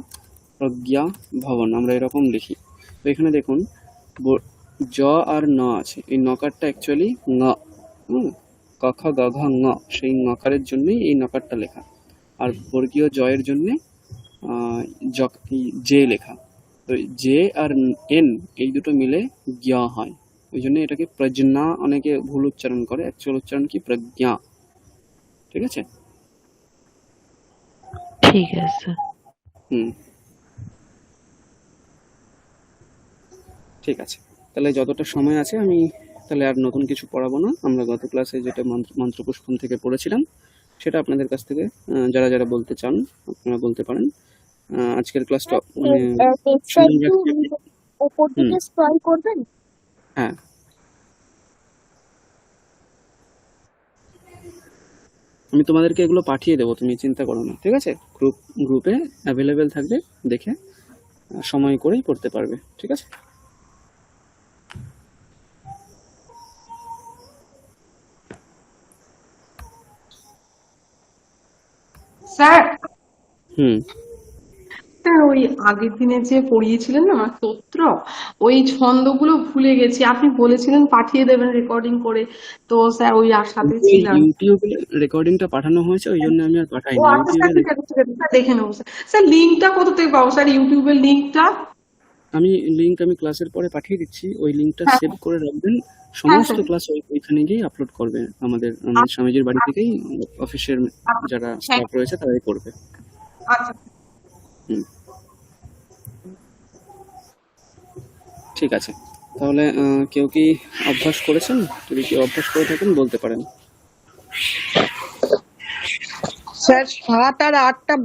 প্রজ্ঞা ভবন, আমরা এরকম লিখি। তো এখানে দেখুন জ আর ন আছে, এই নকারটা অ্যাকচুয়ালি ঙ, ক খ গ ঘ ঙ, সেই নকারের জন্যই এই নকারটা লেখা। আর বর্গীয় জয়ের জন্যে জে লেখা। তো জে আর এন এই দুটো মিলে জ্ঞ হয়, ওই জন্য এটাকে প্রজ্ঞা, অনেকে ভুল উচ্চারণ করে, অ্যাকচুয়াল উচ্চারণ কি প্রজ্ঞা, ঠিক আছে? ঠিক আছে স্যার। ঠিক আছে, তাহলে যতটা সময় আছে আমি তাহলে আর নতুন কিছু পড়াবো না। আমরা গত ক্লাসে যেটা মন্ত্রপুষ্পম থেকে পড়েছিলাম সেটা আপনাদের কাছ থেকে যারা যারা বলতে চান আপনারা বলতে পারেন। আজকের ক্লাসটা মানে ওপর দিকে স্ক্রল করবেন। হ্যাঁ, আমি তোমাদেরকে এগুলো পাঠিয়ে দেবো, তুমি চিন্তা করো না, ঠিক আছে? গ্রুপে অ্যাভেলেবেল থাকবে, দেখে সময় করেই পড়তে পারবে, ঠিক আছে? স্যার, হুম। স্যার ওই আগের দিনে যে পড়িয়েছিলেন না আমার স্তোত্র, ওই ছন্দগুলো ভুলে গেছি। আপনি বলেছিলেন পাঠিয়ে দেবেন রেকর্ডিং করে, তো স্যার ওই আশাতে ওই ছিলাম। ইউটিউবে রেকর্ডিংটা পাঠানো হয়েছে, ওই জন্য আমি আর ও পাঠাইনি। আচ্ছা স্যার, ঠিক আছে ঠিক আছে স্যার, দেখে নেবো স্যার। স্যার লিঙ্কটা কোথা থেকে পাবো স্যার, ইউটিউবের লিঙ্কটা? আমি ক্লাসের পরে পাঠিয়ে দিচ্ছি, ওই লিঙ্কটা হ্যাঁ সেভ করে রাখবেন। হ্যাঁ সমস্ত স্যার। ক্লাস ওইখানে গিয়ে আপলোড করবে, আমাদের স্বামীজির বাড়ি থেকেই, অফিসের যারা হ্যাঁ স্টাফ রয়েছে তারাই করবে। আচ্ছা। হুম, ঠিক আছে। তাহলে কেউ কি অভ্যাস করেছেন? যদি কেউ অভ্যাস করে থাকেন বলতে পারেন। স্যার 7 আর 8টা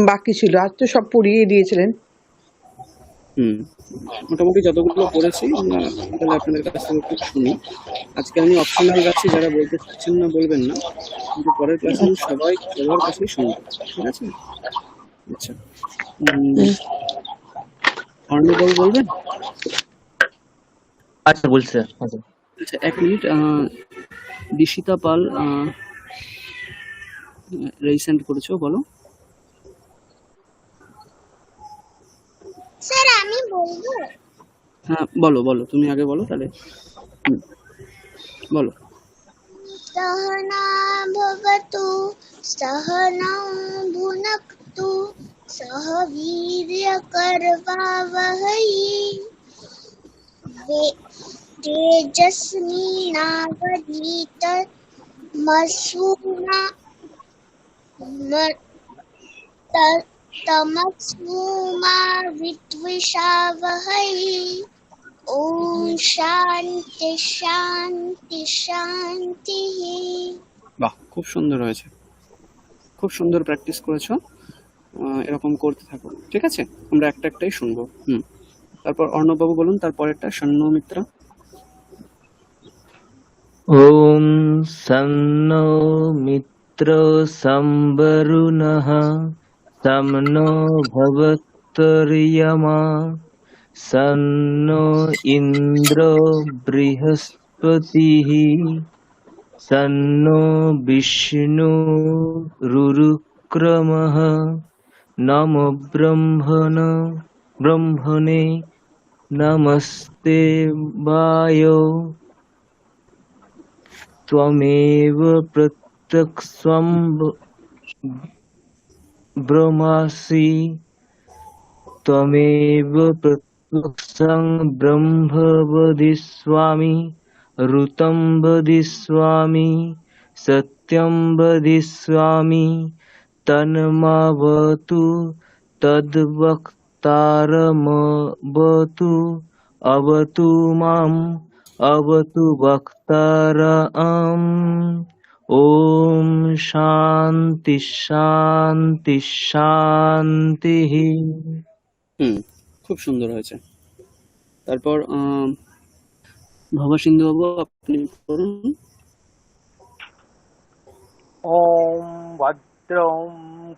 বাকি ছিল, আজ তো সব পড়িয়ে দিয়েছিলেন। হুম, মোটামুটি যতগুলো পড়েছি তাহলে আপনাদের কাছ থেকে একটু শুনি। আজকে আমি অপশনাল রাখছি, যারা বলতে চাচ্ছেন না বলবেন না, কিন্তু পরের ক্লাসে আমি সবার কাছেই শুনবো, ঠিক আছে? আচ্ছা, অর্ণববাবু বলবেন? আচ্ছা বলছি স্যার। আচ্ছা, আচ্ছা, 1 মিনিট। দিশিতা পাল রেজিস্ট্রেশন করেছো, বলো। স্যার আমি বলবো? হ্যাঁ বলো, তুমি আগে বলো তাহলে। বলো। सहना भवतु सहनौ भुनक्तु सह वीर्यकरवावहै तेजस्विनावधीतमसुना तमस्मा विद्विषावहै। ओम शांति शांति शांति। বাহ, খুব সুন্দর হয়েছে, খুব সুন্দর প্র্যাকটিস করেছো। এরকম করতে থাকো, ঠিক আছে? আমরা একটাই শুনবো। তারপর অর্ণববাবু বলুন তারপরেরটা, সন্নমিত্রা। ওম সন্নো মিত্র সম্বরুণঃ সমনো ভবত্তর্যমা সন্নো ইন্দ্র বৃহস্পতিঃ সন্নো বিষ্ণু রুরুক্রমঃ নমো ব্রহ্মণে নমস্তে বায়ো ত্বমেব প্রত্যক্ষং ব্রহ্মাসি ত্বমেব প্রত্যক্ষং ব্রহ্ম বদিষ্যামি ঋतं বদিষ্যামি সত্যং বদিষ্যামি তন্মাবতু তদ্বক্তারমবতু অবতু মাম অবতু বক্তারম। ওম শান্তি শান্তি শান্তি। খুব সুন্দর হয়েছে। তারপর ভবসিন্ধু বাবু, আপনি করুন। ওম ভদ্রং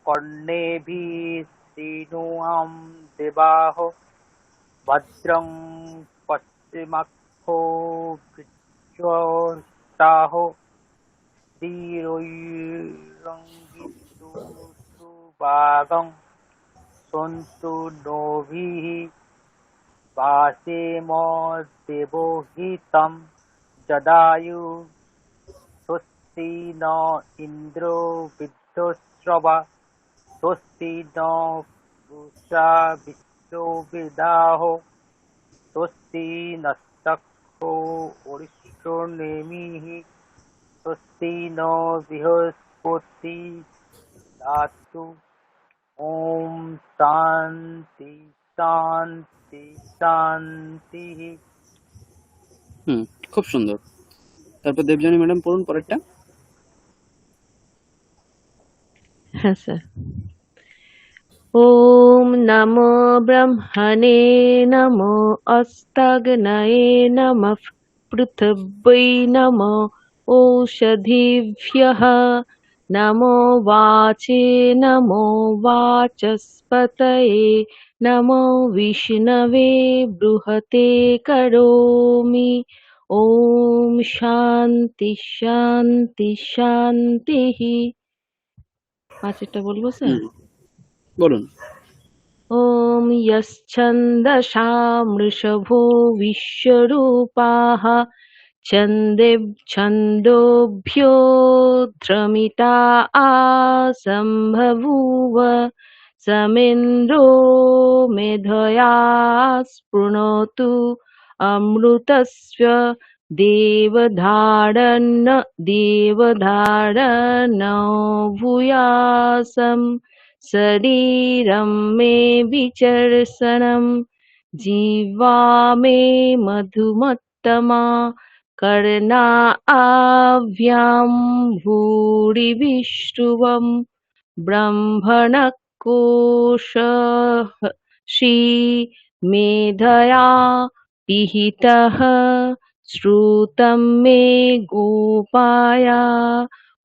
কর্ণেভিঃ শৃণুয়াম দেবাঃ ভদ্রং পশ্চিমাক্ষো বিজ্ঞস্তাঃ ধীরৈরঙ্গিতুষুভাগং সন্তু নোভিঃ বাসেম দেবহিতং যদায়ু স্বস্তি ন ইন্দ্র বিদ্যশ্রবা স্বস্তি ন পূষা বিশ্ববেদাঃ স্বস্তি নস্তক্ষো অরিষ্টনেমিঃ স্বস্তি ন বৃহস্পতি দদাতু। ওম শান্তি শান্তি শান্তি। খুব সুন্দর। তারপর দেবযানী ম্যাডাম পড়ুন পরেরটা। হ্যাঁ স্যার। ওম নমো ব্রহ্মণে নমো অস্তাগ্নয়ে নমঃ পৃথিব্যৈ নমো ঔষধিভ্যঃ नमो वाचे नमो वाचस्पतये नमो विष्णवे बृहते करोमि। ओम शांति शांति शांतिः। পাঁচটা বলবো স্যার? বলুন। ॐ यश्छन्दसा मृषभो विश्वरूपाः छन्दोभ्योऽध्रमिता आसम्बभूव समिन्द्रो मेधया स्पृणोतु अमृतस्य देवधारण भूयासम् शरीरं मे विचर्षणं जीवा मे मधुमत्तमा कर्णाभ्यां भूरि विष्णुवं ब्रह्मणः कोशः श्रीमेधया पिहितः श्रुतं मे गोपाया।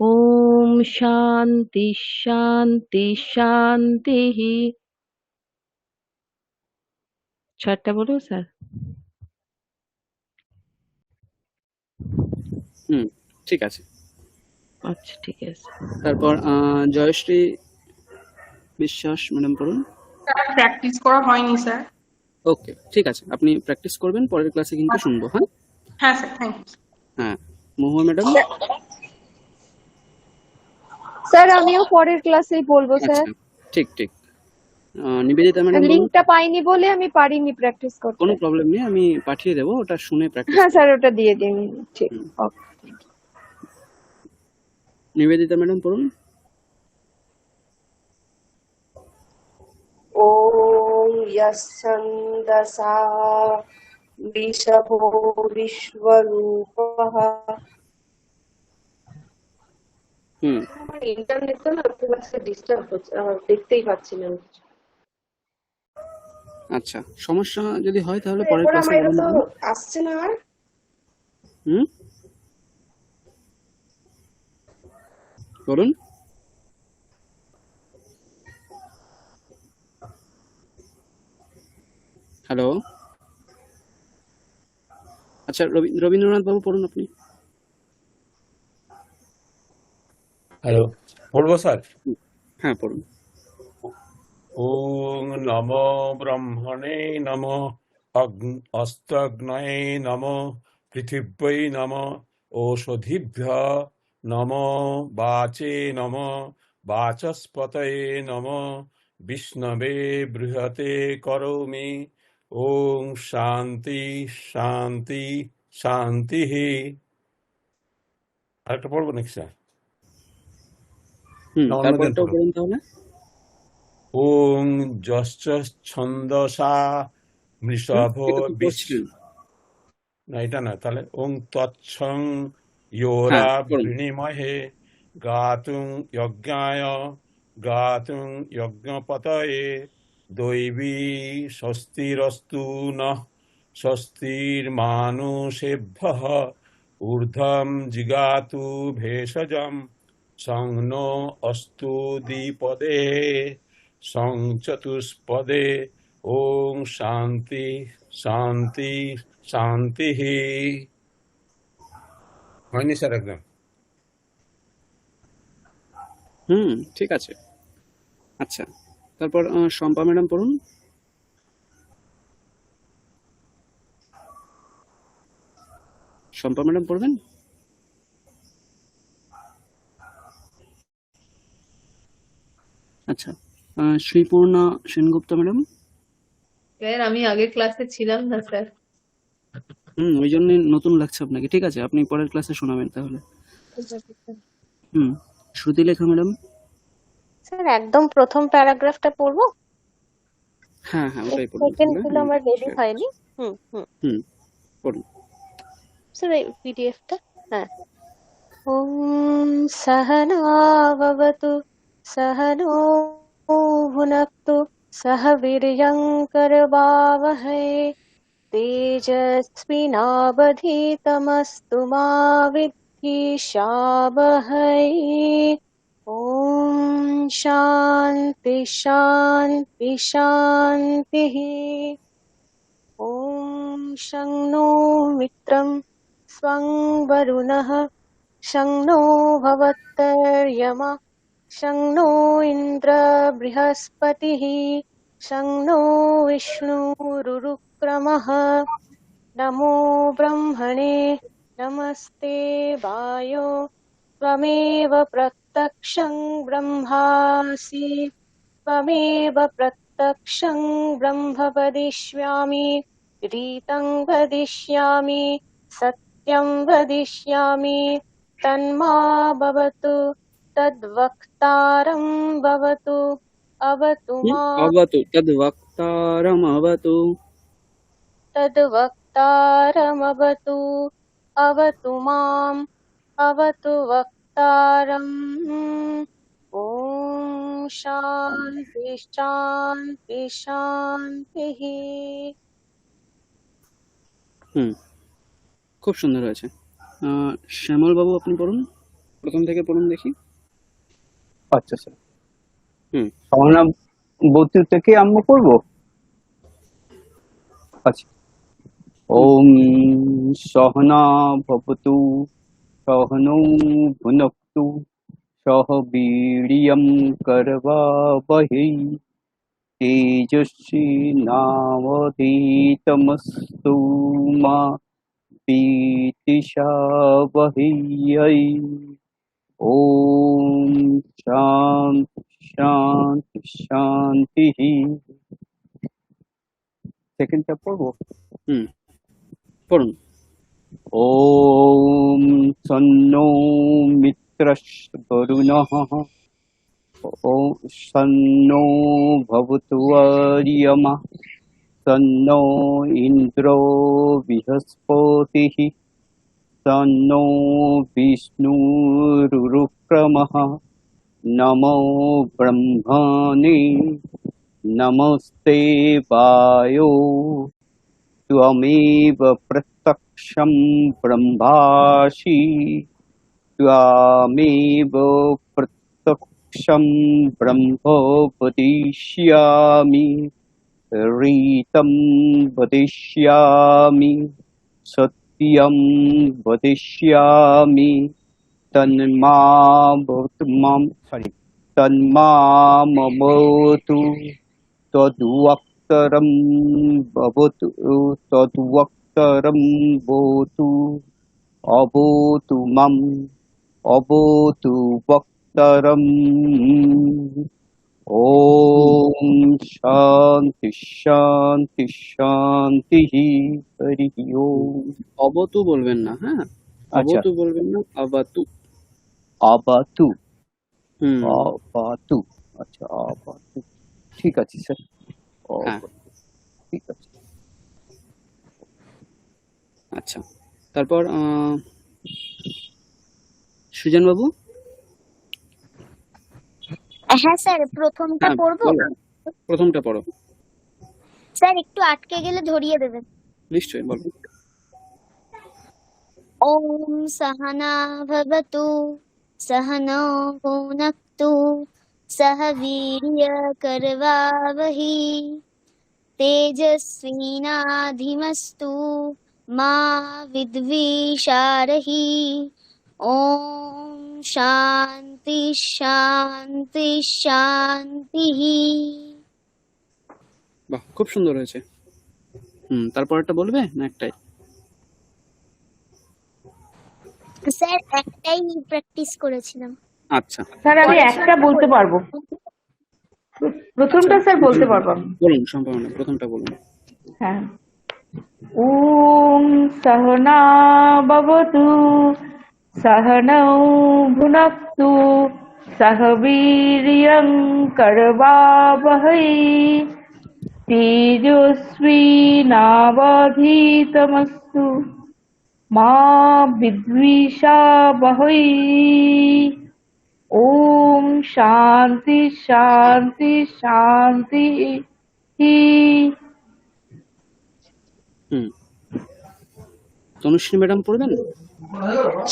ओम शांति शांति शांति। ছটা বলবো স্যার? ঠিক আছে। আচ্ছা ঠিক আছে। তারপর জয়শ্রী বিশ্বাস ম্যাডাম পড়ুন। প্র্যাকটিস করা হয়নি স্যার। ওকে, ঠিক আছে, আপনি প্র্যাকটিস করবেন, পরের ক্লাসে কিন্তু শুনবো। হ্যাঁ হ্যাঁ স্যার, থ্যাংক ইউ। হ্যাঁ, মহুয়া ম্যাডাম। স্যার আমিও পরের ক্লাসেই বলবো স্যার। ঠিক ঠিক। নিবেদিতা ম্যাডাম, লিংকটা পাইনি বলে আমি পারিনি প্র্যাকটিস করতে। কোনো প্রবলেম নেই, আমি পাঠিয়ে দেবো, ওটা শুনে প্র্যাকটিস। হ্যাঁ স্যার, ওটা দিয়ে দিন। ঠিক, ওকে। নিবেদিতা ম্যাডাম পড়ুন। ওম যচ্ছন্দসা বৃষভো বিশ্বরূপঃ। আমার ইন্টারনেটটা না খুব একটা ডিস্টার্ব হচ্ছে, দেখতেই পাচ্ছি না কিছু। আচ্ছা, সমস্যা যদি হয় তাহলে পরের ক্লাসে বলুন। তো আসছে না আর। বলুন। হ্যালো, আচ্ছা রবীন্দ্রনাথ বাবু পড়ুন আপনি। হ্যালো, পড়বো স্যার? হ্যাঁ পড়ুন। ওং নমো ব্রহ্মণে নমো অস্ত্রগ্নয়ে নমো পৃথিব্যৈ নমো ওষধিভ্য নমো বাচে নমো বাচস্পতয়ে নমো বিষ্ণবে বৃহতে করোমি। ওং শান্তি শান্তি শান্তি। আরেকটা পড়বো নাকি স্যার? তারপরটাও পড়ুন তাহলে। ওং যশ্চন্দসা মৃষভ না, এটা না, তাহলে ওং তৎসং ইয়োরা বৃণীমহে গাতুং যজ্ঞায় গাতুং যজ্ঞপতয়ে দৈবী স্বস্তিরস্তু নঃ স্বস্তির্মানুষেভ্যঃ ঊর্ধ্বং জিগাতু ভেষজং সংনো অস্তু দ্বিপদে সংচতুষ্পদে। ওং শান্তি শান্তি শান্তি। হয়নি স্যার একদম? ঠিক আছে। আচ্ছা, তারপর শম্পা ম্যাডাম পড়ুন। শম্পা ম্যাডাম পড়বেন? আচ্ছা, শ্রীপূর্ণা সেনগুপ্ত ম্যাডাম। স্যার আমি আগের ক্লাসে ছিলাম না স্যার। ওই জন্য নতুন লাগছে আপনাকে। ঠিক আছে, আপনি পরের ক্লাসে শোনাবেন তাহলে। শ্রুতিলেখা ম্যাডাম। স্যার একদম প্রথম প্যারাগ্রাফটা পড়বো? হ্যাঁ হ্যাঁ, ওটাই পড়ুন। সেকেন্ডগুলো আমার রেডি হয়নি। পড়ুন স্যার এই পিডিএফটা। হ্যাঁ। ওম সহনা ভবতু সহনো ভুনক্তু সহ বীর্যং করবাবহৈ তেজস্বিনাবধীতমস্তু মা বিদ্বিষাবহৈ। शान्ति शान्ति शान्तिः। ॐ शं नो मित्रं स्वं वरुणः शं नो भवत्तर्यमा शं नो इन्द्र बृहस्पतिः शं नो विष्णुरुक्रमः। नमो ब्रह्मणे नमस्ते वायो त्वमेव प्रत्यक्षं ब्रह्मासि त्वमेव प्रत्यक्षं ब्रह्म वदिष्यामि रीतं वदिष्यामि सत्यं वदिष्यामि तन्मा भवतु तद्वक्तारं भवतु अवतु माम् अवतु तद्वक्तारमवतु। तद्वक्तारमवतु अवतु माम् अवतु वक्तारम्। ॐ शान्ति शान्ति शान्तिः। খুব সুন্দর হয়েছে। শ্যামল বাবু আপনি পড়ুন, প্রথম থেকে পড়ুন দেখি। আচ্ছা স্যার, সহানুভূতি থেকে আরম্ভ করবো। আচ্ছা, ওম সহনা ভবতু সহনৌ ভুনক্তু সহ বীর্যং করবাবহৈ তেজস্বী নাবধীতমস্তু মা বিদ্বিষাবহৈ। ওম শান্তি শান্তি শান্তি। সেকেন্ডটা পড়বো। পড়ুন। ওম সন্নো মিত্রশ বরুণঃ ওম সন্নো ভবতু আর্যমা সন্নো ইন্দ্রো বৃহস্পতিঃ সন্নো বিষ্ণুরুক্রমঃ। নমো ব্রহ্মণে নমস্তে বায়ো त्वमेव प्रत्यक्षं ब्रह्मासि त्वमेव प्रत्यक्षं ब्रह्म वदिष्यामि रीतं वदिष्यामि सत्यं वदिष्यामि तन्मामवतु तद्वक्तारं भवतु तद्वक्तारं भवतु अवतु माम् अवतु वक्तारम्। ओम शांति शांति शांति। हरि ओम। অবতু বলবেন না, হ্যাঁ, আচ্ছা, অবতু বলবেন না, আবাতু। আবাতু হুম, আবাতু। আচ্ছা, আবাতু, ঠিক আছে স্যার। হ্যাঁ, ঠিক আছে। আচ্ছা। তারপর সুজন বাবু। হ্যাঁ স্যার, প্রথমটা হ্যাঁ, পড়বো। বলো, প্রথমটা পড়ো। স্যার একটু আটকে গেলে ধরিয়ে দেবেন। নিশ্চয়ই, বলো। ওম সহনা ভবতু সহনৌ ভুনক্তু সহ বীর্যকরবাবহৈ তেজস্বিনাধিমস্তু মা বিদ্বিষারহি। ওম শান্তি শান্তি শান্তিঃ। বাহ, খুব সুন্দর হয়েছে। তারপরটা বলবে না একটাই? স্যার একটাই প্র্যাকটিস করেছিলাম। আচ্ছা, স্যার আমি একটা বলতে পারবো, প্রথমটা স্যার বলতে পারবো আমি। বলুন, সম্ভাবনা প্রথমটা বলুন। হ্যাঁ। ওম সহনা ভবতু সহনৌ ভুনক্তু সহ বীর্যং করবাবহৈ তেজস্বিনাবধীতমস্তু মা বিদ্বিষাবহৈ। ওম শান্তি শান্তি শান্তি। তনুশ্রী ম্যাডাম পড়বেন?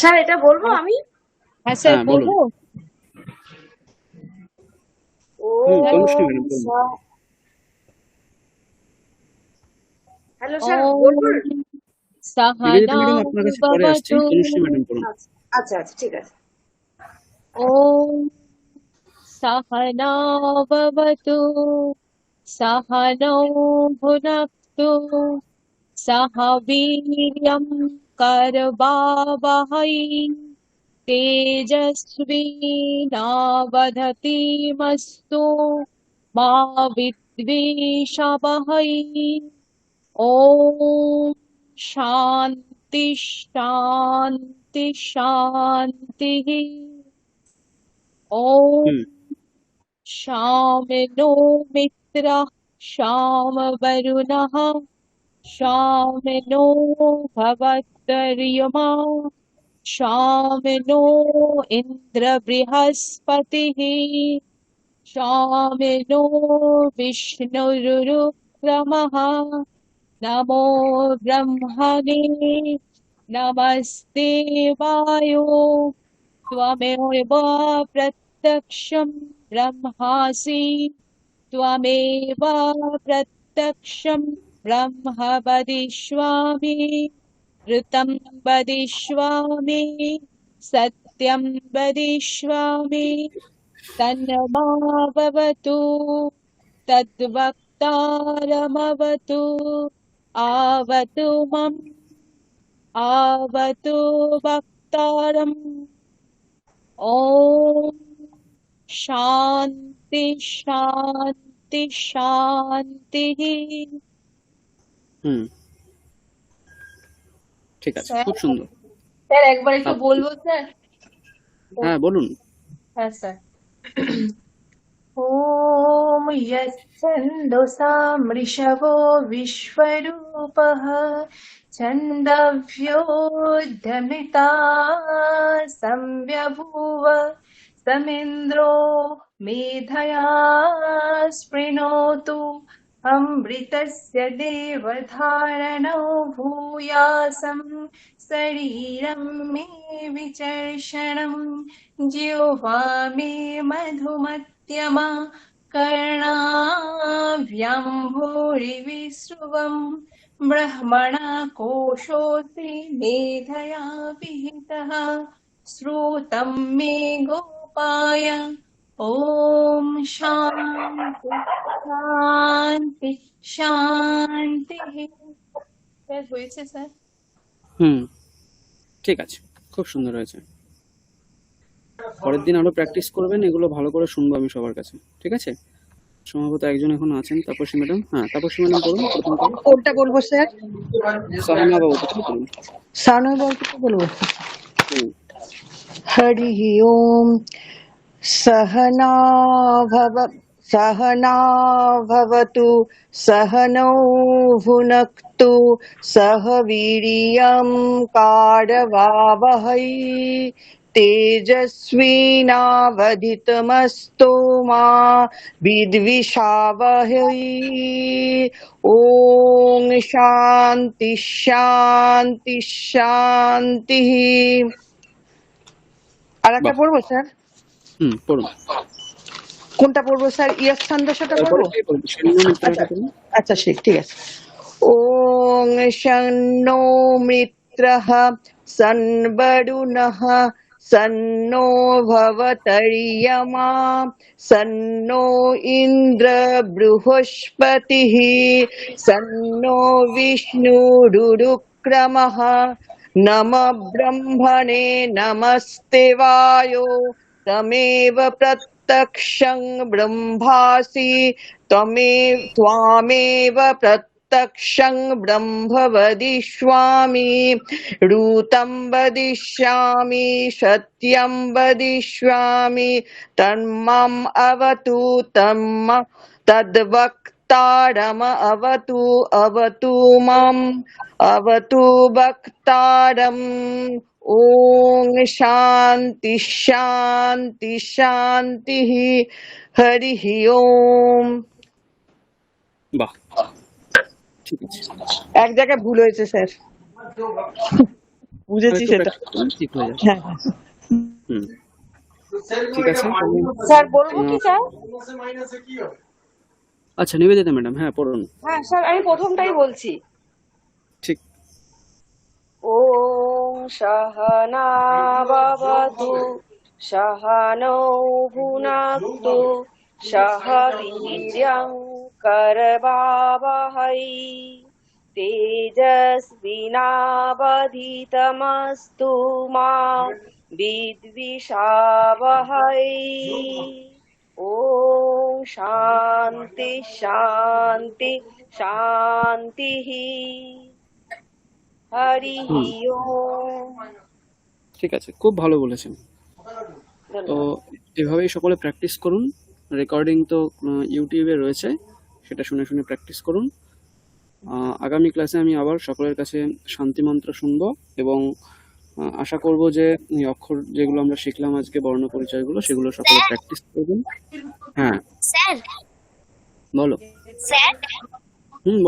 স্যার এটা বলবো আমি? হ্যাঁ স্যার, হ্যাঁ, বলুন। বলবো। তনুশ্রী ওম ম্যাডাম বলুন। হ্যালো স্যার, বলবো? ওম নিবেদিতা সহনা ম্যাডাম আপনার কাছে পরে আসছি, ভবতু তনুশ্রী ম্যাডাম পড়ুন। আচ্ছা আচ্ছা আচ্ছা, ঠিক আছে। ওম सहना भवतु सहनौ भुनक्तु सह वीर्यं करवावहै तेजस्विनावधतीमस्तु मा विद्विषावहै ॐ शान्ति शान्ति शान्तिः ॐ হুম शामिनो मित्रः शामवरुणः शामिनो भवत्वर्यमा शामिनो इन्द्रबृहस्पतिः शामिनो विष्णुरुक्रमः नमो ब्रह्मणे नमस्ते वायो त्वमेव प्रत्यक्षं ब्रह्मासि त्वमेव प्रत्यक्षं ब्रह्म वदिष्यामि ऋतं वदिष्यामि सत्यं वदिष्यामि तन्मावतु तद्वक्तारमवतु आवतु मम् आवतु वक्तारम् ॐ शान्ति शान्ति शान्तिः হুম ঠিক আছে, স্যার খুব সুন্দর। স্যার একবার একটু আপনি বলবো স্যার? হ্যাঁ বলুন। হ্যাঁ স্যার। ॐ यश्छन्दसामृषभो विश्वरूपः छन्दव्योद्यमिता संव्यभूव समिन्द्रो मेधया स्पृणोतु अमृतस्य देवधारणो भूयासं शरीरं मे विचर्षणं जिह्वा मे मधुमत्यमा कर्णाभ्याम्भूरिविश्रुवम् ब्रह्मणा कोशोऽस्ति मेधया विहितः श्रुतं मे गोपाय ॐ शान्ति शान्ति শান্তিः। স্যার হয়েছে স্যার? হুম ঠিক আছে, খুব সুন্দর হয়েছে। পরের দিন আরো প্র্যাকটিস করবেন, এগুলো ভালো করে শুনবো আমি সবার কাছে, ঠিক আছে? সম্ভবত একজন এখন আছেন, তাপসী ম্যাডাম। হ্যাঁ তাপসী ম্যাডাম পড়ুন প্রথমটা। কোনটা বলবো স্যার? সাহানা বাবু পড়ুন। সানু বলতে বলবো। হুম हरि ओम सहना भवतु सहनौ भुनक्तु सह वीर्यं कारवावहै तेजस्विनावधितमस्तु मा विद्विषावहै ओम शांति शांति शांतिः। আর একটা বাহ পড়বো স্যার? পড়ুন। কোনটা পড়বো স্যার? ইয়াস ছন্দসটা তারপরে পড়বো? কে পড়বে? শূন্য আচ্ছা মিত্রটা পড়ুন। আচ্ছা ঠিক আছে। ওং শন্নো মিত্রঃ সন্বরুণঃ সন্নো ভবতর্যমা সন্নো ইন্দ্র বৃহস্পতিঃ সন্নো বিষ্ণুরুক্রমঃ নম ব্রহ্মণে নমস্তে वायो तमेव प्रत्यक्षं ब्रह्मासि त्वामेव प्रत्यक्षं ब्रह्म वदिष्यामि ऋतं वदिष्यामि सत्यं वदिष्यामि तन्माम् अवतु तद्वक्तारम् अवतु माम् अवतु वक्तारम् ओम शांति शांति शांतिः हरि ओम। বাহ ঠিক আছে, এক জায়গায় ভুল হয়েছে স্যার, বুঝেছি আরেকটু সেটা। প্র্যাকটিস করুন, ঠিক হয়ে যাবে। হ্যাঁ হুম ঠিক আছে তাহলে, স্যার বলবো কি স্যার? আচ্ছা নিবেদিতা ম্যাডাম, হ্যাঁ পড়ুন। হ্যাঁ স্যার, আমি প্রথমটাই বলছি। ঠিক। ওম সহনা ভবতু সহনৌ ভুনাক্তু সহ বীর্যং করবাবহৈ তেজস্বিনাবধিতমস্তু মা বিদ্বিষাবহৈ। ওম শান্তি শান্তি শান্তি। হরি ওম। ঠিক আছে, খুব ভালো বলেছেন। তো ধন্যবাদ। এভাবেই সকলে প্র্যাকটিস করুন। রেকর্ডিং তো ইউটিউবে রয়েছে, সেটা শুনে শুনে প্র্যাকটিস করুন। আগামী ক্লাসে আমি আবার সকলের কাছে শান্তি মন্ত্র শুনবো এবং আশা করব যে এই অক্ষর যেগুলো আমরা শিখলাম আজকে, বর্ণ পরিচয়গুলো, সেগুলো সকলে প্র্যাকটিস করবেন। হ্যাঁ স্যার বলো। স্যার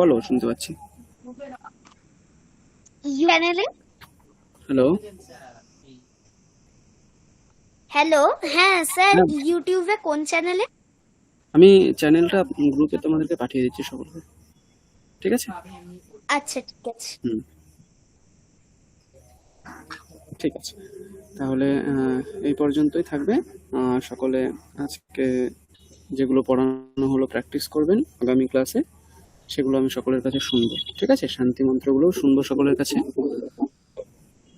বলো, শুনতে পাচ্ছি। চ্যানেলে হ্যালো। হ্যালো, হ্যাঁ স্যার হ্যাঁ। ইউটিউবে কোন চ্যানেলে? আমি চ্যানেলটা গ্রুপে তোমাদেরকে পাঠিয়ে দিচ্ছি সকলকে, ঠিক আছে? আচ্ছা ঠিক আছে। ঠিক আছে, তাহলে এই পর্যন্তই থাকবে। সকলে আজকে যেগুলো পড়ানো হলো প্র্যাকটিস করবেন, আগামী ক্লাসে সেগুলো আমি সকলের কাছে শুনবো, ঠিক আছে? শান্তি মন্ত্রগুলো শুনবো সকলের কাছে।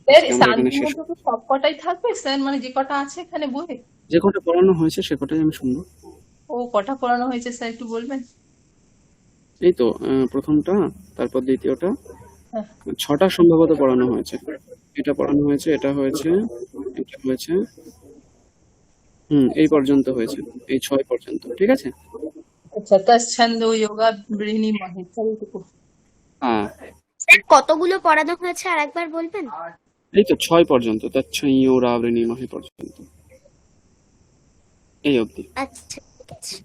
স্যার আমরা শান্তি এখানে শেষ, মন্ত্র তো সব কটাই থাকবে স্যার, মানে যে কটা আছে এখানে বইয়ে? যে কটা পড়ানো হয়েছে সে কটাই আমি শুনবো। ও কটা পড়ানো হয়েছে স্যার একটু বলবেন? এই তো প্রথমটা, তারপর দ্বিতীয়টা, হ্যাঁ। 6টা সম্ভবত পড়ানো হয়েছে। এটা পড়ানো হয়েছে, এটা হয়েছে, এটা হয়েছে, এই পর্যন্ত হয়েছে, এই 6 পর্যন্ত, ঠিক আছে? আচ্ছা, তচ্ছন্দ যোগা বৃণী মহে, এইটুকু। হ্যাঁ, স্যার কতগুলো পড়ানো হয়েছে আর একবার বলবেন? এই তো 6 পর্যন্ত, তচ্ছইও রাবৃণী মহে পর্যন্ত, এই অবধি। আচ্ছা ঠিক আছে।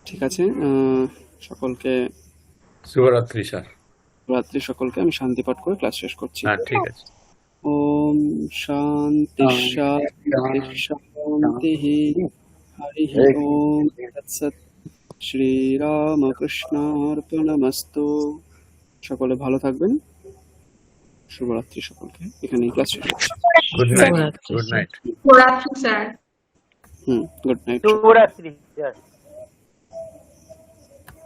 ঠিক আছে, সকলকে শুভরাত্রি স্যার। রাত্রি সকলকে আমি শান্তি পাঠ করে ক্লাস শেষ করছি। হ্যাঁ ঠিক আছে। ওম শান্তি শান্তি শান্তি। হরি ওম তৎসৎ। শ্রীরামকৃষ্ণার্পণমস্তু। সকলে ভালো থাকবেন। শুভরাত্রি সকলকে। এখানেই ক্লাস শেষ করছি। Good night. শুভরাত্রি গুড স্যার। নাইট। শুভরাত্রি স্যার। Good night. শুভরাত্রি স্যার।